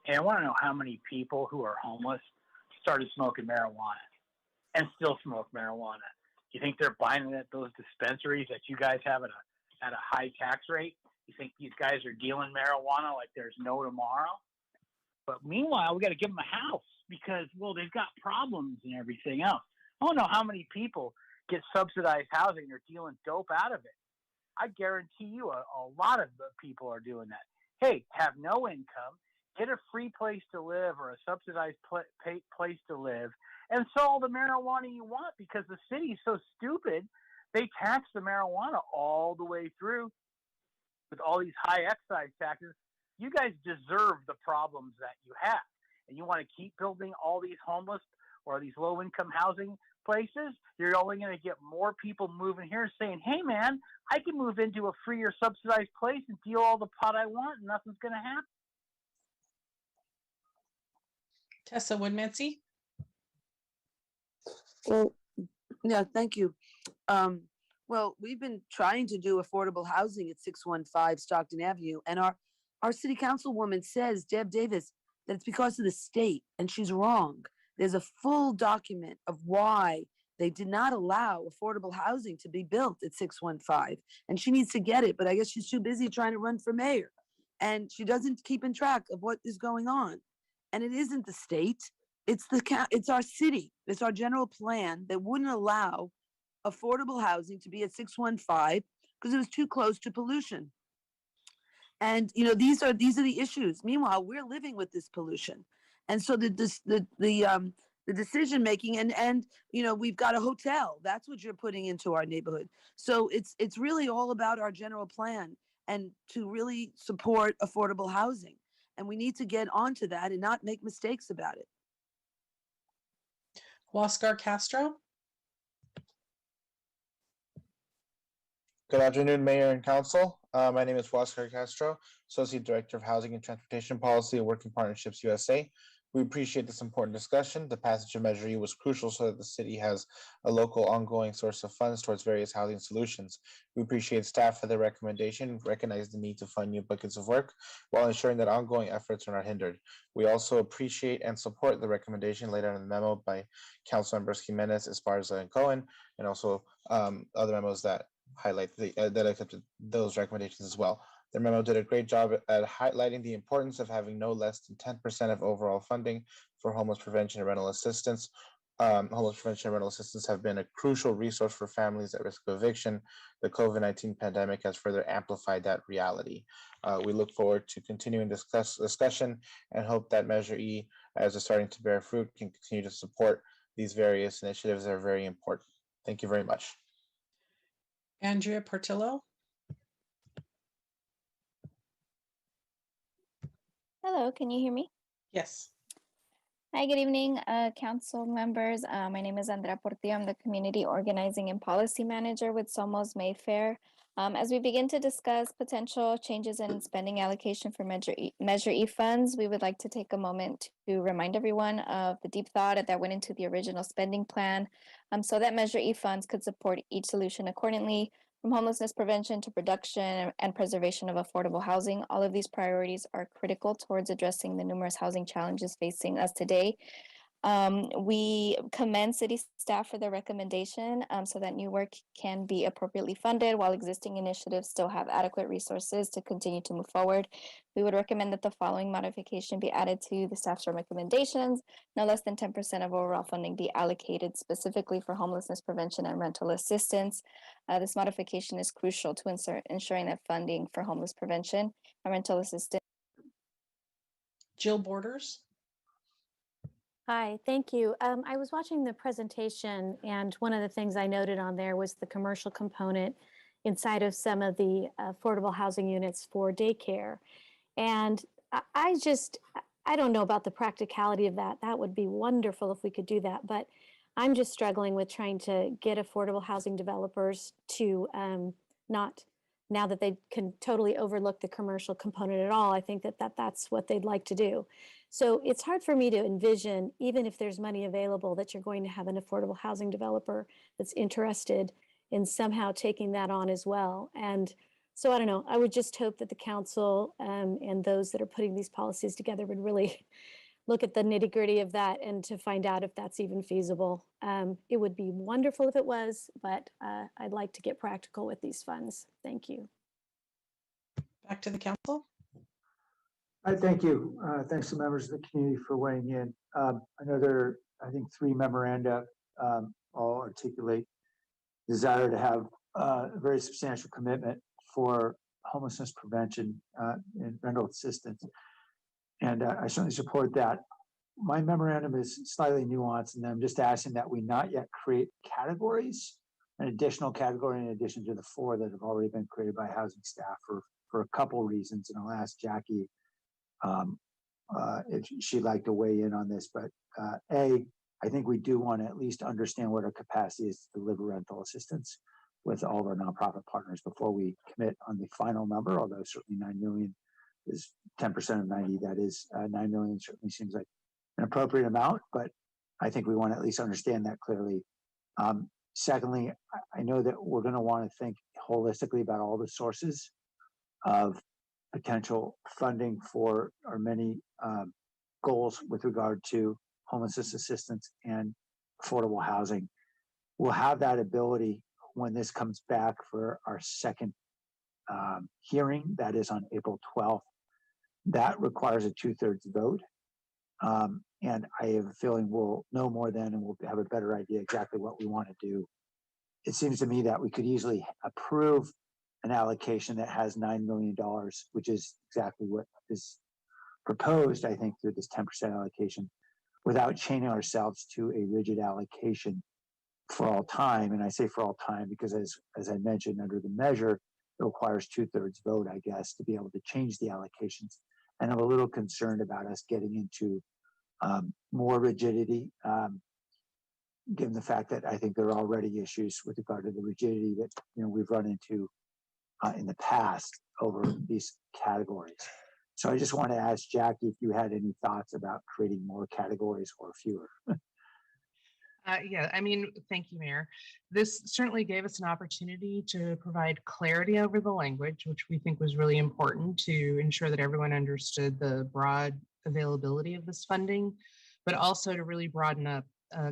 Hey, I want to know how many people who are homeless started smoking marijuana and still smoke marijuana. You think they're buying it at those dispensaries that you guys have at a high tax rate? You think these guys are dealing marijuana like there's no tomorrow? But meanwhile, we got to give them a house because, well, they've got problems and everything else. I don't know how many people get subsidized housing or dealing dope out of it. I guarantee you a lot of the people are doing that. Hey, have no income, get a free place to live or a subsidized place to live, and sell all the marijuana you want because the city's so stupid. They tax the marijuana all the way through with all these high excise taxes. You guys deserve the problems that you have. And you want to keep building all these homeless or these low-income housing places, you're only going to get more people moving here saying, hey, man, I can move into a free or subsidized place and deal all the pot I want and nothing's going to happen. Tessa Woodmansey. Well, yeah, thank you. Well, we've been trying to do affordable housing at 615 Stockton Avenue, and our city councilwoman says, Deb Davis, that it's because of the state, and she's wrong. There's a full document of why they did not allow affordable housing to be built at 615, and she needs to get it, but I guess she's too busy trying to run for mayor, and she doesn't keep in track of what is going on. And it isn't the state, it's our city, it's our general plan that wouldn't allow affordable housing to be at 615 because it was too close to pollution. And you know, these are the issues. Meanwhile, we're living with this pollution, and so the decision making and you know, we've got a hotel. That's what you're putting into our neighborhood. So it's really all about our general plan and to really support affordable housing. And we need to get onto that and not make mistakes about it. Huáscar Castro. Good afternoon, Mayor and Council. My name is Huáscar Castro, Associate Director of Housing and Transportation Policy at Working Partnerships USA. We appreciate this important discussion. The passage of Measure E was crucial so that the city has a local ongoing source of funds towards various housing solutions. We appreciate staff for their recommendation, recognize the need to fund new buckets of work while ensuring that ongoing efforts are not hindered. We also appreciate and support the recommendation laid out in the memo by Council Members Jimenez, Esparza, and Cohen, and also other memos that highlight that accepted those recommendations as well. The memo did a great job at highlighting the importance of having no less than 10% of overall funding for homeless prevention and rental assistance. Homeless prevention and rental assistance have been a crucial resource for families at risk of eviction. The COVID-19 pandemic has further amplified that reality. We look forward to continuing discussion and hope that Measure E, as it's starting to bear fruit, can continue to support these various initiatives that are very important. Thank you very much. Andrea Portillo. Hello, can you hear me? Yes. Hi, good evening, council members. My name is Andrea Portillo. I'm the Community Organizing and Policy Manager with Somos Mayfair. As we begin to discuss potential changes in spending allocation for Measure E funds, we would like to take a moment to remind everyone of the deep thought that went into the original spending plan, so that Measure E funds could support each solution accordingly, from homelessness prevention to production and preservation of affordable housing. All of these priorities are critical towards addressing the numerous housing challenges facing us today. We commend city staff for their recommendation so that new work can be appropriately funded while existing initiatives still have adequate resources to continue to move forward. We would recommend that the following modification be added to the staff's recommendations. No less than 10% of overall funding be allocated specifically for homelessness prevention and rental assistance. This modification is crucial to ensuring that funding for homeless prevention and rental assistance. Jill Borders. Hi, thank you. I was watching the presentation, and one of the things I noted on there was the commercial component inside of some of the affordable housing units for daycare. And I don't know about the practicality of that. That would be wonderful if we could do that, but I'm just struggling with trying to get affordable housing developers to not, now that they can totally overlook the commercial component at all. I think that's what they'd like to do. So it's hard for me to envision, even if there's money available, that you're going to have an affordable housing developer that's interested in somehow taking that on as well. And so I don't know, I would just hope that the council and those that are putting these policies together would really look at the nitty-gritty of that and to find out if that's even feasible. It would be wonderful if it was, but I'd like to get practical with these funds. Thank you. Back to the council. Thank you. Thanks to members of the community for weighing in. I know there are, I think, 3 memoranda all articulate desire to have a very substantial commitment for homelessness prevention and rental assistance. And I certainly support that. My memorandum is slightly nuanced, and I'm just asking that we not yet create categories, an additional category in addition to the 4 that have already been created by housing staff for a couple reasons. And I'll ask Jackie if she'd like to weigh in on this, but I think we do want to at least understand what our capacity is to deliver rental assistance with all of our nonprofit partners before we commit on the final number, although certainly 9 million is 10% of 90. That is 9 million certainly seems like an appropriate amount, but I think we want to at least understand that clearly. Secondly, I know that we're going to want to think holistically about all the sources of potential funding for our many goals with regard to homelessness assistance and affordable housing. We'll have that ability when this comes back for our second hearing, that is on April 12th. That requires a 2/3 vote. And I have a feeling we'll know more then and we'll have a better idea exactly what we want to do. It seems to me that we could easily approve an allocation that has $9 million, which is exactly what is proposed, I think, through this 10% allocation, without chaining ourselves to a rigid allocation for all time. And I say for all time because as I mentioned, under the measure, it requires 2/3 vote, I guess, to be able to change the allocations. And I'm a little concerned about us getting into more rigidity, given the fact that I think there are already issues with regard to the rigidity that we've run into in the past over these categories. So I just want to ask Jackie if you had any thoughts about creating more categories or fewer. Yeah, I mean, thank you, Mayor. This certainly gave us an opportunity to provide clarity over the language, which we think was really important to ensure that everyone understood the broad availability of this funding, but also to really broaden up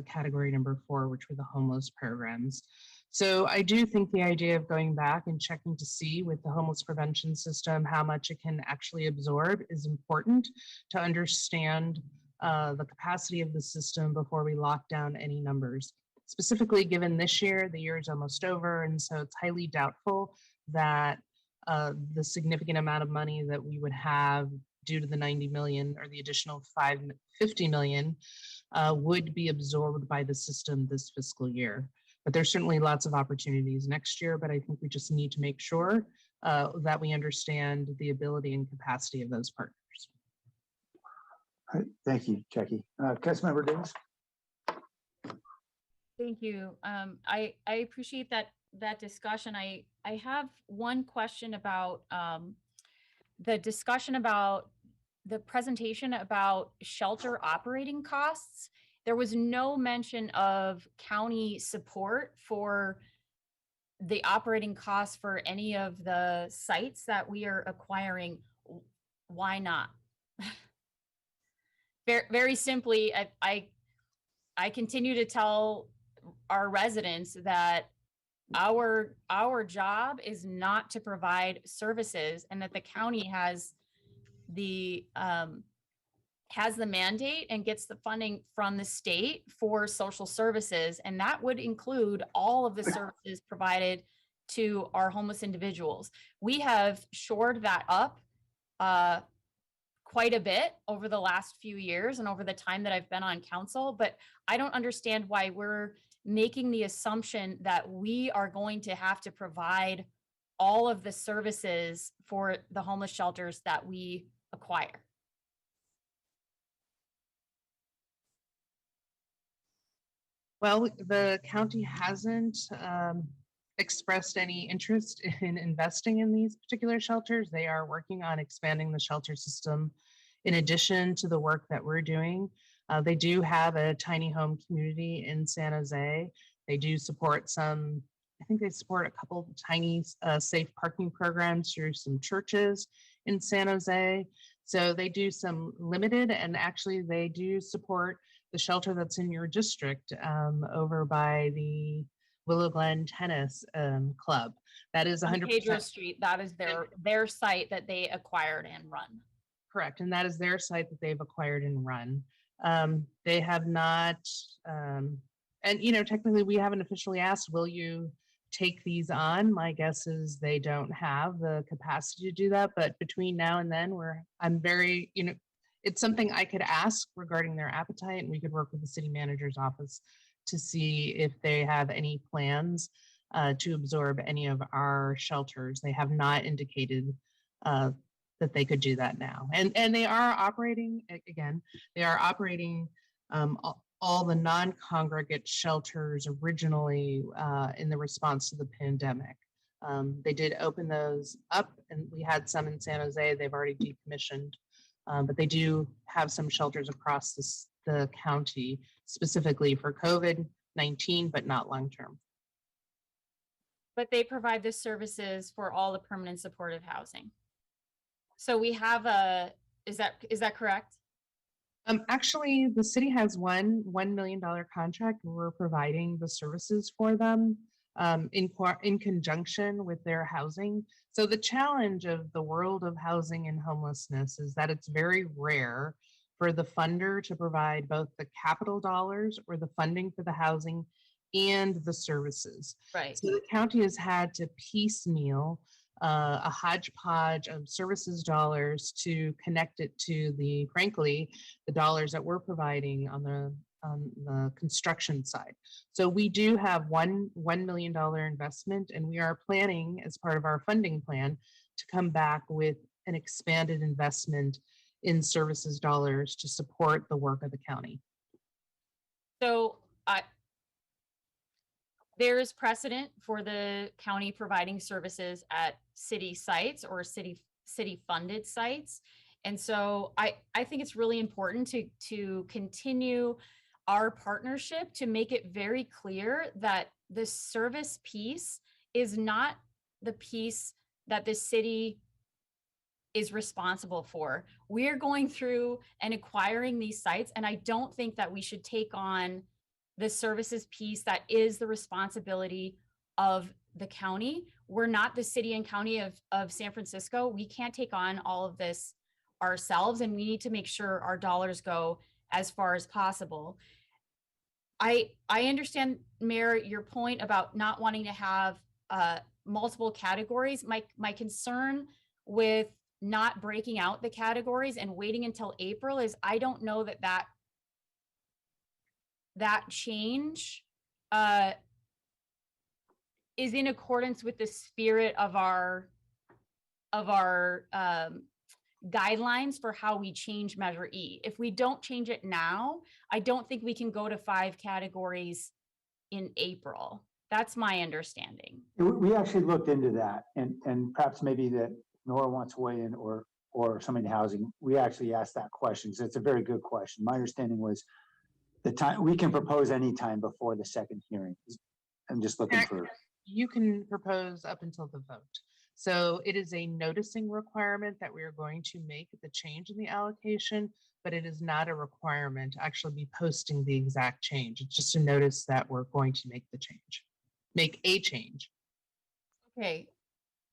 category number 4, which were the homeless programs. So I do think the idea of going back and checking to see with the homeless prevention system how much it can actually absorb is important to understand the capacity of the system before we lock down any numbers. Specifically, given this year, the year is almost over, and so it's highly doubtful that the significant amount of money that we would have due to the 90 million or the additional 50 million would be absorbed by the system this fiscal year. But there's certainly lots of opportunities next year, but I think we just need to make sure that we understand the ability and capacity of those partners. All right, thank you, Jackie. Councilmember Davis. Thank you. I appreciate that discussion. I have one question about the discussion about the presentation about shelter operating costs. There was no mention of county support for the operating costs for any of the sites that we are acquiring. Why not? Very simply, I continue to tell our residents that our job is not to provide services, and that the county has the mandate and gets the funding from the state for social services, and that would include all of the services provided to our homeless individuals. We have shored that up quite a bit over the last few years and over the time that I've been on council, but I don't understand why we're making the assumption that we are going to have to provide all of the services for the homeless shelters that we acquire. Well, the county hasn't expressed any interest in investing in these particular shelters. They are working on expanding the shelter system in addition to the work that we're doing. They do have a tiny home community in San Jose. They do support some, I think they support a couple of tiny safe parking programs through some churches in San Jose. So they do some limited, and actually they do support the shelter that's in your district over by the Willow Glen Tennis Club. That is 100%. Pedro Street, that is their site that they acquired and run. Correct, and that is their site that they've acquired and run. They have not, and technically we haven't officially asked, will you take these on? My guess is they don't have the capacity to do that, but between now and then I'm very, it's something I could ask regarding their appetite, and we could work with the city manager's office to see if they have any plans to absorb any of our shelters. They have not indicated that they could do that now. And they are operating, again, they are operating all the non-congregate shelters originally in the response to the pandemic. They did open those up, and we had some in San Jose. They've already decommissioned. But they do have some shelters across the county specifically for COVID-19, but not long-term. But they provide the services for all the permanent supportive housing. So we have is that correct? Actually, the city has $1 million contract where we're providing the services for them in conjunction with their housing. So the challenge of the world of housing and homelessness is that it's very rare for the funder to provide both the capital dollars or the funding for the housing and the services. Right. So the county has had to piecemeal a hodgepodge of services dollars to connect it to frankly, the dollars that we're providing on the construction side. So we do have $1 million investment, and we are planning as part of our funding plan to come back with an expanded investment in services dollars to support the work of the county. So there is precedent for the county providing services at city sites or city funded sites. And so I think it's really important to continue our partnership to make it very clear that the service piece is not the piece that the city is responsible for. We're going through and acquiring these sites, and I don't think that we should take on the services piece that is the responsibility of the county. We're not the city and county of San Francisco. We can't take on all of this ourselves, and we need to make sure our dollars go as far as possible. I understand, Mayor, your point about not wanting to have multiple categories. My concern with not breaking out the categories and waiting until April is I don't know that change is in accordance with the spirit of our guidelines for how we change Measure E. If we don't change it now, I don't think we can go to 5 categories in April. That's my understanding. We actually looked into that, and perhaps maybe that Nora wants to weigh in or somebody in housing. We actually asked that question, so it's a very good question. My understanding was the time we can propose any time before the second hearing. I'm just looking for. You can propose up until the vote. So it is a noticing requirement that we are going to make the change in the allocation, but it is not a requirement to actually be posting the exact change. It's just a notice that we're going to make the change, make a change. Okay,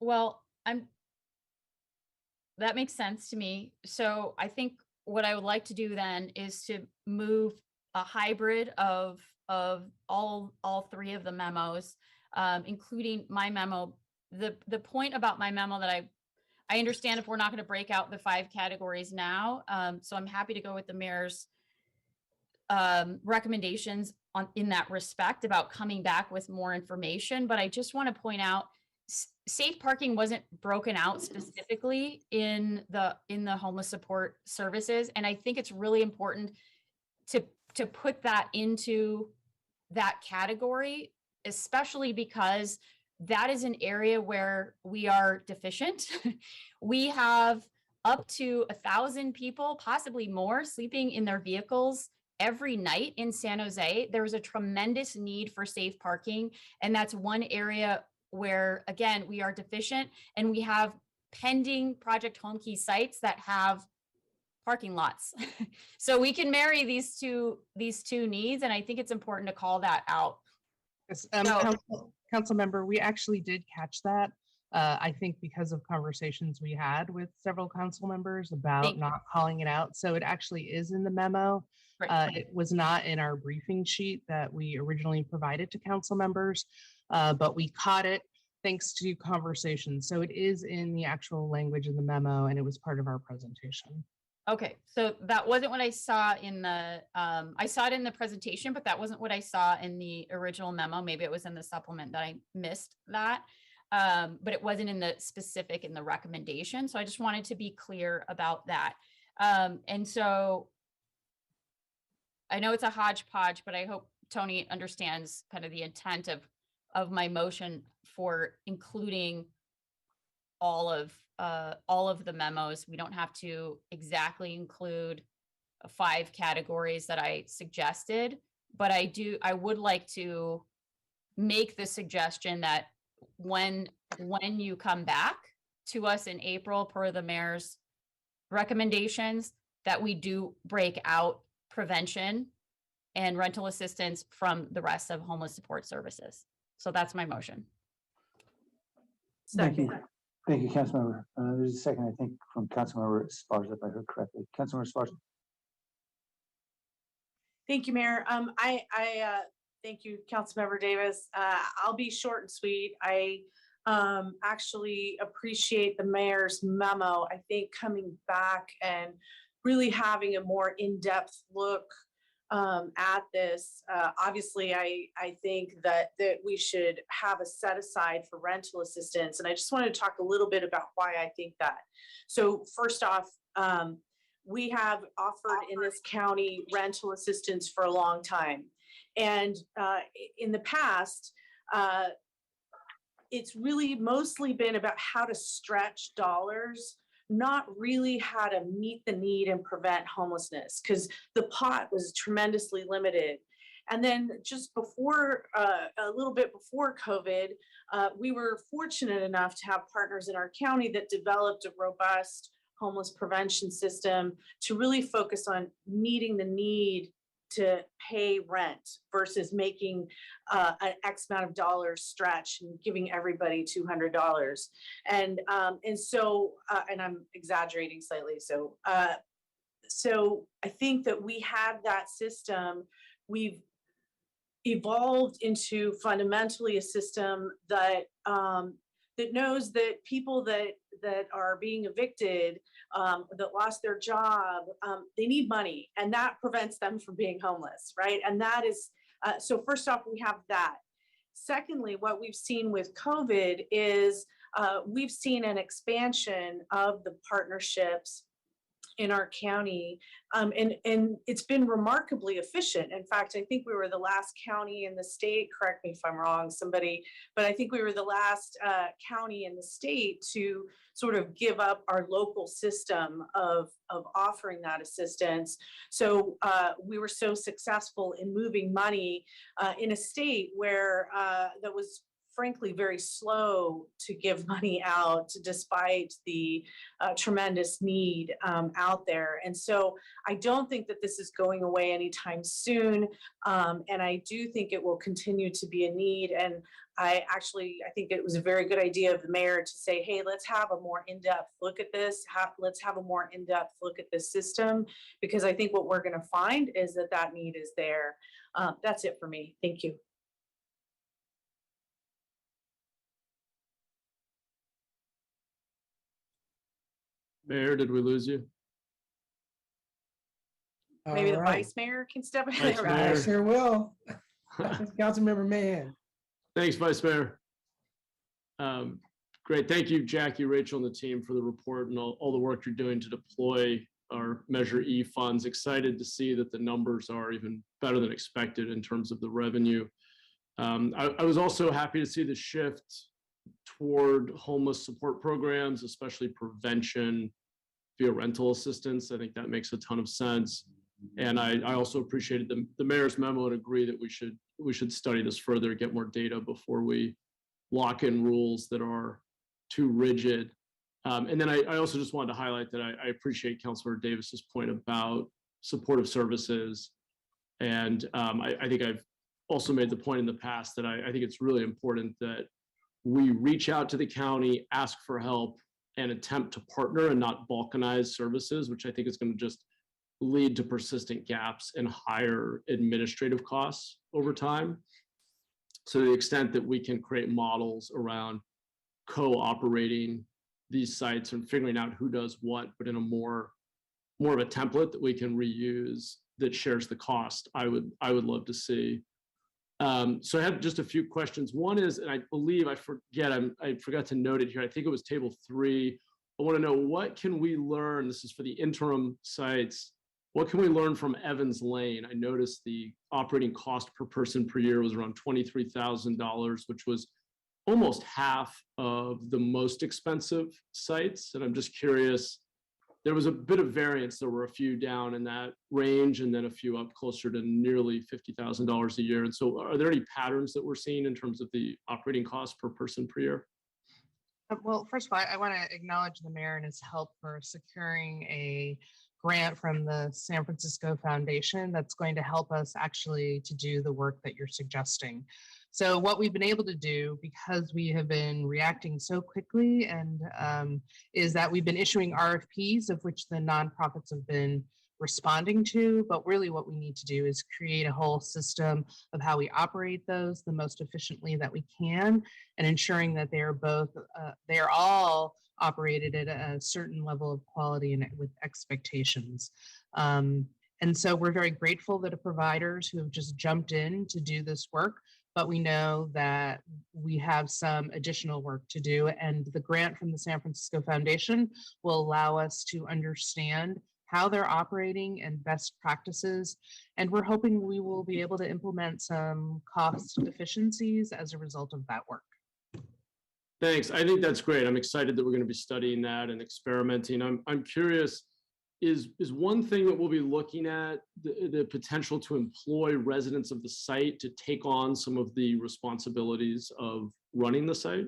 well, that makes sense to me. So I think what I would like to do then is to move a hybrid of all three of the memos, including my memo. The point about my memo that I understand if we're not going to break out the 5 categories now, so I'm happy to go with the mayor's recommendations in that respect about coming back with more information. But I just want to point out, safe parking wasn't broken out specifically in the homeless support services, and I think it's really important to put that into that category, especially because that is an area where we are deficient. We have up to 1,000 people, possibly more, sleeping in their vehicles every night in San Jose. There is a tremendous need for safe parking, and that's one area where, again, we are deficient, and we have pending Project Home Key sites that have parking lots. So we can marry these two needs, and I think it's important to call that out. Yes, council member, we actually did catch that. I think because of conversations we had with several council members about not calling it out. So it actually is in the memo. It was not in our briefing sheet that we originally provided to council members, but we caught it thanks to conversations. So it is in the actual language in the memo, and it was part of our presentation. Okay, so that wasn't what I saw in the, I saw it in the presentation, but that wasn't what I saw in the original memo. Maybe it was in the supplement that I missed that, but it wasn't in the specific in the recommendation. So I just wanted to be clear about that. And so I know it's a hodgepodge, but I hope Tony understands kind of the intent of my motion for including all of the memos. We don't have to exactly include 5 categories that I suggested, but I would like to make the suggestion that when you come back to us in April per the mayor's recommendations, that we do break out prevention and rental assistance from the rest of homeless support services. So that's my motion. Thank you. Thank you, Councilmember. There's a second, I think, from Councilmember Esparza, if I heard correctly. Councilmember Esparza. Thank you, Mayor. I thank you, Councilmember Davis. I'll be short and sweet. I actually appreciate the mayor's memo. I think coming back and really having a more in-depth look at this. Obviously, I think that we should have a set aside for rental assistance. And I just wanted to talk a little bit about why I think that. So first off, we have offered in this county rental assistance for a long time. And in the past, it's really mostly been about how to stretch dollars, not really how to meet the need and prevent homelessness, because the pot was tremendously limited. And then just before, a little bit before COVID, we were fortunate enough to have partners in our county that developed a robust homeless prevention system to really focus on meeting the need to pay rent versus making an X amount of dollars stretch and giving everybody $200. And so, and I'm exaggerating slightly. So, so I think that we have that system. We've evolved into fundamentally a system that that knows that people that are being evicted, that lost their job, they need money, and that prevents them from being homeless, right? And that is, so first off, we have that. Secondly, what we've seen with COVID is we've seen an expansion of the partnerships in our county, and it's been remarkably efficient. In fact, I think we were the last county in the state, correct me if I'm wrong, somebody, but I think we were the last county in the state to sort of give up our local system of offering that assistance. So we were so successful in moving money in a state where that was frankly very slow to give money out despite the tremendous need out there. And so I don't think that this is going away anytime soon. And I do think it will continue to be a need. And I think it was a very good idea of the mayor to say, hey, let's have a more in-depth look at this. Let's have a more in-depth look at this system, because I think what we're going to find is that that need is there. That's it for me. Thank you. Mayor, did we lose you? Maybe the All right. vice mayor can step in. Vice there. I Mayor. sure will. Councilmember Mann. Thanks, Vice Mayor. Great. Thank you, Jackie, Rachel, and the team for the report and all the work you're doing to deploy our Measure E funds. Excited to see that the numbers are even better than expected in terms of the revenue. I was also happy to see the shift toward homeless support programs, especially prevention via rental assistance. I think that makes a ton of sense. And I also appreciated the mayor's memo and agree that we should study this further, get more data before we lock in rules that are too rigid. And then I also just wanted to highlight that I appreciate Councilor Davis's point about supportive services. And I think I've also made the point in the past that I think it's really important that we reach out to the county, ask for help, and attempt to partner and not balkanize services, which I think is going to just lead to persistent gaps and higher administrative costs over time. So to the extent that we can create models around co-operating these sites and figuring out who does what, but in a more of a template that we can reuse that shares the cost, I would love to see. So I have just a few questions. One is, and I believe I forgot to note it here. I think it was table 3. I want to know, what can we learn? This is for the interim sites. What can we learn from Evans Lane? I noticed the operating cost per person per year was around $23,000, which was almost half of the most expensive sites. And I'm just curious, there was a bit of variance. There were a few down in that range and then a few up closer to nearly $50,000 a year. And so are there any patterns that we're seeing in terms of the operating cost per person per year? Well, first of all, I want to acknowledge the mayor and his help for securing a grant from the San Francisco Foundation that's going to help us actually to do the work that you're suggesting. So what we've been able to do, because we have been reacting so quickly, and is that we've been issuing RFPs, of which the nonprofits have been responding to, but really what we need to do is create a whole system of how we operate those the most efficiently that we can, and ensuring that they are all operated at a certain level of quality and with expectations. And so we're very grateful that the providers who have just jumped in to do this work, but we know that we have some additional work to do, and the grant from the San Francisco Foundation will allow us to understand how they're operating and best practices. And we're hoping we will be able to implement some cost efficiencies as a result of that work. Thanks. I think that's great. I'm excited that we're going to be studying that and experimenting. I'm curious, is one thing that we'll be looking at the potential to employ residents of the site to take on some of the responsibilities of running the site?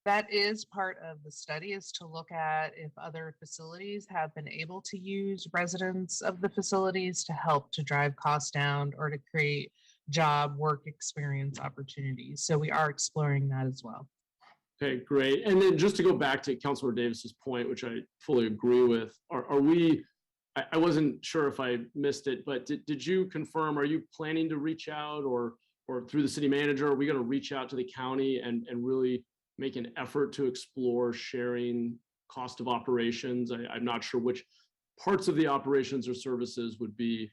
That is part of the study, is to look at if other facilities have been able to use residents of the facilities to help to drive costs down or to create job work experience opportunities. So we are exploring that as well. Okay, great. And then just to go back to Councilor Davis's point, which I fully agree with, are we, I wasn't sure if I missed it, but did you confirm, are you planning to reach out or through the city manager, are we going to reach out to the county and really make an effort to explore sharing cost of operations? I'm not sure which parts of the operations or services would be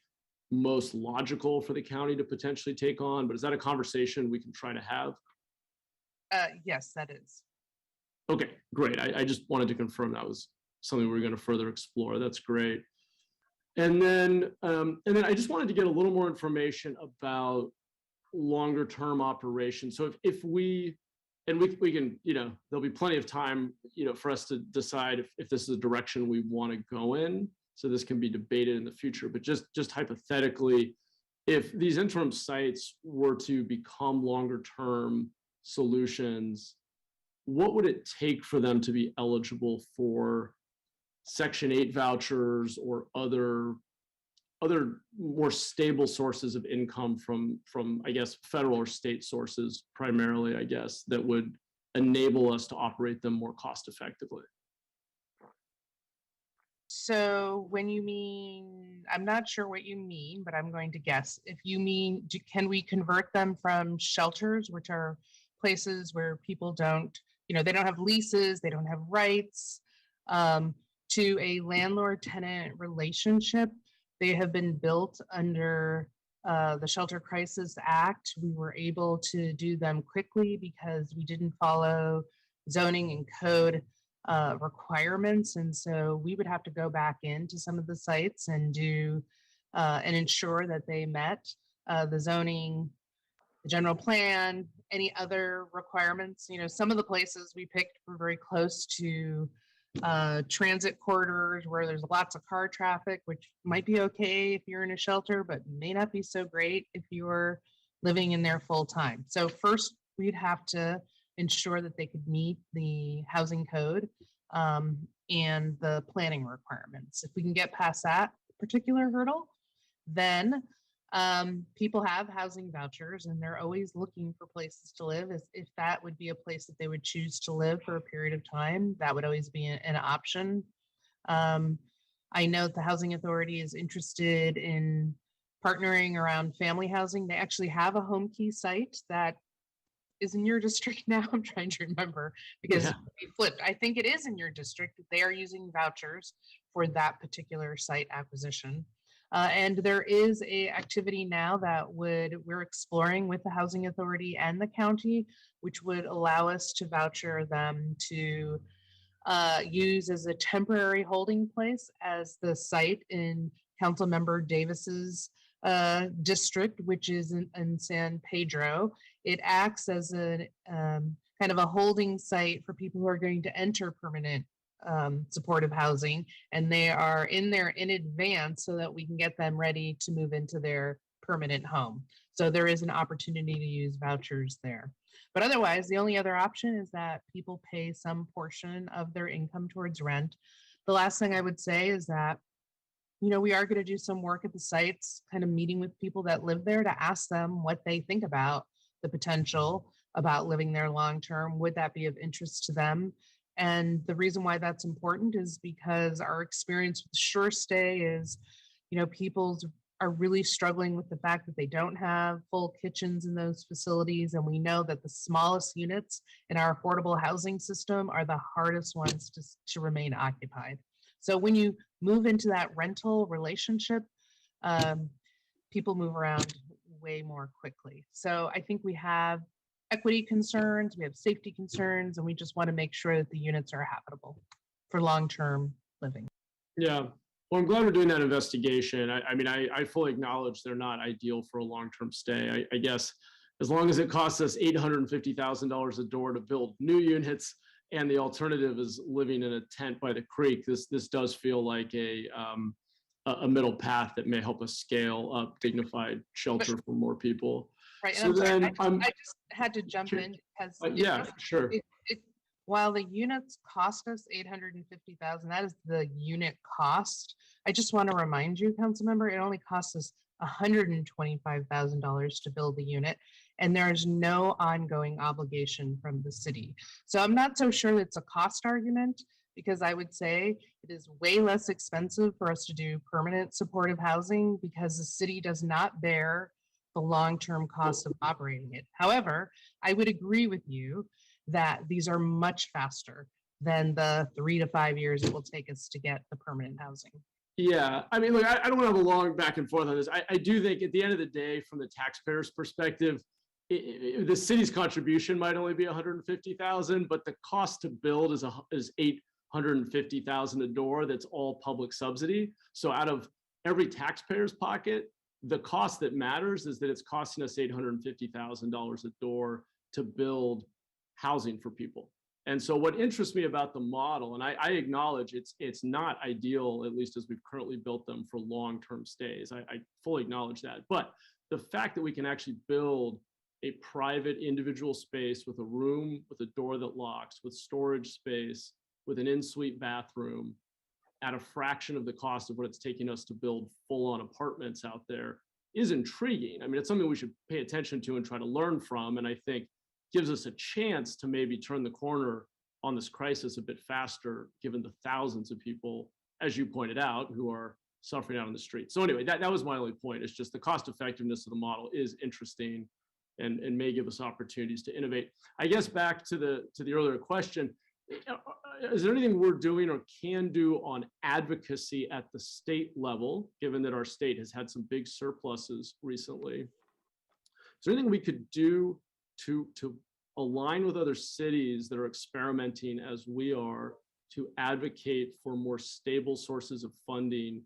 most logical for the county to potentially take on, but is that a conversation we can try to have? Yes, that is. Okay, great. I just wanted to confirm that was something we were going to further explore. That's great. And then I just wanted to get a little more information about longer term operations. So if we can, there'll be plenty of time, for us to decide if this is a direction we want to go in. So this can be debated in the future, but just hypothetically, if these interim sites were to become longer term solutions, what would it take for them to be eligible for Section 8 vouchers or other more stable sources of income from I guess federal or state sources primarily, I guess, that would enable us to operate them more cost effectively? So when you mean, I'm not sure what you mean, but I'm going to guess. If you mean, can we convert them from shelters, which are places where people don't, they don't have leases, they don't have rights, to a landlord-tenant relationship? They have been built under the Shelter Crisis Act. We were able to do them quickly because we didn't follow zoning and code requirements. And so we would have to go back into some of the sites and do and ensure that they met the zoning, the general plan, any other requirements. Some of the places we picked were very close to transit corridors where there's lots of car traffic, which might be okay if you're in a shelter, but may not be so great if you're living in there full time. So first, we'd have to ensure that they could meet the housing code and the planning requirements. If we can get past that particular hurdle, then people have housing vouchers and they're always looking for places to live. If that would be a place that they would choose to live for a period of time, that would always be an option. I know the Housing Authority is interested in partnering around family housing. They actually have a home key site that is in your district now. I'm trying to remember because we flipped. I think it is in your district. They are using vouchers for that particular site acquisition. And there is a activity now that we're exploring with the Housing Authority and the county, which would allow us to voucher them to use as a temporary holding place as the site in Councilmember Davis's district, which is in San Pedro. It acts as a kind of a holding site for people who are going to enter permanent supportive housing, and they are in there in advance so that we can get them ready to move into their permanent home. So there is an opportunity to use vouchers there. But otherwise, the only other option is that people pay some portion of their income towards rent. The last thing I would say is that, we are going to do some work at the sites, kind of meeting with people that live there to ask them what they think about the potential about living there long term. Would that be of interest to them? And the reason why that's important is because our experience with Sure Stay is, people are really struggling with the fact that they don't have full kitchens in those facilities. And we know that the smallest units in our affordable housing system are the hardest ones to remain occupied. So when you move into that rental relationship, people move around way more quickly. So I think we have equity concerns, we have safety concerns, and we just want to make sure that the units are habitable for long-term living. Yeah. Well, I'm glad we're doing that investigation. I fully acknowledge they're not ideal for a long-term stay. I guess as long as it costs us $850,000 a door to build new units, and the alternative is living in a tent by the creek, this does feel like a middle path that may help us scale up dignified shelter for more people. Right. So then I just had to jump in because sure. While the units cost us $850,000, that is the unit cost. I just want to remind you, Councilmember, it only costs us $125,000 to build the unit, and there's no ongoing obligation from the city. So I'm not so sure it's a cost argument, because I would say it is way less expensive for us to do permanent supportive housing because the city does not bear the long-term cost of operating it. However, I would agree with you that these are much faster than the 3 to 5 years it will take us to get the permanent housing. Yeah, look, I don't want to have a long back and forth on this. I do think at the end of the day, from the taxpayer's perspective, the city's contribution might only be $150,000, but the cost to build is $850,000 a door. That's all public subsidy. So out of every taxpayer's pocket, the cost that matters is that it's costing us $850,000 a door to build housing for people. And so what interests me about the model, and I acknowledge it's not ideal, at least as we've currently built them, for long-term stays. I fully acknowledge that. But the fact that we can actually build a private individual space with a room, with a door that locks, with storage space, with an in-suite bathroom at a fraction of the cost of what it's taking us to build full-on apartments out there is intriguing. I mean, it's something we should pay attention to and try to learn from, and I think gives us a chance to maybe turn the corner on this crisis a bit faster, given the thousands of people, as you pointed out, who are suffering out on the street. So anyway, that was my only point. It's just the cost effectiveness of the model is interesting and may give us opportunities to innovate. I guess back to the earlier question, is there anything we're doing or can do on advocacy at the state level, given that our state has had some big surpluses recently? Is there anything we could do to align with other cities that are experimenting as we are to advocate for more stable sources of funding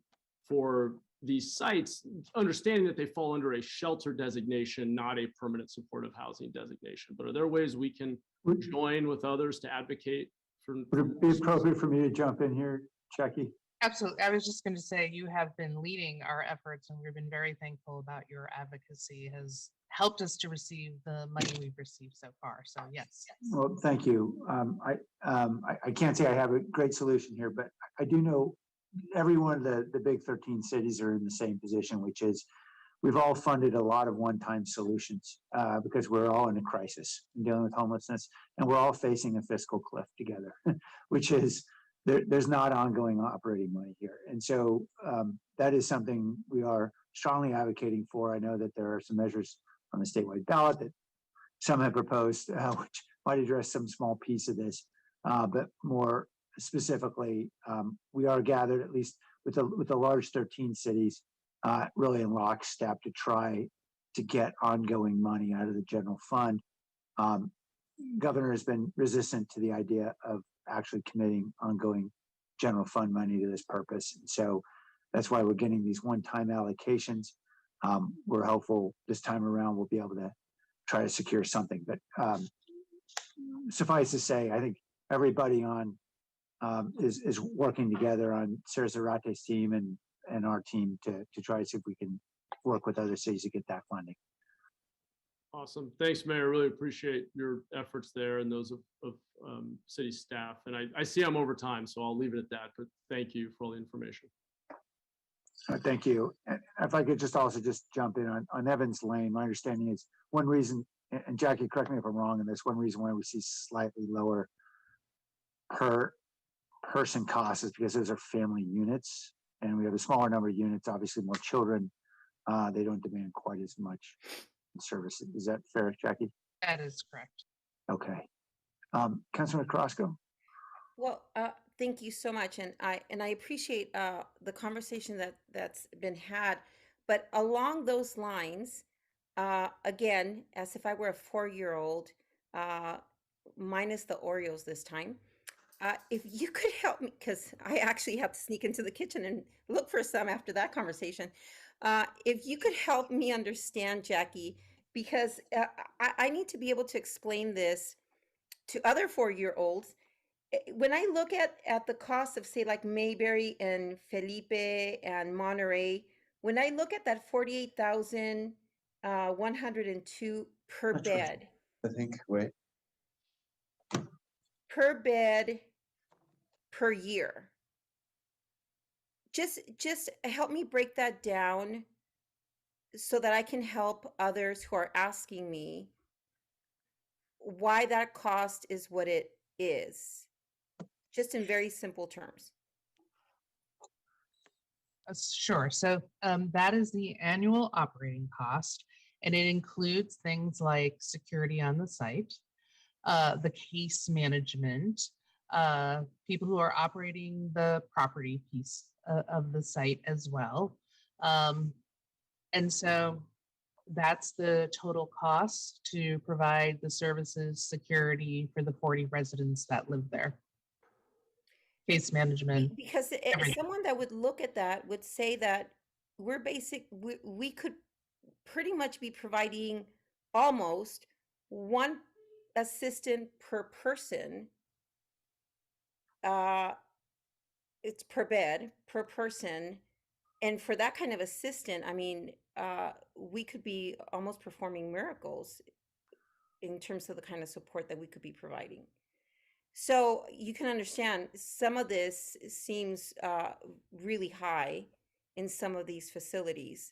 for these sites, understanding that they fall under a shelter designation, not a permanent supportive housing designation? But are there ways we can join with others to advocate for? Would it be appropriate for me to jump in here, Jackie? Absolutely. I was just going to say you have been leading our efforts, and we've been very thankful about your advocacy has helped us to receive the money we've received so far. So yes. Well, thank you. I can't say I have a great solution here, but I do know every one of the big 13 cities are in the same position, which is we've all funded a lot of one-time solutions because we're all in a crisis and dealing with homelessness, and we're all facing a fiscal cliff together, which is there's not ongoing operating money here. And so that is something we are strongly advocating for. I know that there are some measures on the statewide ballot that some have proposed, which might address some small piece of this, but more specifically, we are gathered at least with the large 13 cities, really in lockstep to try to get ongoing money out of the general fund. Governor has been resistant to the idea of actually committing ongoing general fund money to this purpose. And so that's why we're getting these one-time allocations. We're hopeful this time around we'll be able to try to secure something. But suffice to say, I think everybody on is working together on Sarah Zarate's team and our team to try to see if we can work with other cities to get that funding. Awesome. Thanks, Mayor. Really appreciate your efforts there and those of city staff. And I see I'm over time, so I'll leave it at that. But thank you for all the information. Thank you. And if I could just also jump in on Evans Lane, my understanding is one reason, and Jackie, correct me if I'm wrong in this, one reason why we see slightly lower per person costs is because those are family units, and we have a smaller number of units, obviously more children. They don't demand quite as much service. Is that fair, Jackie? That is correct. Okay. Councilman Carrasco? Well, thank you so much, and I appreciate the conversation that's been had. But along those lines, again, as if I were a 4-year-old, minus the Oreos this time, if you could help me, because I actually have to sneak into the kitchen and look for some after that conversation. If you could help me understand, Jackie, because I need to be able to explain this to other 4-year-olds. When I look at the cost of, say, like Mayberry and Felipe and Monterey, when I look at that 48,102 per bed. I think, wait. Per bed per year. Just help me break that down so that I can help others who are asking me why that cost is what it is. Just in very simple terms. Sure. So that is the annual operating cost, and it includes things like security on the site, the case management, people who are operating the property piece of the site as well. And so that's the total cost to provide the services, security for the 40 residents that live there. Case management. Because someone that would look at that would say that we could pretty much be providing almost one assistant per person. It's per bed, per person. And for that kind of assistant, I mean, we could be almost performing miracles in terms of the kind of support that we could be providing. So you can understand some of this seems really high in some of these facilities.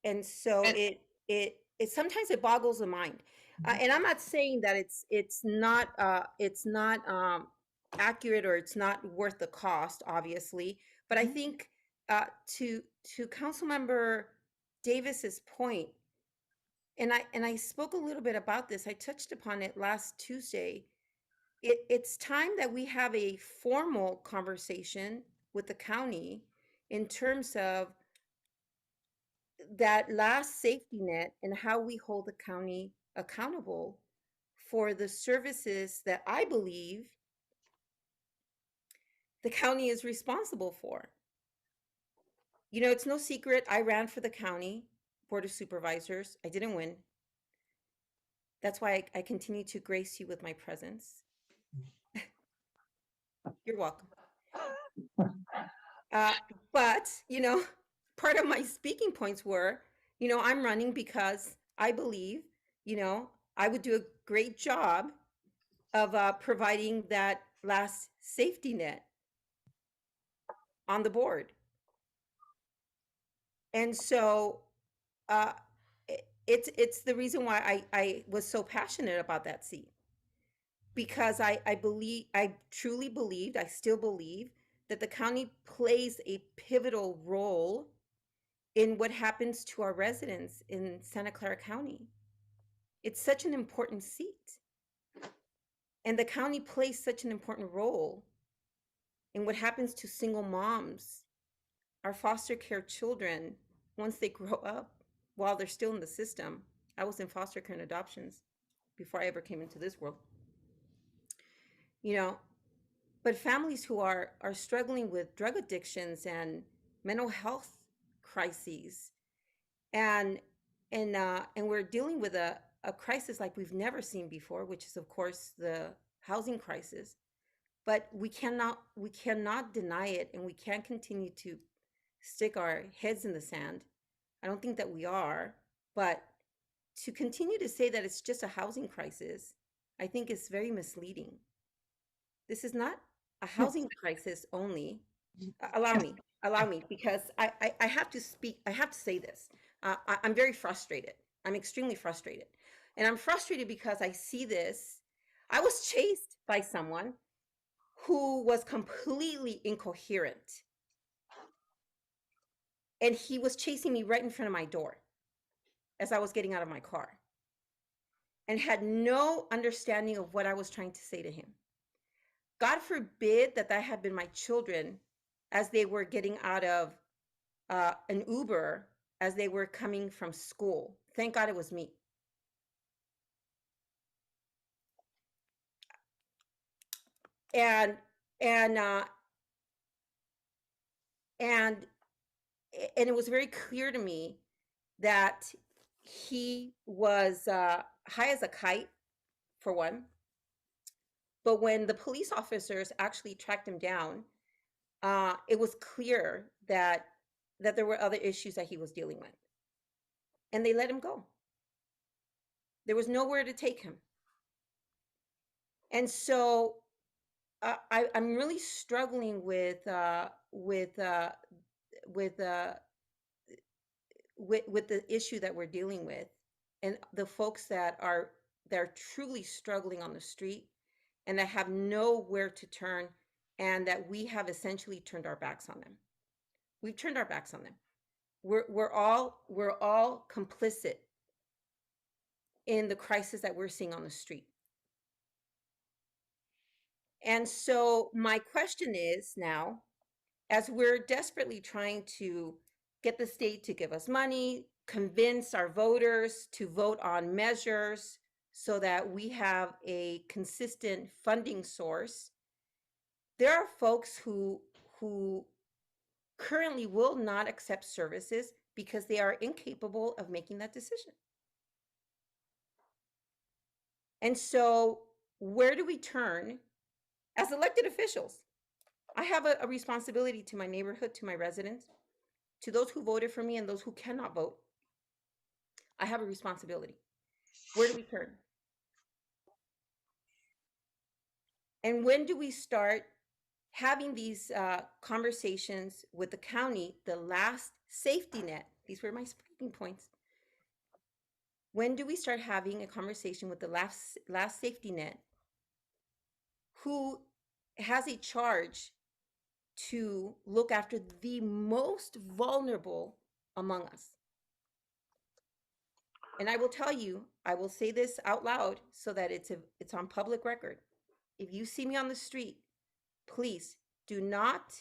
And so it sometimes it boggles the mind. And I'm not saying that it's not accurate or it's not worth the cost, obviously. But I think to Councilmember Davis's point, and I spoke a little bit about this. I touched upon it last Tuesday. It's time that we have a formal conversation with the county in terms of that last safety net and how we hold the county accountable for the services that I believe the county is responsible for. You know, it's no secret I ran for the county board of supervisors. I didn't win. That's why I continue to grace you with my presence. You're welcome. But, you know, part of my speaking points were, you know, I'm running because I believe, you know, I would do a great job of providing that last safety net on the board. And so it's the reason why I was so passionate about that seat. Because I truly believed, I still believe, that the county plays a pivotal role in what happens to our residents in Santa Clara County. It's such an important seat. And the county plays such an important role in what happens to single moms, our foster care children, once they grow up, while they're still in the system. I was in foster care and adoptions before I ever came into this world. You know, but families who are struggling with drug addictions and mental health crises, and we're dealing with a crisis like we've never seen before, which is of course the housing crisis. But we cannot deny it, and we can't continue to stick our heads in the sand. I don't think that we are, but to continue to say that it's just a housing crisis, I think is very misleading. This is not a housing crisis only. Allow me, because I have to speak, I have to say this. I'm very frustrated. I'm extremely frustrated. And I'm frustrated because I see this. I was chased by someone who was completely incoherent. And he was chasing me right in front of my door as I was getting out of my car, and had no understanding of what I was trying to say to him. God forbid that had been my children as they were getting out of an Uber, as they were coming from school. Thank God it was me. And it was very clear to me that he was high as a kite, for one. But when the police officers actually tracked him down, it was clear that there were other issues that he was dealing with. And they let him go. There was nowhere to take him. And so I'm really struggling with the issue that we're dealing with, and the folks that are truly struggling on the street and that have nowhere to turn, and that we have essentially turned our backs on them. We've turned our backs on them. We're all complicit in the crisis that we're seeing on the street. And so my question is now, as we're desperately trying to get the state to give us money, convince our voters to vote on measures so that we have a consistent funding source, there are folks who currently will not accept services because they are incapable of making that decision. And so where do we turn as elected officials? I have a responsibility to my neighborhood, to my residents, to those who voted for me and those who cannot vote. I have a responsibility. Where do we turn? And when do we start having these conversations with the county, the last safety net? These were my speaking points. When do we start having a conversation with the last safety net who has a charge to look after the most vulnerable among us? And I will tell you, I will say this out loud so that it's on public record. If you see me on the street, please do not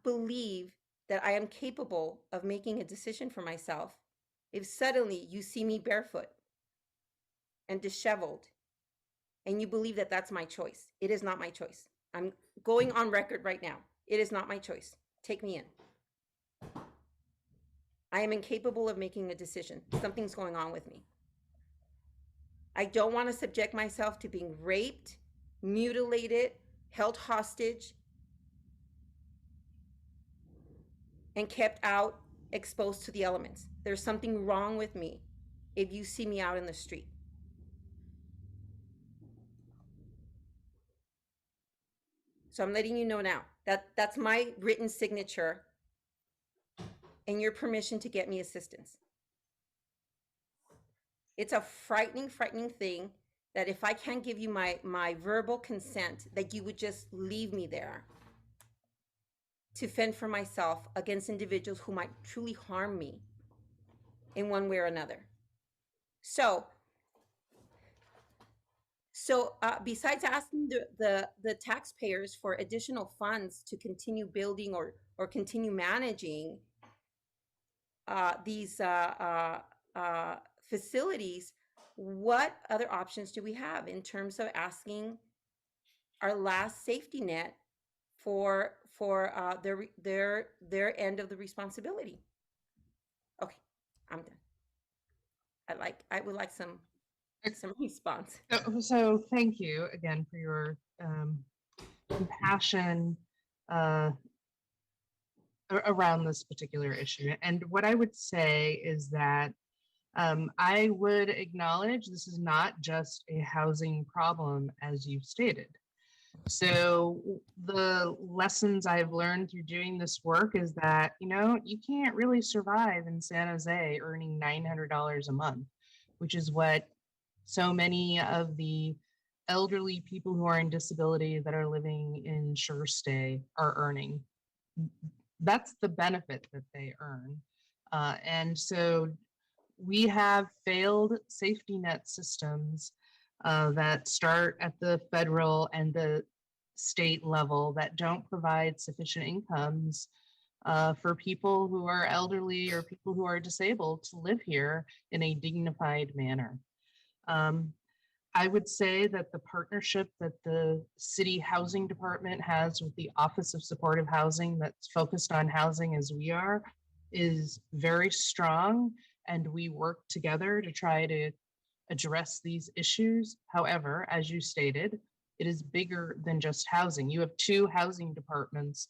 believe that I am capable of making a decision for myself if suddenly you see me barefoot and disheveled and you believe that that's my choice. It is not my choice. I'm going on record right now. It is not my choice. Take me in. I am incapable of making a decision. Something's going on with me. I don't want to subject myself to being raped, mutilated, held hostage, and kept out, exposed to the elements. There's something wrong with me if you see me out in the street. So I'm letting you know now that that's my written signature and your permission to get me assistance. It's a frightening thing that if I can't give you my verbal consent, that you would just leave me there to fend for myself against individuals who might truly harm me in one way or another. So besides asking the taxpayers for additional funds to continue building or continue managing these facilities, what other options do we have in terms of asking our last safety net for their end of the responsibility? Okay, I'm done. I would like some response. So thank you again for your compassion around this particular issue. And what I would say is that I would acknowledge this is not just a housing problem, as you've stated. So the lessons I've learned through doing this work is that, you can't really survive in San Jose earning $900 a month, which is what so many of the elderly people who are in disability that are living in Sure Stay are earning. That's the benefit that they earn. And so we have failed safety net systems that start at the federal and the state level that don't provide sufficient incomes for people who are elderly or people who are disabled to live here in a dignified manner. I would say that the partnership that the city housing department has with the Office of Supportive Housing that's focused on housing as we are is very strong, and we work together to try to address these issues. However, as you stated, it is bigger than just housing. You have two housing departments,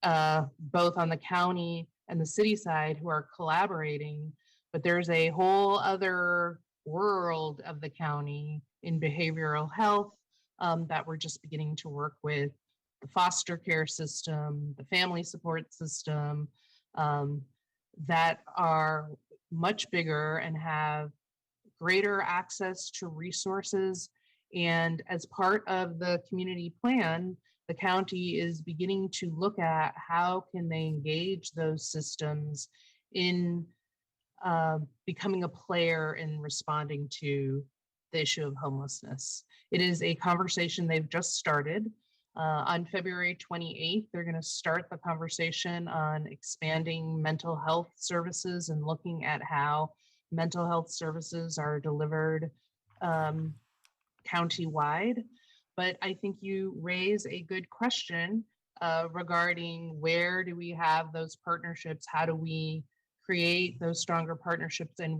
both on the county and the city side, who are collaborating, but there's a whole other world of the county in behavioral health that we're just beginning to work with, the foster care system, the family support system, that are much bigger and have greater access to resources. And as part of the community plan, the county is beginning to look at how can they engage those systems in becoming a player in responding to the issue of homelessness. It is a conversation they've just started. On February 28th, they're going to start the conversation on expanding mental health services and looking at how mental health services are delivered countywide. But I think you raise a good question regarding where do we have those partnerships? How do we create those stronger partnerships, and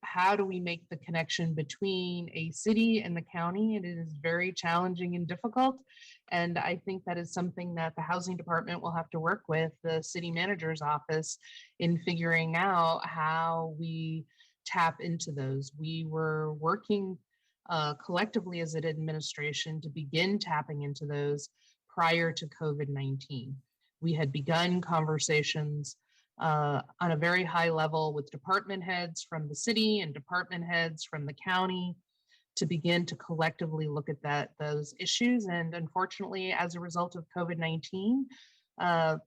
how do we make the connection between a city and the county? It is very challenging and difficult. And I think that is something that the housing department will have to work with the city manager's office in figuring out how we tap into those. We were working collectively as an administration to begin tapping into those prior to COVID-19. We had begun conversations on a very high level with department heads from the city and department heads from the county to begin to collectively look at those issues. And unfortunately, as a result of COVID-19, all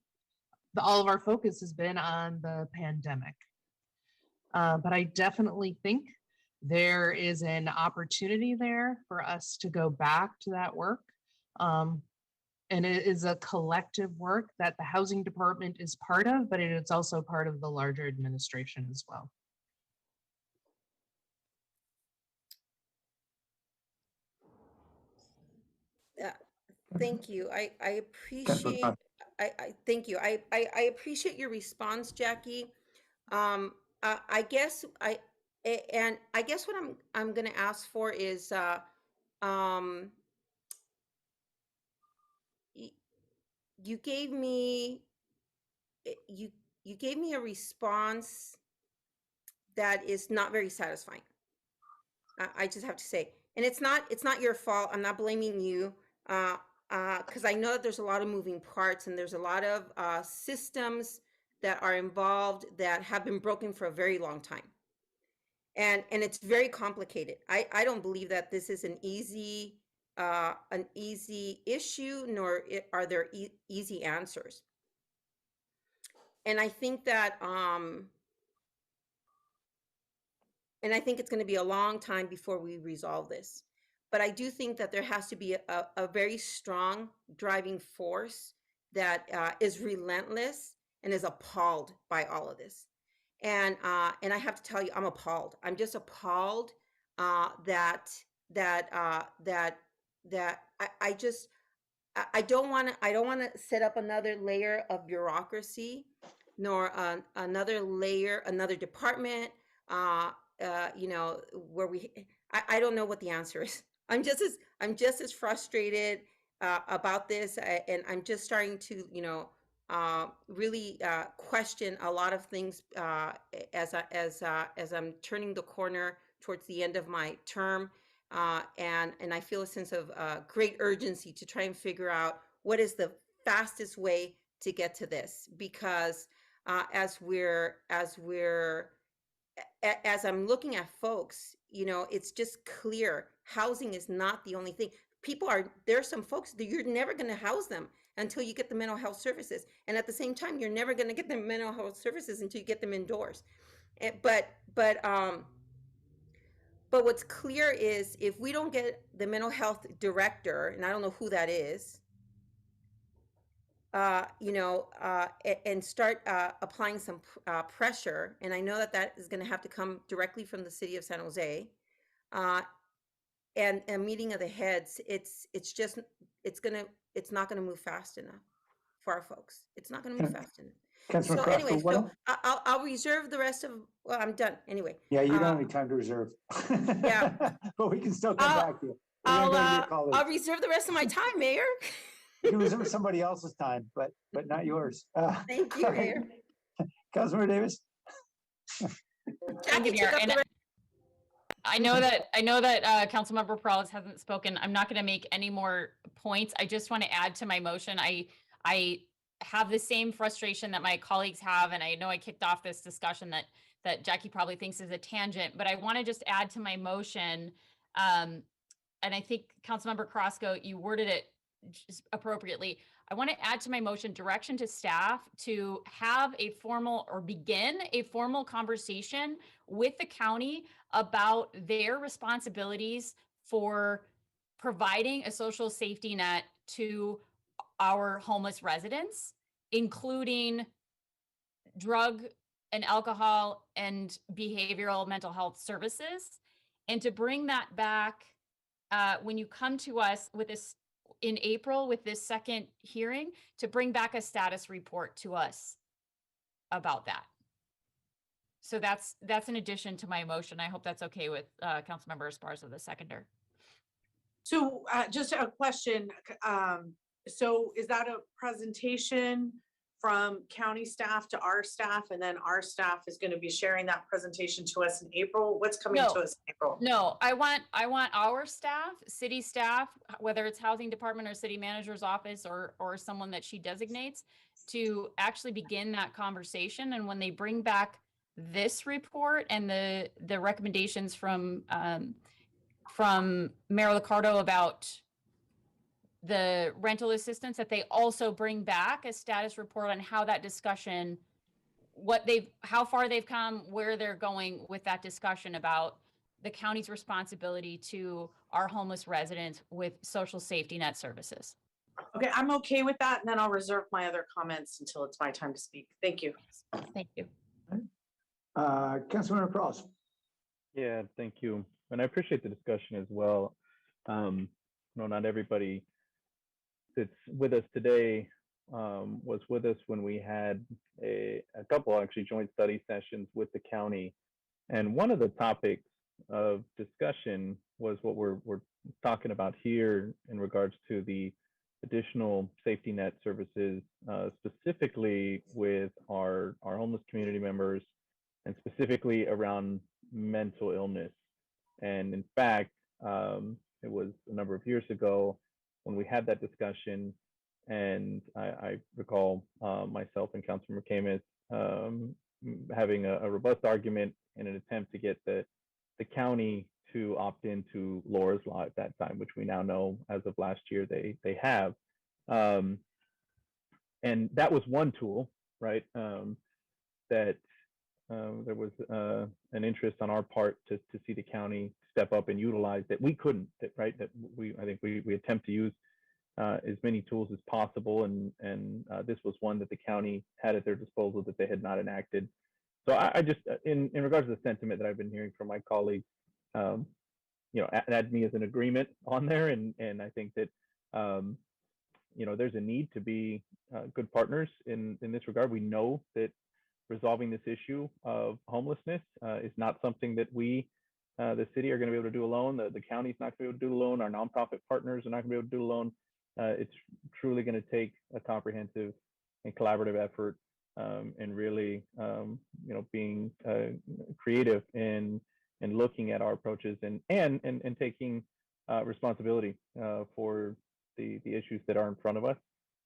of our focus has been on the pandemic. But I definitely think there is an opportunity there for us to go back to that work. And it is a collective work that the housing department is part of, but it is also part of the larger administration as well. Yeah, thank you. I appreciate, thank you. I appreciate your response, Jackie. I guess I guess what I'm going to ask for is, you gave me you gave me a response that is not very satisfying. I just have to say, and it's not your fault. I'm not blaming you, because I know that there's a lot of moving parts and there's a lot of systems that are involved that have been broken for a very long time, and it's very complicated. I don't believe that this is an easy issue, nor are there easy answers. And I think that and I think it's going to be a long time before we resolve this. But I do think that there has to be a very strong driving force that is relentless and is appalled by all of this. And I have to tell you, I'm appalled. I'm just appalled that I don't want to set up another layer of bureaucracy, nor another layer, another department, you know, where I don't know what the answer is. I'm just as frustrated about this, and I'm just starting to, you know, really question a lot of things as I'm turning the corner towards the end of my term, and I feel a sense of great urgency to try and figure out what is the fastest way to get to this, because as I'm looking at folks, you know, it's just clear housing is not the only thing. There are some folks that you're never going to house them until you get the mental health services. And at the same time, you're never going to get the mental health services until you get them indoors. But what's clear is if we don't get the mental health director, and I don't know who that is, you know, and start applying some pressure. And I know that is going to have to come directly from the city of San Jose, and a meeting of the heads. It's not going to move fast enough for our folks. It's not going to move fast enough. Councilman So anyway, Kraft, I'll reserve the rest of. Well, I'm done anyway. yeah, you don't have any time to reserve. Yeah, but we can still come back to you. I'll reserve the rest of my time, Mayor. You can reserve somebody else's time, but not yours. Thank you, Mayor. Councilmember Davis. Thank you, Mayor. And I know that Councilmember Perales hasn't spoken. I'm not going to make any more points. I just want to add to my motion. I have the same frustration that my colleagues have, and I know I kicked off this discussion that Jackie probably thinks is a tangent, but I want to just add to my motion, and I think Councilmember Carrasco, you worded it just appropriately. I want to add to my motion direction to staff to have a formal or begin a formal conversation with the county about their responsibilities for providing a social safety net to our homeless residents, including drug and alcohol and behavioral mental health services, and to bring that back when you come to us with this in April with this second hearing, to bring back a status report to us about that. So that's an addition to my motion. I hope that's okay with Councilmember Esparza, the seconder. So just a question. So is that a presentation from county staff to our staff, and then our staff is going to be sharing that presentation to us in April? What's coming to us in April? No, I want our staff, city staff, whether it's housing department or city manager's office or someone that she designates, to actually begin that conversation. And when they bring back this report and the recommendations from Mayor Liccardo about the rental assistance, that they also bring back a status report on how that discussion, how far they've come, where they're going with that discussion about the county's responsibility to our homeless residents with social safety net services. Okay, I'm okay with that, and then I'll reserve my other comments until it's my time to speak. Thank you. Thank you. Councilmember Cross. Yeah, thank you. And I appreciate the discussion as well. Not everybody that's with us today was with us when we had a couple actually joint study sessions with the county. And one of the topics of discussion was what we're talking about here in regards to the additional safety net services, specifically with our homeless community members and specifically around mental illness. And in fact, it was a number of years ago when we had that discussion, and I recall myself and Councilmember Camus having a robust argument in an attempt to get the county to opt into Laura's Law at that time, which we now know as of last year they have. And that was one tool, right? That there was an interest on our part to see the county step up and utilize that we couldn't, right? That I think we attempt to use as many tools as possible, and this was one that the county had at their disposal that they had not enacted. So I just, in regards to the sentiment that I've been hearing from my colleagues, add me as an agreement on there, and I think that there's a need to be good partners in this regard. We know that resolving this issue of homelessness is not something that we, the city, are going to be able to do alone. The county's not going to be able to do alone. Our nonprofit partners are not going to be able to do alone. It's truly going to take a comprehensive and collaborative effort, and really, being creative in looking at our approaches and taking responsibility for the issues that are in front of us.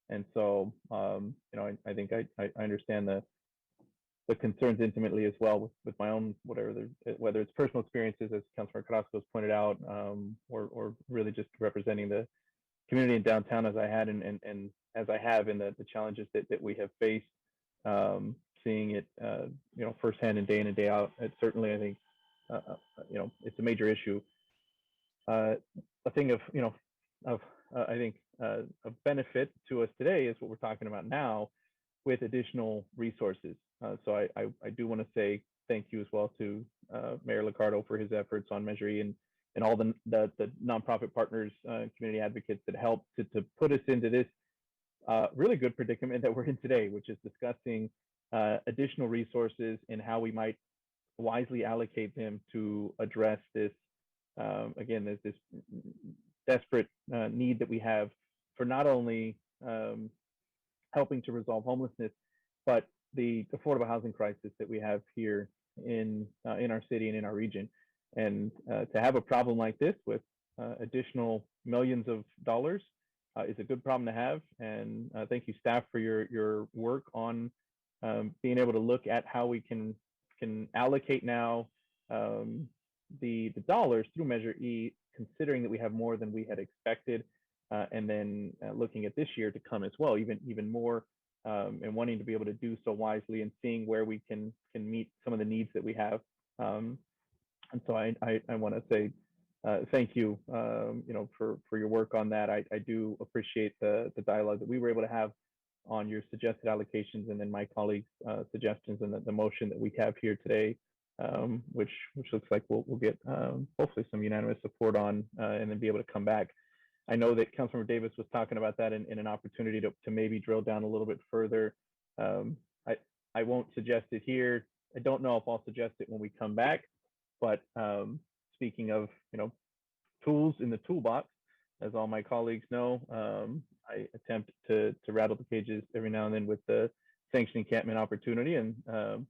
And so, I think I understand the concerns intimately as well with my own, whether it's personal experiences, as Councilmember Carrasco has pointed out, or really just representing the community in downtown as I had and as I have in the challenges that we have faced, seeing it firsthand and day out. It's certainly, I think, it's a major issue. A thing of I think of benefit to us today is what we're talking about now with additional resources. So I do want to say thank you as well to Mayor Liccardo for his efforts on Measure E and all the nonprofit partners, community advocates that helped to put us into this really good predicament that we're in today, which is discussing additional resources and how we might wisely allocate them to address this. Again, there's this desperate need that we have for not only helping to resolve homelessness, but the affordable housing crisis that we have here in our city and in our region. And to have a problem like this with additional millions of dollars is a good problem to have. And thank you, staff, for your work on being able to look at how we can allocate now the dollars through Measure E, considering that we have more than we had expected, and then looking at this year to come as well, even more, and wanting to be able to do so wisely and seeing where we can meet some of the needs that we have. And so I want to say thank you, for your work on that. I do appreciate the dialogue that we were able to have on your suggested allocations, and then my colleagues' suggestions, and the motion that we have here today, which looks like we'll get hopefully some unanimous support on, and then be able to come back. I know that Councilmember Davis was talking about that in an opportunity to maybe drill down a little bit further. I won't suggest it here I don't know if I'll suggest it when we come back, but speaking of, tools in the toolbox, as all my colleagues know, I attempt to rattle the cages every now and then with the sanctioned encampment opportunity, and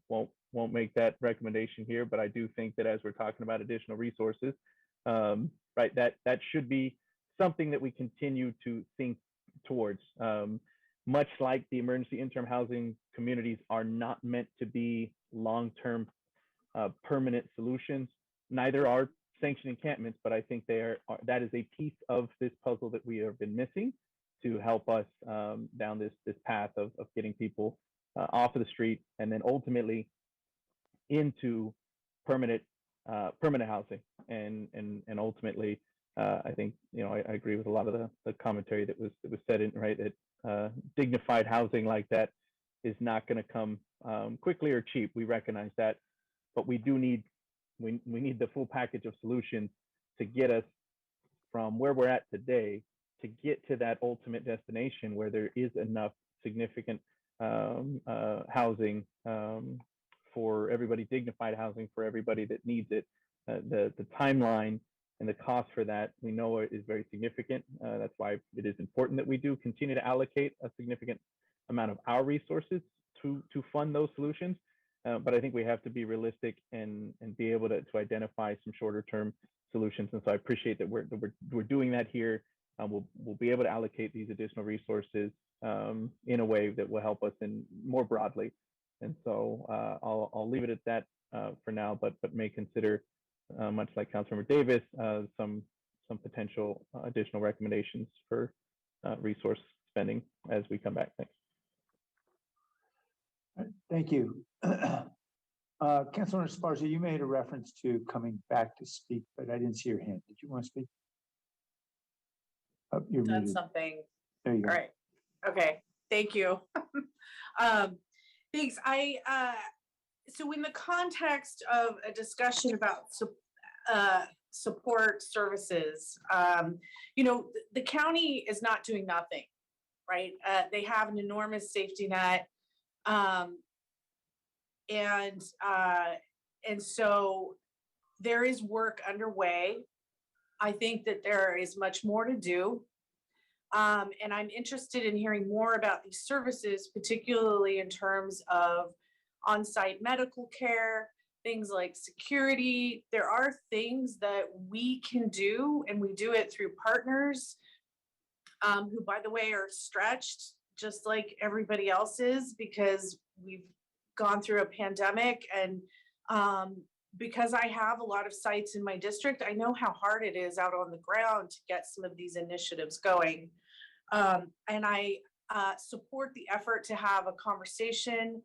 won't make that recommendation here. But I do think that as we're talking about additional resources, right, that should be something that we continue to think towards. Much like the emergency interim housing communities are not meant to be long-term permanent solutions, neither are sanctioned encampments, but I think that is a piece of this puzzle that we have been missing to help us down this path of getting people off of the street and then ultimately into permanent housing. And ultimately, I think, I agree with a lot of the commentary that was said in, right, that dignified housing like that is not going to come quickly or cheap. We recognize that, but we do need we need the full package of solutions to get us from where we're at today to get to that ultimate destination where there is enough significant housing for everybody, dignified housing for everybody that needs it. The timeline and the cost for that, we know is very significant. That's why it is important that we do continue to allocate a significant amount of our resources to fund those solutions. But I think we have to be realistic and be able to identify some shorter term solutions. And so I appreciate that we're doing that here. We'll be able to allocate these additional resources in a way that will help us in more broadly. And so I'll leave it at that for now, but may consider, much like Councilmember Davis, some potential additional recommendations for resource spending as we come back. Thanks. Thank you. Councilor Esparza, you made a reference to coming back to speak, but I didn't see your hand. Did you want to speak? Oh, you're Done muted. something. There you go. All right. Okay. Thank you. Thanks. So in the context of a discussion about support services, the county is not doing nothing, right? They have an enormous safety net. And so there is work underway. I think that there is much more to do. And I'm interested in hearing more about these services, particularly in terms of on-site medical care, things like security. There are things that we can do, and we do it through partners who, by the way, are stretched just like everybody else is, because we've gone through a pandemic. And because I have a lot of sites in my district, I know how hard it is out on the ground to get some of these initiatives going. And I support the effort to have a conversation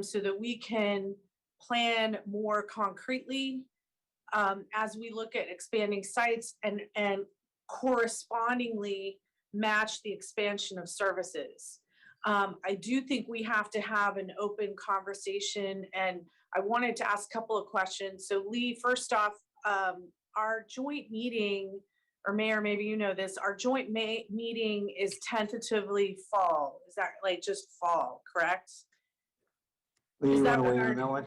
so that we can plan more concretely as we look at expanding sites and correspondingly match the expansion of services. I do think we have to have an open conversation, and I wanted to ask a couple of questions. So Lee, first off, our joint meeting, or Mayor, maybe you know this, our joint meeting is tentatively fall. Is that like just fall, correct? Lee, you want to weigh in on that one?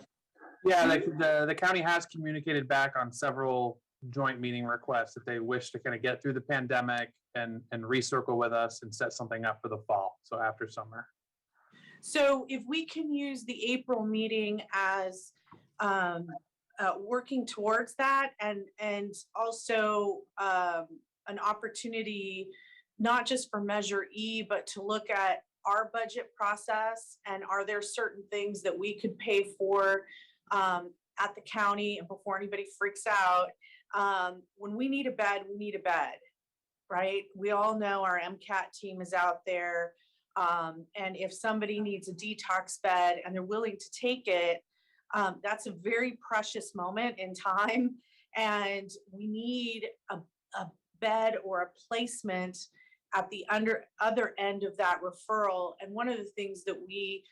Yeah, the county has communicated back on several joint meeting requests that they wish to kind of get through the pandemic and recircle with us and set something up for the fall, so after summer. So if we can use the April meeting as working towards that, and also an opportunity, not just for Measure E, but to look at our budget process, and are there certain things that we could pay for at the county, and before anybody freaks out, when we need a bed, we need a bed, right? We all know our MCAT team is out there, and if somebody needs a detox bed and they're willing to take it, that's a very precious moment in time, and we need a bed or a placement at the other end of that referral. And one of the things that we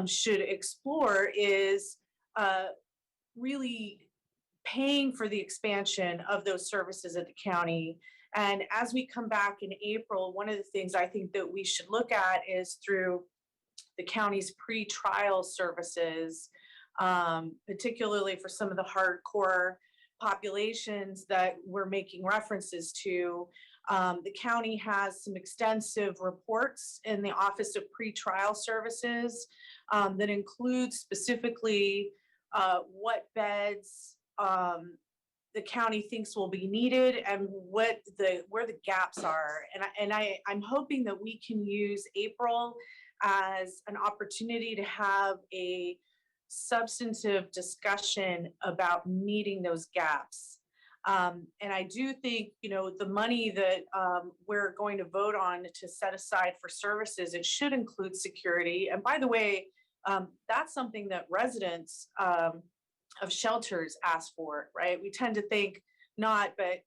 should explore is really paying for the expansion of those services at the county. And as we come back in April, one of the things I think that we should look at is through the county's pre-trial services, particularly for some of the hardcore populations that we're making references to. The county has some extensive reports in the Office of Pretrial Services that include specifically what beds the county thinks will be needed and where the gaps are. And I'm hoping that we can use April as an opportunity to have a substantive discussion about meeting those gaps. And I do think, the money that we're going to vote on to set aside for services, it should include security. And by the way, that's something that residents of shelters ask for, right? We tend to think not, but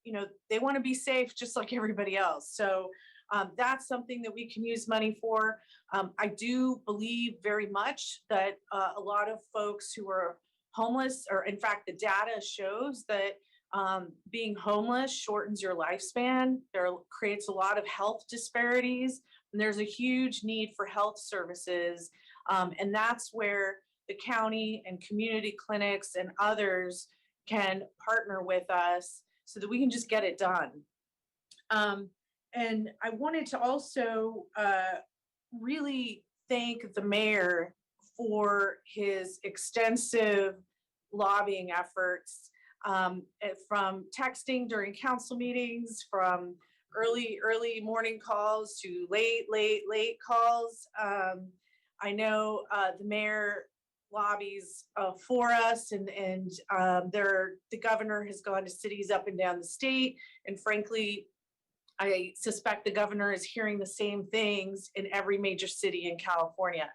they want to be safe just like everybody else. So that's something that we can use money for. I do believe very much that a lot of folks who are homeless, or in fact, the data shows that being homeless shortens your lifespan. There creates a lot of health disparities, and there's a huge need for health services. And that's where the county and community clinics and others can partner with us so that we can just get it done. And I wanted to also really thank the mayor for his extensive lobbying efforts, from texting during council meetings, from early morning calls to late calls. I know the mayor lobbies for us, and the governor has gone to cities up and down the state, and frankly, I suspect the governor is hearing the same things in every major city in California.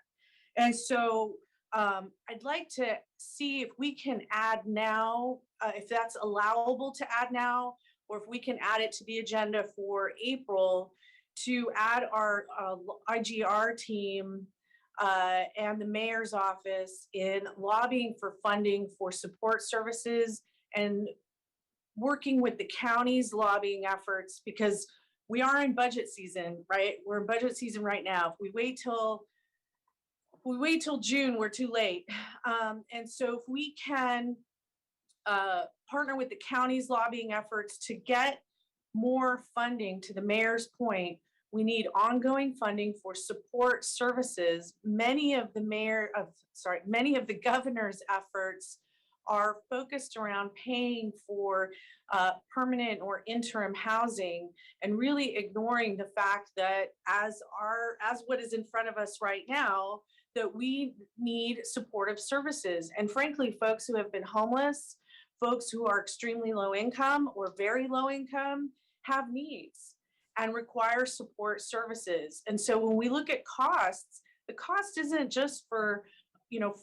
And so I'd like to see if we can add now, if that's allowable to add now, or if we can add it to the agenda for April, to add our IGR team and the mayor's office in lobbying for funding for support services and working with the county's lobbying efforts, because we are in budget season, right? We're in budget season right now. If we wait till June, we're too late. And so if we can partner with the county's lobbying efforts to get more funding, to the mayor's point, we need ongoing funding for support services. Many of the governor's efforts are focused around paying for permanent or interim housing, and really ignoring the fact that as what is in front of us right now, that we need supportive services. And frankly, folks who have been homeless, folks who are extremely low income or very low income, have needs and require support services. And so when we look at costs, the cost isn't just for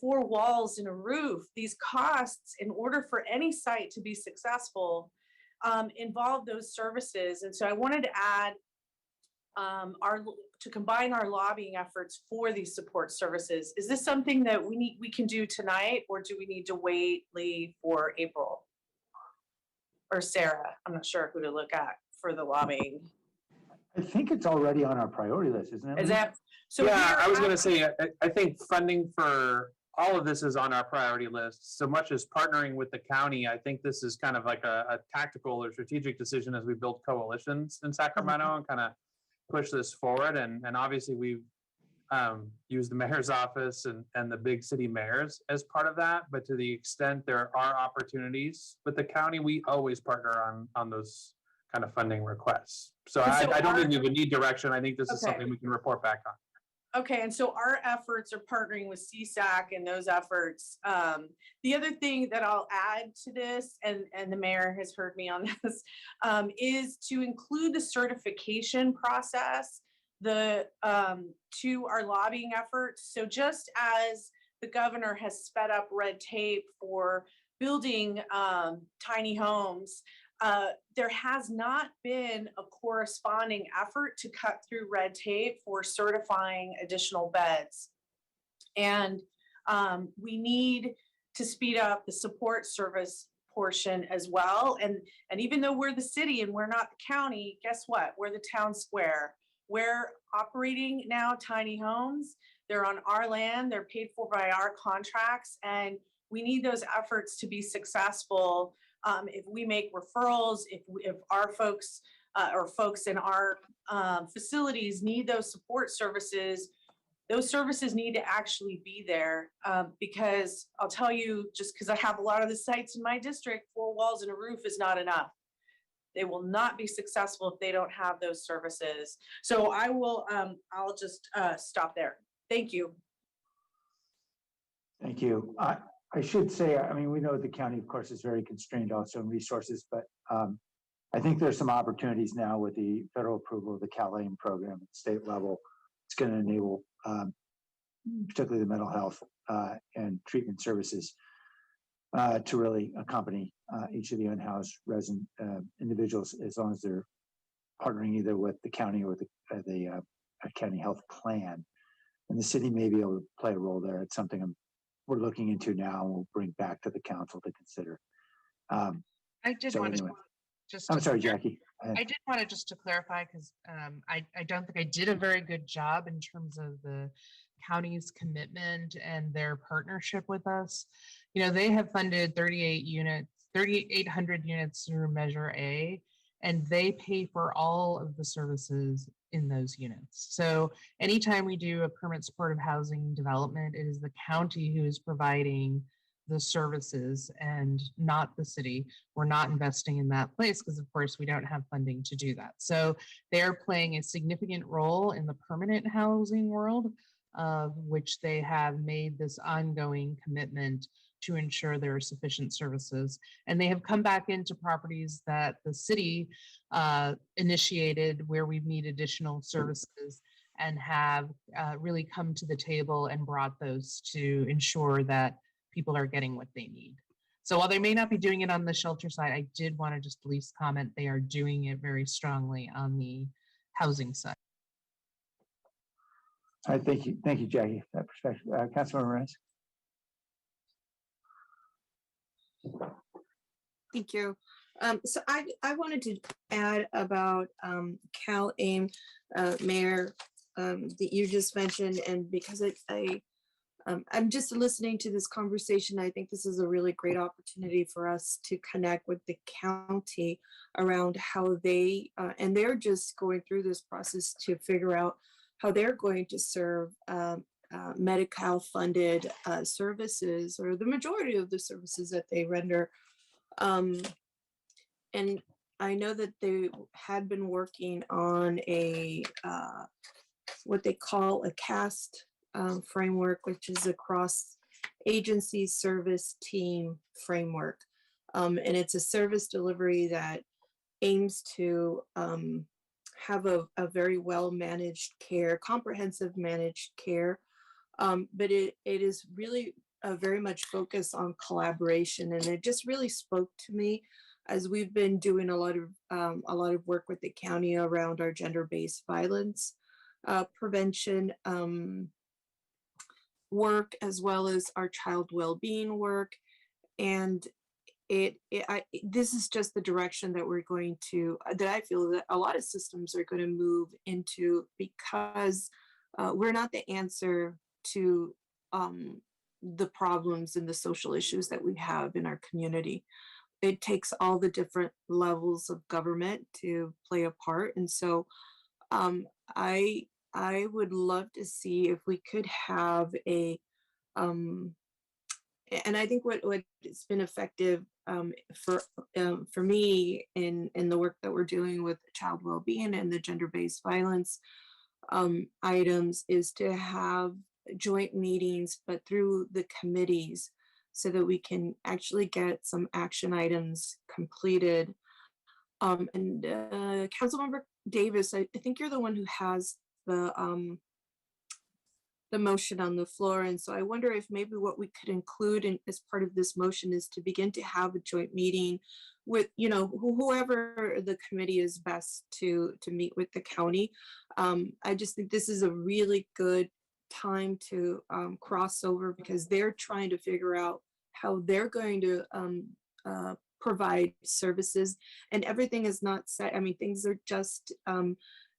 4 walls and a roof. These costs, in order for any site to be successful, involve those services. And so I wanted to add to combine our lobbying efforts for these support services. Is this something that we can do tonight, or do we need to wait, Lee, for April? Or Sarah? I'm not sure who to look at for the lobbying. I think it's already on our priority list, isn't it? Is that so? Yeah, I was going to say, I think funding for all of this is on our priority list. So much as partnering with the county, I think this is kind of like a tactical or strategic decision as we build coalitions in Sacramento and kind of push this forward. And obviously we've used the mayor's office and the big city mayors as part of that. But to the extent there are opportunities with the county, we always partner on those kind of funding requests. So I don't think we would need direction. I think this is something we can report back on. Okay, and so our efforts are partnering with CSAC in those efforts. The other thing that I'll add to this, and the mayor has heard me on this, is to include the certification process to our lobbying efforts. So just as the governor has sped up red tape for building tiny homes, there has not been a corresponding effort to cut through red tape for certifying additional beds. And we need to speed up the support service portion as well. And even though we're the city and we're not the county, guess what? We're the town square. We're operating now tiny homes. They're on our land. They're paid for by our contracts. And we need those efforts to be successful. If we make referrals, if our folks or folks in our facilities need those support services, those services need to actually be there, because I'll tell you, just because I have a lot of the sites in my district, 4 walls and a roof is not enough. They will not be successful if they don't have those services. So I will, I'll just stop there. Thank you. Thank you. I should say, I mean, we know the county, of course, is very constrained also in resources, but I think there's some opportunities now with the federal approval of the CalAIM program at the state level. It's going to enable particularly the mental health and treatment services to really accompany each of the unhoused resident individuals, as long as they're partnering either with the county or the county health plan. And the city may be able to play a role there. It's something we're looking into now, and we'll bring back to the council to consider. I did so want anyway. to just. I'm sorry, Jackie. I did want to just to clarify, because I don't think I did a very good job in terms of the county's commitment and their partnership with us. You know, they have funded 3,800 units through Measure A, and they pay for all of the services in those units. So anytime we do a permanent supportive housing development, it is the county who is providing the services and not the city. We're not investing in that place because, of course, we don't have funding to do that. So they're playing a significant role in the permanent housing world, of which they have made this ongoing commitment to ensure there are sufficient services. And they have come back into properties that the city initiated where we need additional services, and have really come to the table and brought those to ensure that people are getting what they need. So while they may not be doing it on the shelter side, I did want to just at least comment they are doing it very strongly on the housing side. All right, thank you, Jackie, for that perspective. Councilmember Reyes. Thank you. So I wanted to add about CalAIM, Mayor, that you just mentioned, and because I'm just listening to this conversation, I think this is a really great opportunity for us to connect with the county around how they, and they're just going through this process to figure out how they're going to serve Medi-Cal funded services, or the majority of the services that they render. And I know that they had been working on a what they call a CAST framework, which is a cross agency service team framework. And it's a service delivery that aims to have a very well managed care, comprehensive managed care. But it is really very much focused on collaboration. And it just really spoke to me, as we've been doing a lot of work with the county around our gender-based violence prevention work, as well as our child well-being work. And this is just the direction that we're going to, that I feel that a lot of systems are going to move into, because we're not the answer to the problems and the social issues that we have in our community. It takes all the different levels of government to play a part. And so I would love to see if we could have a, and I think what has been effective for me in the work that we're doing with child well-being and the gender-based violence items is to have joint meetings, but through the committees, so that we can actually get some action items completed. And Councilmember Davis, I think you're the one who has the motion on the floor. And so I wonder if maybe what we could include as part of this motion is to begin to have a joint meeting with, you know, whoever the committee is best to meet with the county. I just think this is a really good time to cross over, because they're trying to figure out how they're going to provide services, and everything is not set. I mean, things are just,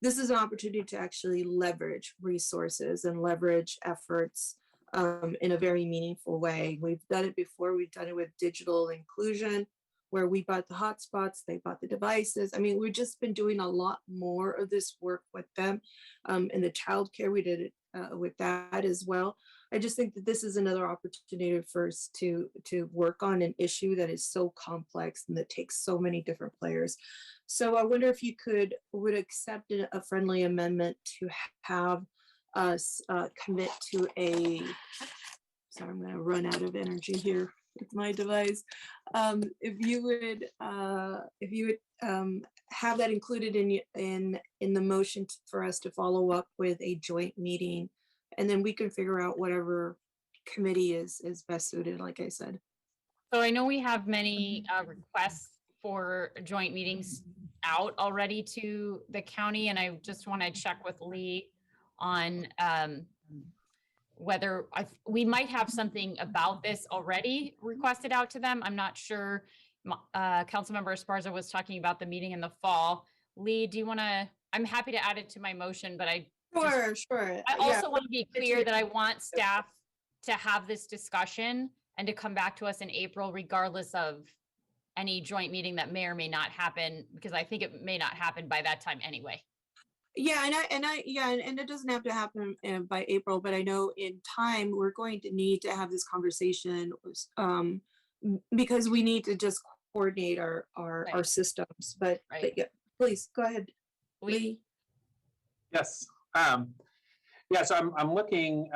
this is an opportunity to actually leverage resources and leverage efforts in a very meaningful way. We've done it before. We've done it with digital inclusion, where we bought the hotspots, they bought the devices. I mean, we've just been doing a lot more of this work with them. And the childcare, we did it with that as well. I just think that this is another opportunity for us to work on an issue that is so complex and that takes so many different players. So I wonder if you would accept a friendly amendment to have us commit to a, sorry, I'm gonna run out of energy here with my device. If you would have that included in the motion for us to follow up with a joint meeting, and then we can figure out whatever committee is best suited, like I said. So I know we have many requests for joint meetings out already to the county, and I just want to check with Lee on whether we might have something about this already requested out to them. I'm not sure. Councilmember Esparza was talking about the meeting in the fall. Lee, do you want to? I'm happy to add it to my motion, but Sure. I also want to be clear that I want staff to have this discussion and to come back to us in April, regardless of any joint meeting that may or may not happen, because I think it may not happen by that time anyway. Yeah, and it doesn't have to happen by April, but I know in time we're going to need to have this conversation because we need to just coordinate our systems. But yeah, please go ahead, Lee. Yes. Yeah, so I'm looking,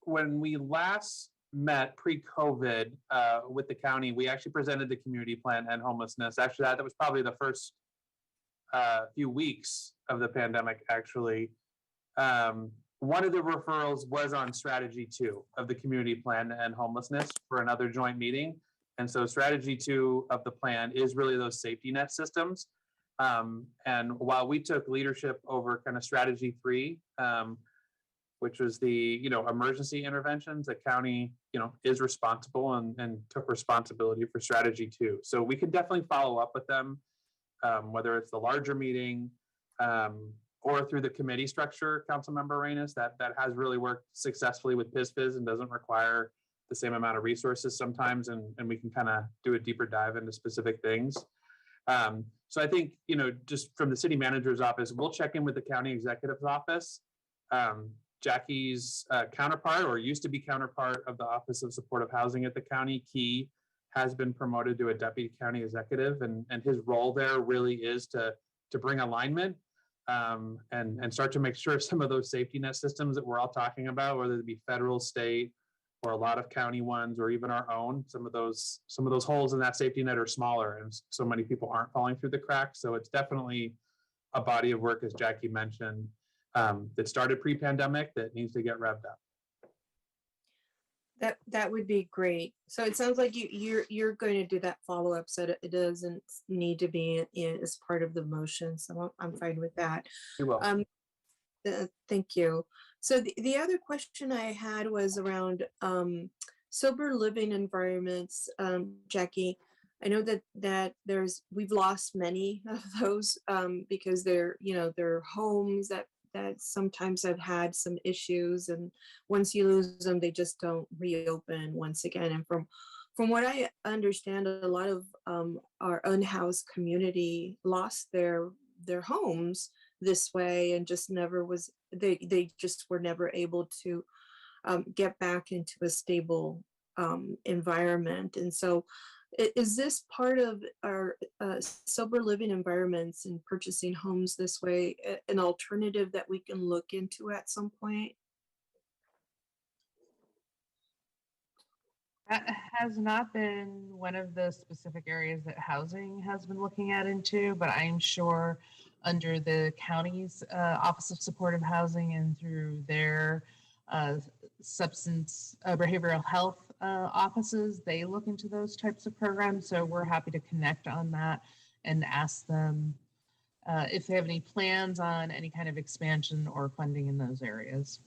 when we last met pre-COVID with the county, we actually presented the community plan and homelessness. Actually, that was probably the first few weeks of the pandemic, actually. One of the referrals was on strategy 2 of the community plan and homelessness for another joint meeting. And so strategy 2 of the plan is really those safety net systems. And while we took leadership over kind of strategy 3, which was the, emergency interventions, the county, is responsible and took responsibility for strategy 2. So we can definitely follow up with them, whether it's the larger meeting or through the committee structure, Councilmember Reyes, that has really worked successfully with PISFIS and doesn't require the same amount of resources sometimes, and we can kind of do a deeper dive into specific things. So I think, just from the city manager's office, we'll check in with the county executive's office. Jackie's counterpart, or used to be counterpart of the Office of Supportive Housing at the county, Key, has been promoted to a deputy county executive, and his role there really is to bring alignment and start to make sure some of those safety net systems that we're all talking about, whether it be federal, state, or a lot of county ones, or even our own, some of those holes in that safety net are smaller, and so many people aren't falling through the cracks. So it's definitely a body of work, as Jackie mentioned, that started pre-pandemic that needs to get revved up. That would be great. So it sounds like you're going to do that follow-up, so that it doesn't need to be as part of the motion. So I'm fine with that. You will. Thank you. So the other question I had was around sober living environments. Jackie, I know that we've lost many of those because they're homes that sometimes have had some issues, and once you lose them, they just don't reopen once again. And from what I understand, a lot of our unhoused community lost their homes this way, and just never was they just were never able to get back into a stable environment. And so is this part of our sober living environments and purchasing homes this way an alternative that we can look into at some point? That has not been one of the specific areas that housing has been looking at into, but I'm sure under the county's Office of Supportive Housing and through their substance behavioral health offices, they look into those types of programs. So we're happy to connect on that and ask them if they have any plans on any kind of expansion or funding in those areas.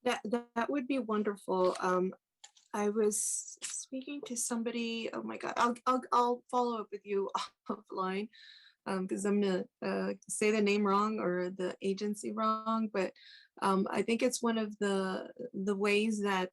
That would be wonderful. I was speaking to somebody. Oh my God, I'll follow up with you offline. because I'm gonna say the name wrong or the agency wrong, but I think it's one of the ways that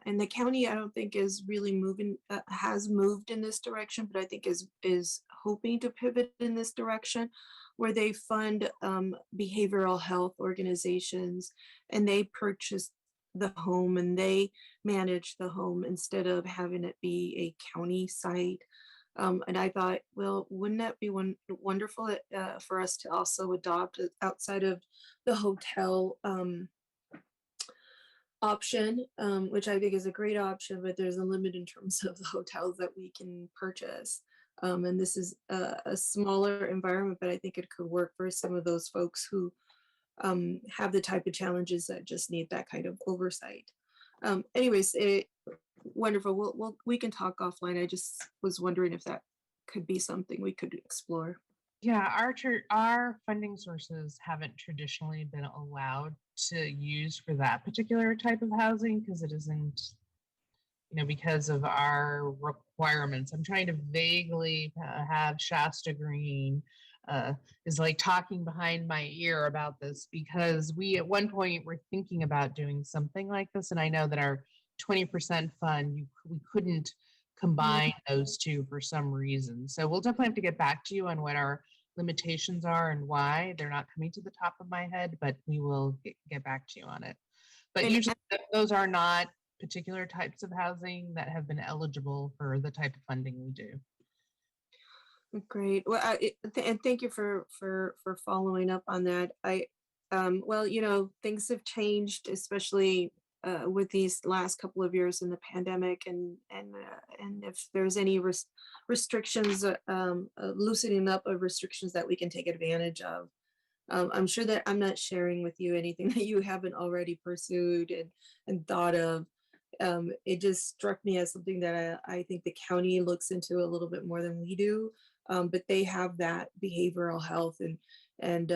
and the county I don't think is really moving has moved in this direction, but I think is hoping to pivot in this direction, where they fund behavioral health organizations and they purchase the home and they manage the home instead of having it be a county site. And I thought, well, wouldn't that be wonderful for us to also adopt outside of the hotel option, which I think is a great option, but there's a limit in terms of the hotels that we can purchase. And this is a smaller environment, but I think it could work for some of those folks who have the type of challenges that just need that kind of oversight. Anyways, wonderful. We can talk offline. I just was wondering if that could be something we could explore. Yeah, our funding sources haven't traditionally been allowed to use for that particular type of housing because it isn't, because of our requirements. I'm trying to vaguely have Shasta Green is like talking behind my ear about this, because we at one point were thinking about doing something like this, and I know that our 20% fund, we couldn't combine those two for some reason. So we'll definitely have to get back to you on what our limitations are and why. They're not coming to the top of my head, but we will get back to you on it. But usually those are not particular types of housing that have been eligible for the type of funding we do. Great. Well, and thank you for following up on that. Well, things have changed, especially with these last couple of years in the pandemic, and if there's any restrictions, loosening up of restrictions that we can take advantage of. I'm sure that I'm not sharing with you anything that you haven't already pursued and thought of. It just struck me as something that I think the county looks into a little bit more than we do. But they have that behavioral health and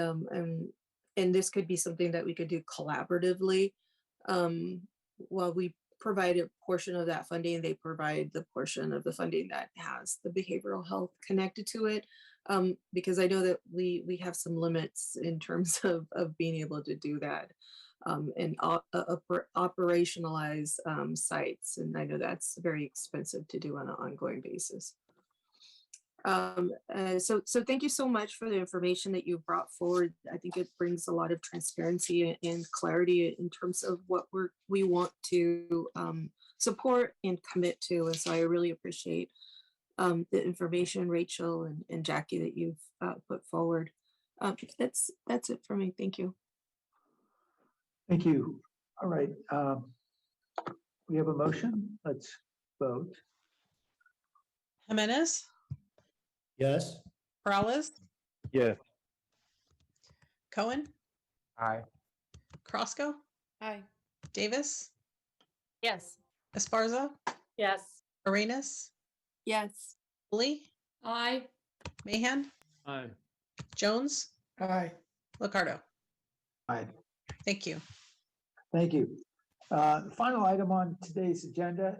this could be something that we could do collaboratively. While we provide a portion of that funding, they provide the portion of the funding that has the behavioral health connected to it. Because I know that we have some limits in terms of being able to do that and operationalize sites. And I know that's very expensive to do on an ongoing basis. So thank you so much for the information that you brought forward. I think it brings a lot of transparency and clarity in terms of what we want to support and commit to. And so I really appreciate the information, Rachel and Jackie, that you've put forward. That's it for me. Thank you. Thank you. All right. We have a motion. Let's vote. Jimenez, Yes. Peralez, Yes. Cohen, Aye. Crosco, Aye. Davis, Yes. Esparza, Yes. Arenas, Yes. Lee, Aye. Mahan, Aye. Jones, Aye. Licardo. Aye. Thank you. Thank you. The final item on today's agenda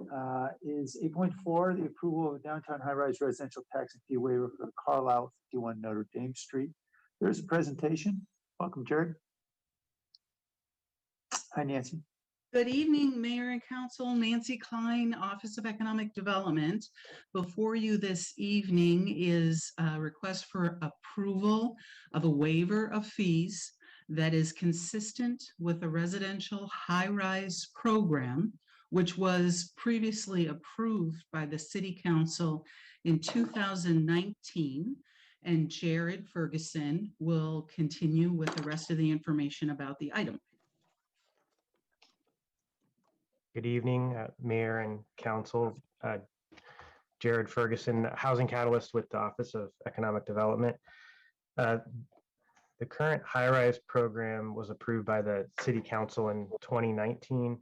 is 8.4, the approval of downtown high-rise residential tax and fee waiver for Carlisle 51 Notre Dame Street. There's a presentation. Welcome, Jared. Hi, Nancy. Good evening, Mayor and Council. Nancy Klein, Office of Economic Development. Before you this evening is a request for approval of a waiver of fees that is consistent with the residential high-rise program, which was previously approved by the City Council in 2019. And Jared Ferguson will continue with the rest of the information about the item. Good evening, Mayor and Council. Jared Ferguson, Housing Catalyst with the Office of Economic Development. The current high-rise program was approved by the City Council in 2019,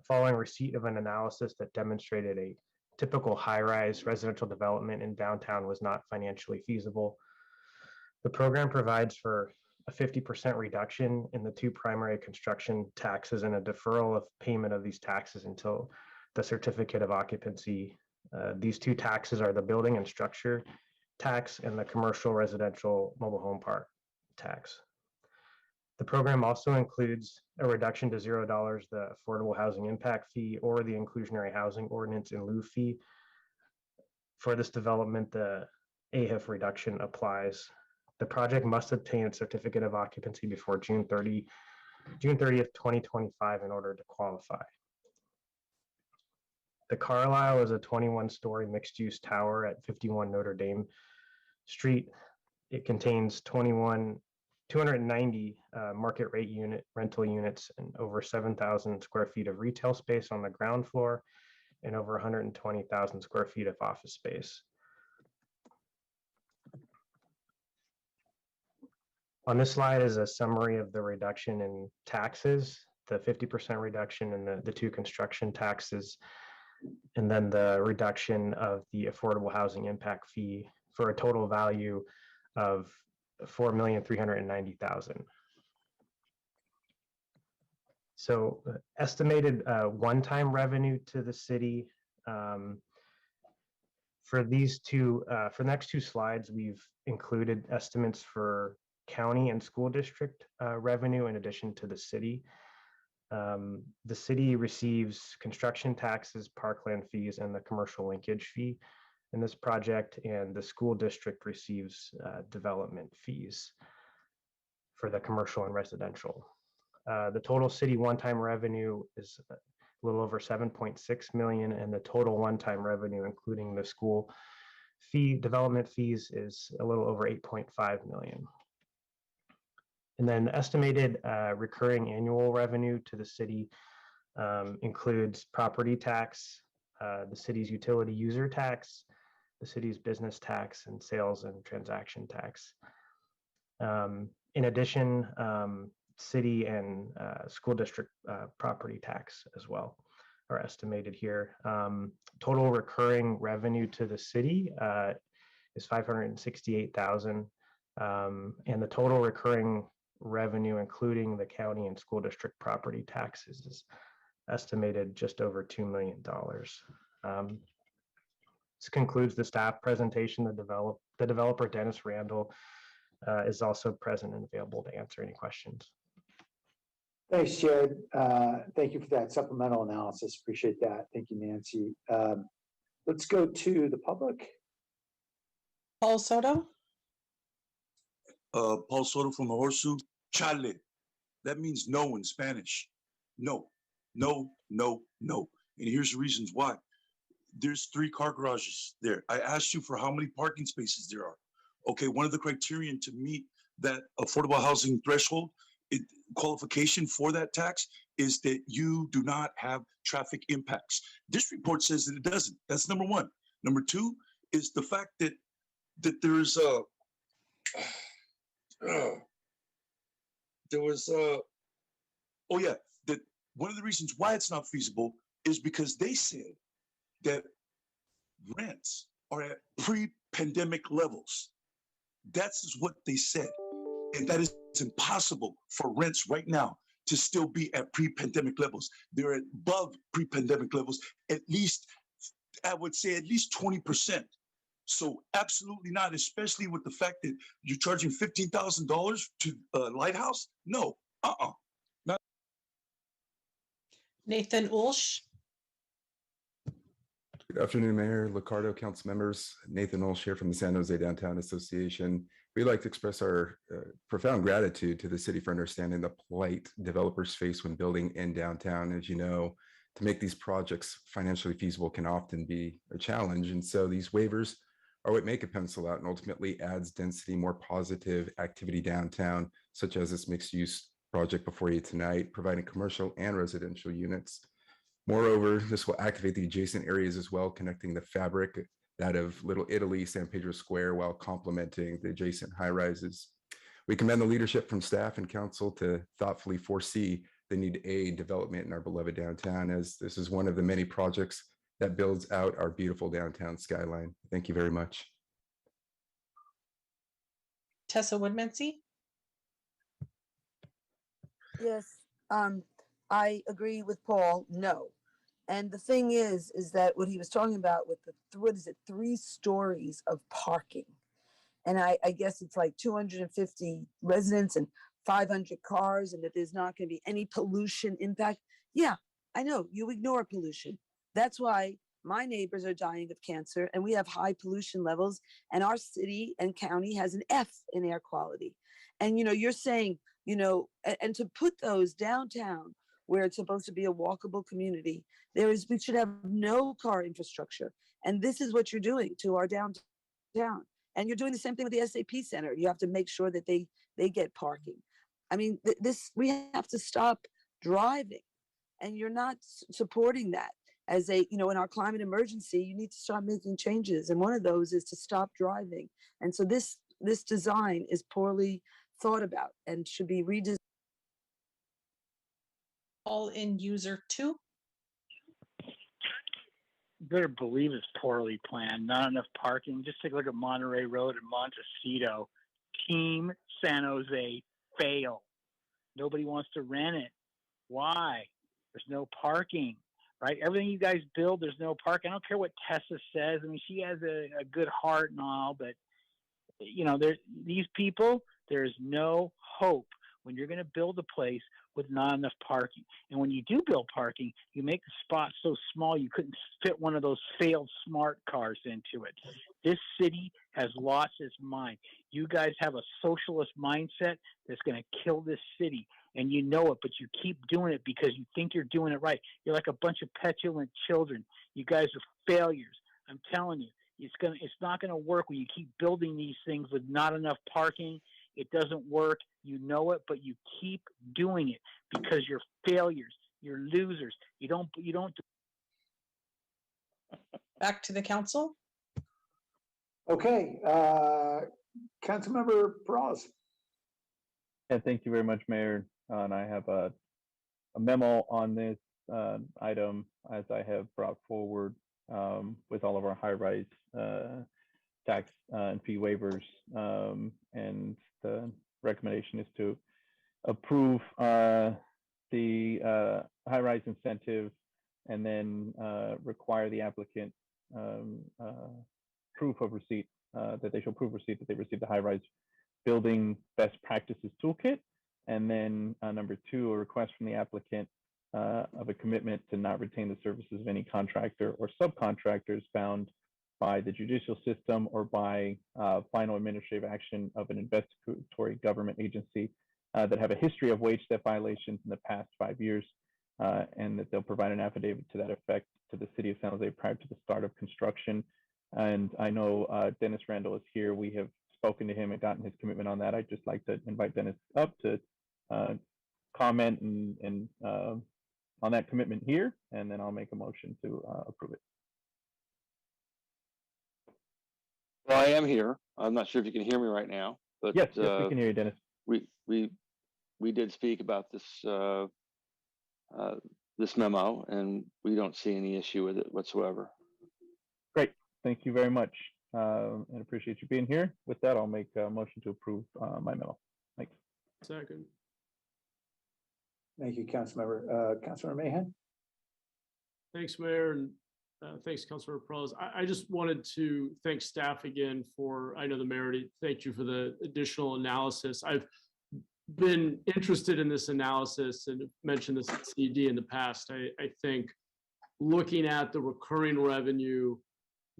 following receipt of an analysis that demonstrated a typical high-rise residential development in downtown was not financially feasible. The program provides for a 50% reduction in the two primary construction taxes and a deferral of payment of these taxes until the certificate of occupancy. These two taxes are the building and structure tax and the commercial residential mobile home park tax. The program also includes a reduction to $0, the affordable housing impact fee or the inclusionary housing ordinance in lieu fee. For this development, the AHIF reduction applies. The project must obtain a certificate of occupancy before June 30th, 2025 in order to qualify. The Carlisle is a 21-story mixed-use tower at 51 Notre Dame Street. It contains 290 market rate rental units and over 7,000 square feet of retail space on the ground floor and over 120,000 square feet of office space. On this slide is a summary of the reduction in taxes, the 50% reduction in the two construction taxes, and then the reduction of the affordable housing impact fee for a total value of $4,390,000. So estimated one-time revenue to the city for these two, for the next two slides, we've included estimates for county and school district revenue in addition to the city. The city receives construction taxes, parkland fees, and the commercial linkage fee in this project, and the school district receives development fees for the commercial and residential. The total city one-time revenue is a little over 7.6 million, and the total one-time revenue, including the school fee development fees, is a little over 8.5 million. And then estimated recurring annual revenue to the city includes property tax, the city's utility user tax, the city's business tax, and sales and transaction tax. In addition, city and school district property tax as well are estimated here. Total recurring revenue to the city is 568,000, and the total recurring revenue, including the county and school district property taxes, is estimated just over $2 million. This concludes the staff presentation. The developer, Dennis Randall, is also present and available to answer any questions. Thanks, Jared. Thank you for that supplemental analysis. Appreciate that. Thank you, Nancy. Let's go to the public. Paul Soto. Paul Soto from the Horseshoe. Chale. That means no in Spanish. No, no, no, no. And here's the reasons why. There's 3 car garages there. I asked you for how many parking spaces there are. Okay, one of the criterion to meet that affordable housing threshold, qualification for that tax, is that you do not have traffic impacts. This report says that it doesn't. That's number 1. Number 2 is the fact that there's that one of the reasons why it's not feasible is because they said that rents are at pre-pandemic levels. That's what they said. And that is impossible for rents right now to still be at pre-pandemic levels. They're above pre-pandemic levels, at least, I would say at least 20%. So absolutely not, especially with the fact that you're charging $15,000 to a lighthouse. No, not. Nathan Ulsh. Good afternoon, Mayor, Licardo, council members. Nathan Ulsh here from the San Jose Downtown Association. We'd like to express our profound gratitude to the city for understanding the plight developers face when building in downtown. As you know, to make these projects financially feasible can often be a challenge. And so these waivers are what make a pencil out and ultimately adds density, more positive activity downtown, such as this mixed use project before you tonight, providing commercial and residential units. Moreover, this will activate the adjacent areas as well, connecting the fabric, that of Little Italy, San Pedro Square, while complementing the adjacent high rises. We commend the leadership from staff and council to thoughtfully foresee the need to aid development in our beloved downtown, as this is one of the many projects that builds out our beautiful downtown skyline. Thank you very much. Tessa Woodmansey. Yes, I agree with Paul, no. And the thing is that what he was talking about with the, what is it, 3 stories of parking. And I guess it's like 250 residents and 500 cars, and that there's not going to be any pollution impact. Yeah, I know you ignore pollution. That's why my neighbors are dying of cancer, and we have high pollution levels, and our city and county has an F in air quality. And, you're saying, and to put those downtown where it's supposed to be a walkable community, we should have no car infrastructure. And this is what you're doing to our downtown. And you're doing the same thing with the SAP Center. You have to make sure that they get parking. I mean, we have to stop driving, and you're not supporting that. As in our climate emergency, you need to start making changes. And one of those is to stop driving. And so this design is poorly thought about and should be redesigned. All in user 2. Better believe it's poorly planned. Not enough parking. Just take a look at Monterey Road and Montecito. Team San Jose fail. Nobody wants to rent it. Why? There's no parking, right? Everything you guys build, there's no parking. I don't care what Tessa says. I mean, she has a good heart and all, but these people, there's no hope when you're going to build a place with not enough parking. And when you do build parking, you make the spot so small you couldn't fit one of those failed smart cars into it. This city has lost its mind. You guys have a socialist mindset that's going to kill this city, and you know it, but you keep doing it because you think you're doing it right. You're like a bunch of petulant children. You guys are failures. I'm telling you, it's not going to work when you keep building these things with not enough parking. It doesn't work. You know it, but you keep doing it because you're failures. You're losers. You don't. Back to the council. Okay, Councilmember Perales. Yeah, thank you very much, Mayor. And I have a memo on this item, as I have brought forward with all of our high-rise tax and fee waivers. And the recommendation is to approve the high-rise incentive and then require the applicant proof of receipt, that they show proof of receipt that they received the high-rise building best practices toolkit. And then number 2, a request from the applicant of a commitment to not retain the services of any contractor or subcontractors found by the judicial system or by final administrative action of an investigatory government agency that have a history of wage step violations in the past 5 years, and that they'll provide an affidavit to that effect to the city of San Jose prior to the start of construction. And I know Dennis Randall is here. We have spoken to him and gotten his commitment on that. I'd just like to invite Dennis up to comment and on that commitment here, and then I'll make a motion to approve it. Well, I am here. I'm not sure if you can hear me right now, but yes, we can hear you, Dennis. We did speak about this this memo, and we don't see any issue with it whatsoever. Great, thank you very much, and appreciate you being here. With that, I'll make a motion to approve my memo. Thanks. Second. Thank you, Councilmember. Councilmember Mahan. Thanks, Mayor, and thanks, Councilmember Perales. I just wanted to thank staff again for, I know the mayor already thanked you for the additional analysis. I've been interested in this analysis and mentioned this at CD in the past. I think looking at the recurring revenue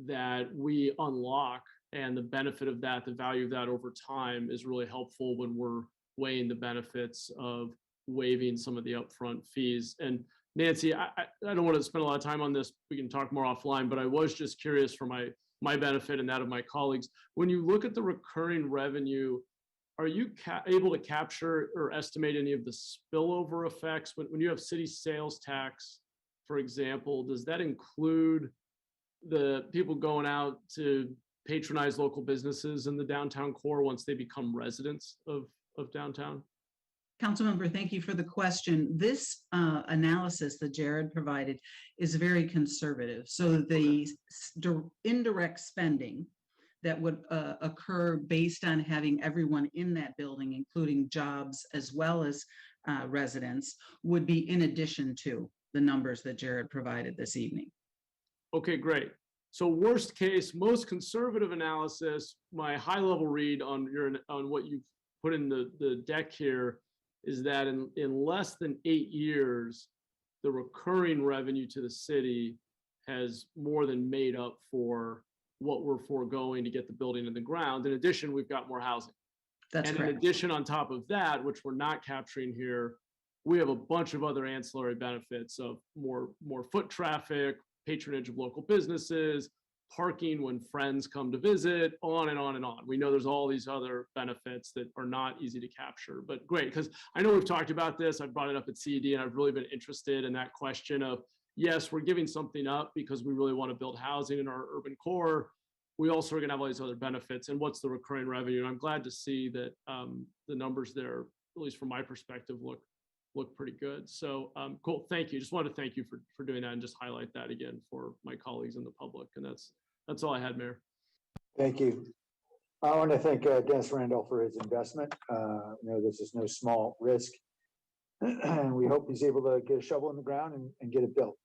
that we unlock and the benefit of that, the value of that over time is really helpful when we're weighing the benefits of waiving some of the upfront fees. And Nancy, I don't want to spend a lot of time on this. We can talk more offline, but I was just curious for my benefit and that of my colleagues. When you look at the recurring revenue, are you able to capture or estimate any of the spillover effects? When you have city sales tax, for example, does that include the people going out to patronize local businesses in the downtown core once they become residents of downtown? Councilmember, thank you for the question. This analysis that Jared provided is very conservative. So the indirect spending that would occur based on having everyone in that building, including jobs as well as residents, would be in addition to the numbers that Jared provided this evening. Okay, great. So worst case, most conservative analysis, my high level read on what you've put in the deck here is that in less than 8 years, the recurring revenue to the city has more than made up for what we're foregoing to get the building in the ground. In addition, we've got more housing. That's and correct. In addition, on top of that, which we're not capturing here, we have a bunch of other ancillary benefits of more foot traffic, patronage of local businesses, parking when friends come to visit, on and on and on. We know there's all these other benefits that are not easy to capture, but great, because I know we've talked about this. I've brought it up at CED, and I've really been interested in that question of, yes, we're giving something up because we really want to build housing in our urban core. We also are going to have all these other benefits, and what's the recurring revenue? And I'm glad to see that the numbers there, at least from my perspective, look pretty good. So cool, thank you. Just wanted to thank you for doing that and just highlight that again for my colleagues in the public. And that's all I had, Mayor. Thank you. I want to thank Dennis Randall for his investment. This is no small risk, and we hope he's able to get a shovel in the ground and get it built.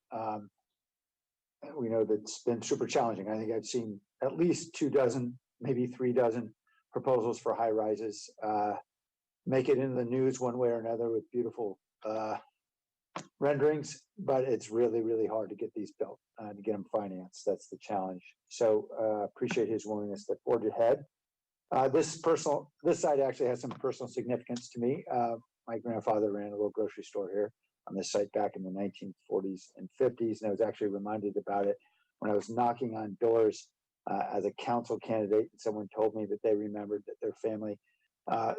We know that's been super challenging. I think I've seen at least 24, maybe 36 proposals for high rises make it into the news one way or another with beautiful renderings, but it's really, really hard to get these built, to get them financed. That's the challenge. So appreciate his willingness to forge ahead. This site actually has some personal significance to me. My grandfather ran a little grocery store here on this site back in the 1940s and 50s, and I was actually reminded about it when I was knocking on doors as a council candidate. Someone told me that they remembered that their family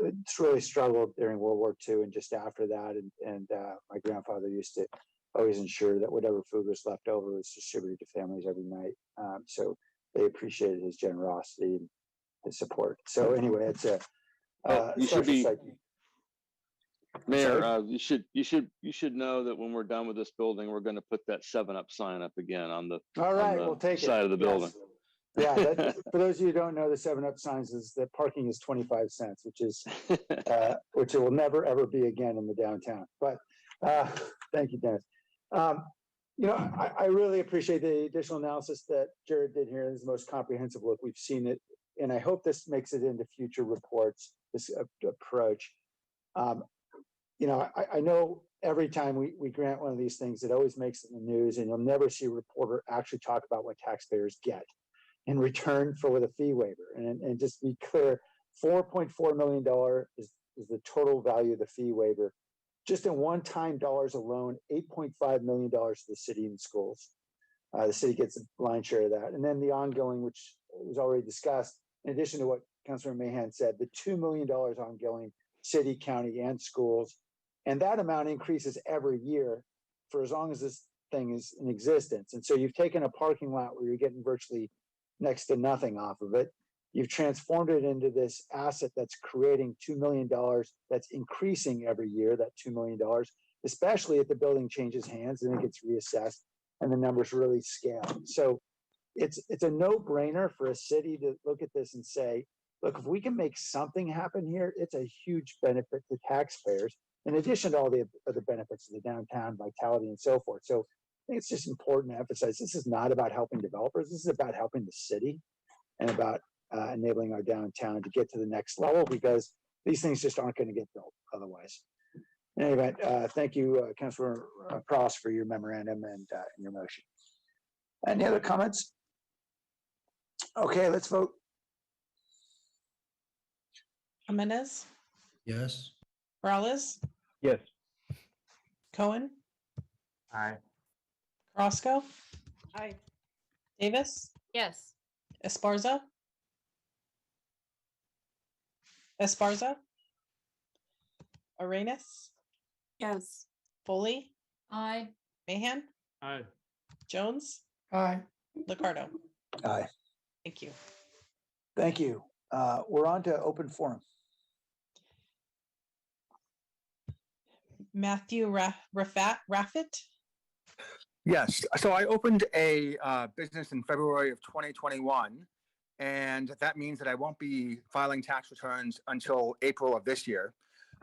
it's really struggled during World War II and just after that. And my grandfather used to always ensure that whatever food was left over was distributed to families every night. So they appreciated his generosity and his support. So anyway, it's a you should be, site. Mayor, you should know that when we're done with this building, we're going to put that 7-Up sign up again on the, all right, on the we'll take side of the building. Yes. Yeah, for those of you who don't know, the 7-Up signs is that parking is 25 cents, which is which it will never ever be again in the downtown. But thank you, Dennis. I really appreciate the additional analysis that Jared did here. This is the most comprehensive look we've seen it, and I hope this makes it into future reports. This approach. I know every time we grant one of these things, it always makes it in the news, and you'll never see a reporter actually talk about what taxpayers get in return for the fee waiver. And just to be clear, $4.4 million is the total value of the fee waiver. Just in one-time dollars alone, $8.5 million to the city and schools. The city gets a lion's share of that. And then the ongoing, which was already discussed, in addition to what Councilor Mahan said, the $2 million ongoing city, county, and schools. And that amount increases every year for as long as this thing is in existence. And so you've taken a parking lot where you're getting virtually next to nothing off of it. You've transformed it into this asset that's creating $2 million, that's increasing every year, that $2 million, especially if the building changes hands and it gets reassessed and the numbers really scale. So it's a no-brainer for a city to look at this and say, look, if we can make something happen here, it's a huge benefit to taxpayers, in addition to all the other benefits of the downtown vitality and so forth. So I think it's just important to emphasize this is not about helping developers. This is about helping the city and about enabling our downtown to get to the next level, because these things just aren't going to get built otherwise. In any event, thank you, Councilor Pross, for your memorandum and your motion. Any other comments? Okay, let's vote. Jimenez, Yes. Morales, Yes. Cohen, Aye. Roscoe. Aye. Davis, Yes. Esparza. Arenas, Yes. Foley, Aye. Mahan, Aye. Jones, Aye. Ricardo. Aye. Thank you. Thank you. We're on to open forum. Matthew Raffit. Yes. So I opened a business in February of 2021, and that means that I won't be filing tax returns until April of this year.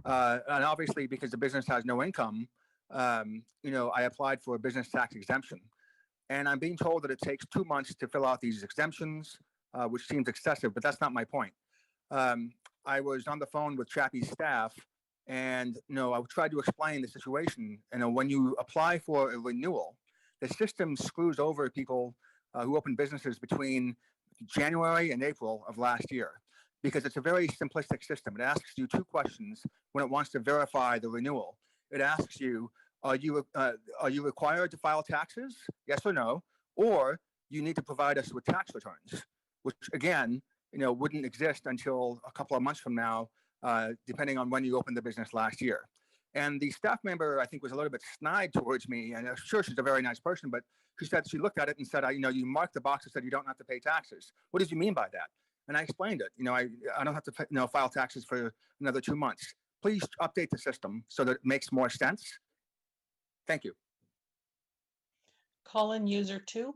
And obviously, because the business has no income, I applied for a business tax exemption. And I'm being told that it takes 2 months to fill out these exemptions, which seems excessive, but that's not my point. I was on the phone with Chappie's staff, and I tried to explain the situation. When you apply for a renewal, the system screws over people who open businesses between January and April of last year, because it's a very simplistic system. It asks you 2 questions when it wants to verify the renewal. It asks you, are you required to file taxes? Yes or no? Or you need to provide us with tax returns, which again, wouldn't exist until a couple of months from now, depending on when you opened the business last year. And the staff member, I think, was a little bit snide towards me. And I'm sure she's a very nice person, but she said she looked at it and said, you marked the box that said you don't have to pay taxes. What did you mean by that? And I explained it. I don't have to pay, file taxes for another 2 months. Please update the system so that it makes more sense. Thank you. Call in user 2.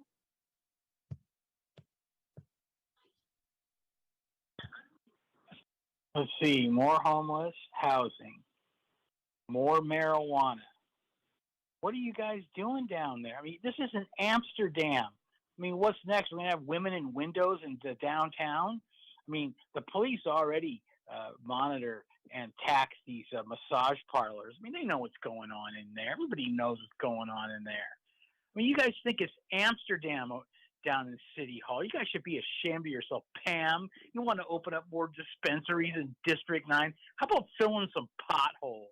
Let's see, more homeless housing, more marijuana. What are you guys doing down there? I mean, this isn't Amsterdam. I mean, what's next? We're going to have women in windows in the downtown? I mean, the police already monitor and tax these massage parlors. I mean, they know what's going on in there. Everybody knows what's going on in there. I mean, you guys think it's Amsterdam down in City Hall. You guys should be ashamed of yourself. Pam, you want to open up more dispensaries in District 9? How about filling some potholes,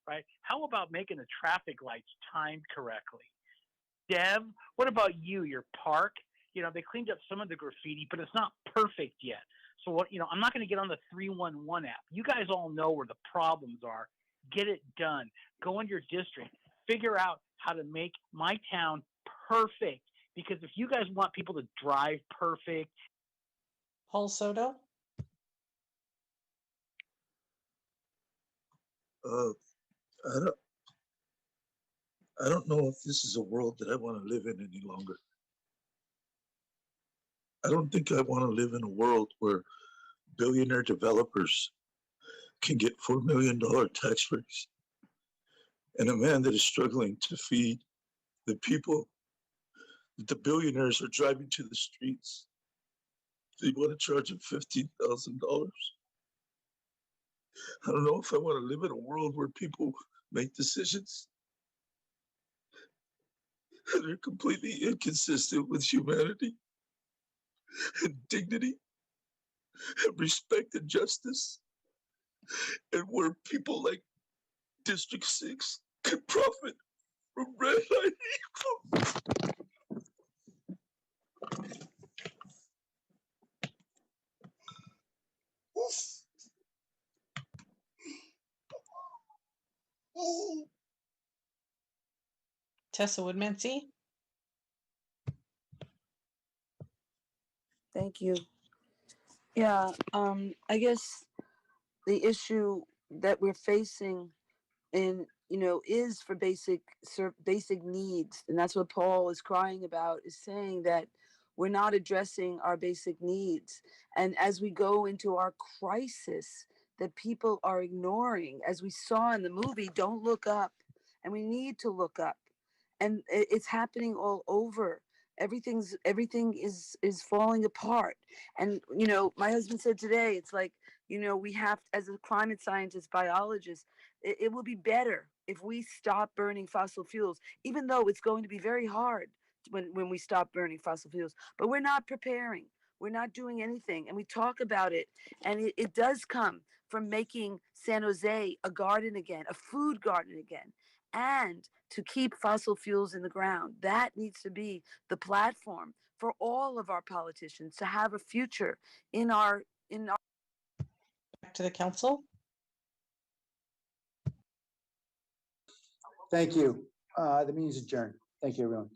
right? How about making the traffic lights timed correctly? Dev, what about you, your park? They cleaned up some of the graffiti, but it's not perfect yet. So what, I'm not going to get on the 311 app. You guys all know where the problems are. Get it done. Go in your district. Figure out how to make my town perfect. Because if you guys want people to drive perfect. Paul Soto? I don't know if this is a world that I want to live in any longer. I don't think I want to live in a world where billionaire developers can get $4 million tax breaks, and a man that is struggling to feed the people that the billionaires are driving to the streets, they want to charge him $15,000. I don't know if I want to live in a world where people make decisions that are completely inconsistent with humanity and dignity and respect and justice, and where people like District 6 can profit from redlining. Tessa Woodmansee? Thank you. Yeah, I guess the issue that we're facing is for basic needs. And that's what Paul is crying about, is saying that we're not addressing our basic needs. And as we go into our crisis that people are ignoring, as we saw in the movie, Don't Look Up, and we need to look up. And it's happening all over. Everything is falling apart. And my husband said today, it's like, we have, as a climate scientist, biologist, it will be better if we stop burning fossil fuels, even though it's going to be very hard when we stop burning fossil fuels. But we're not preparing. We're not doing anything. And we talk about it. And it does come from making San Jose a garden again, a food garden again, and to keep fossil fuels in the ground. That needs to be the platform for all of our politicians to have a future in our. Back to the council. Thank you. The meeting is adjourned. Thank you, everyone.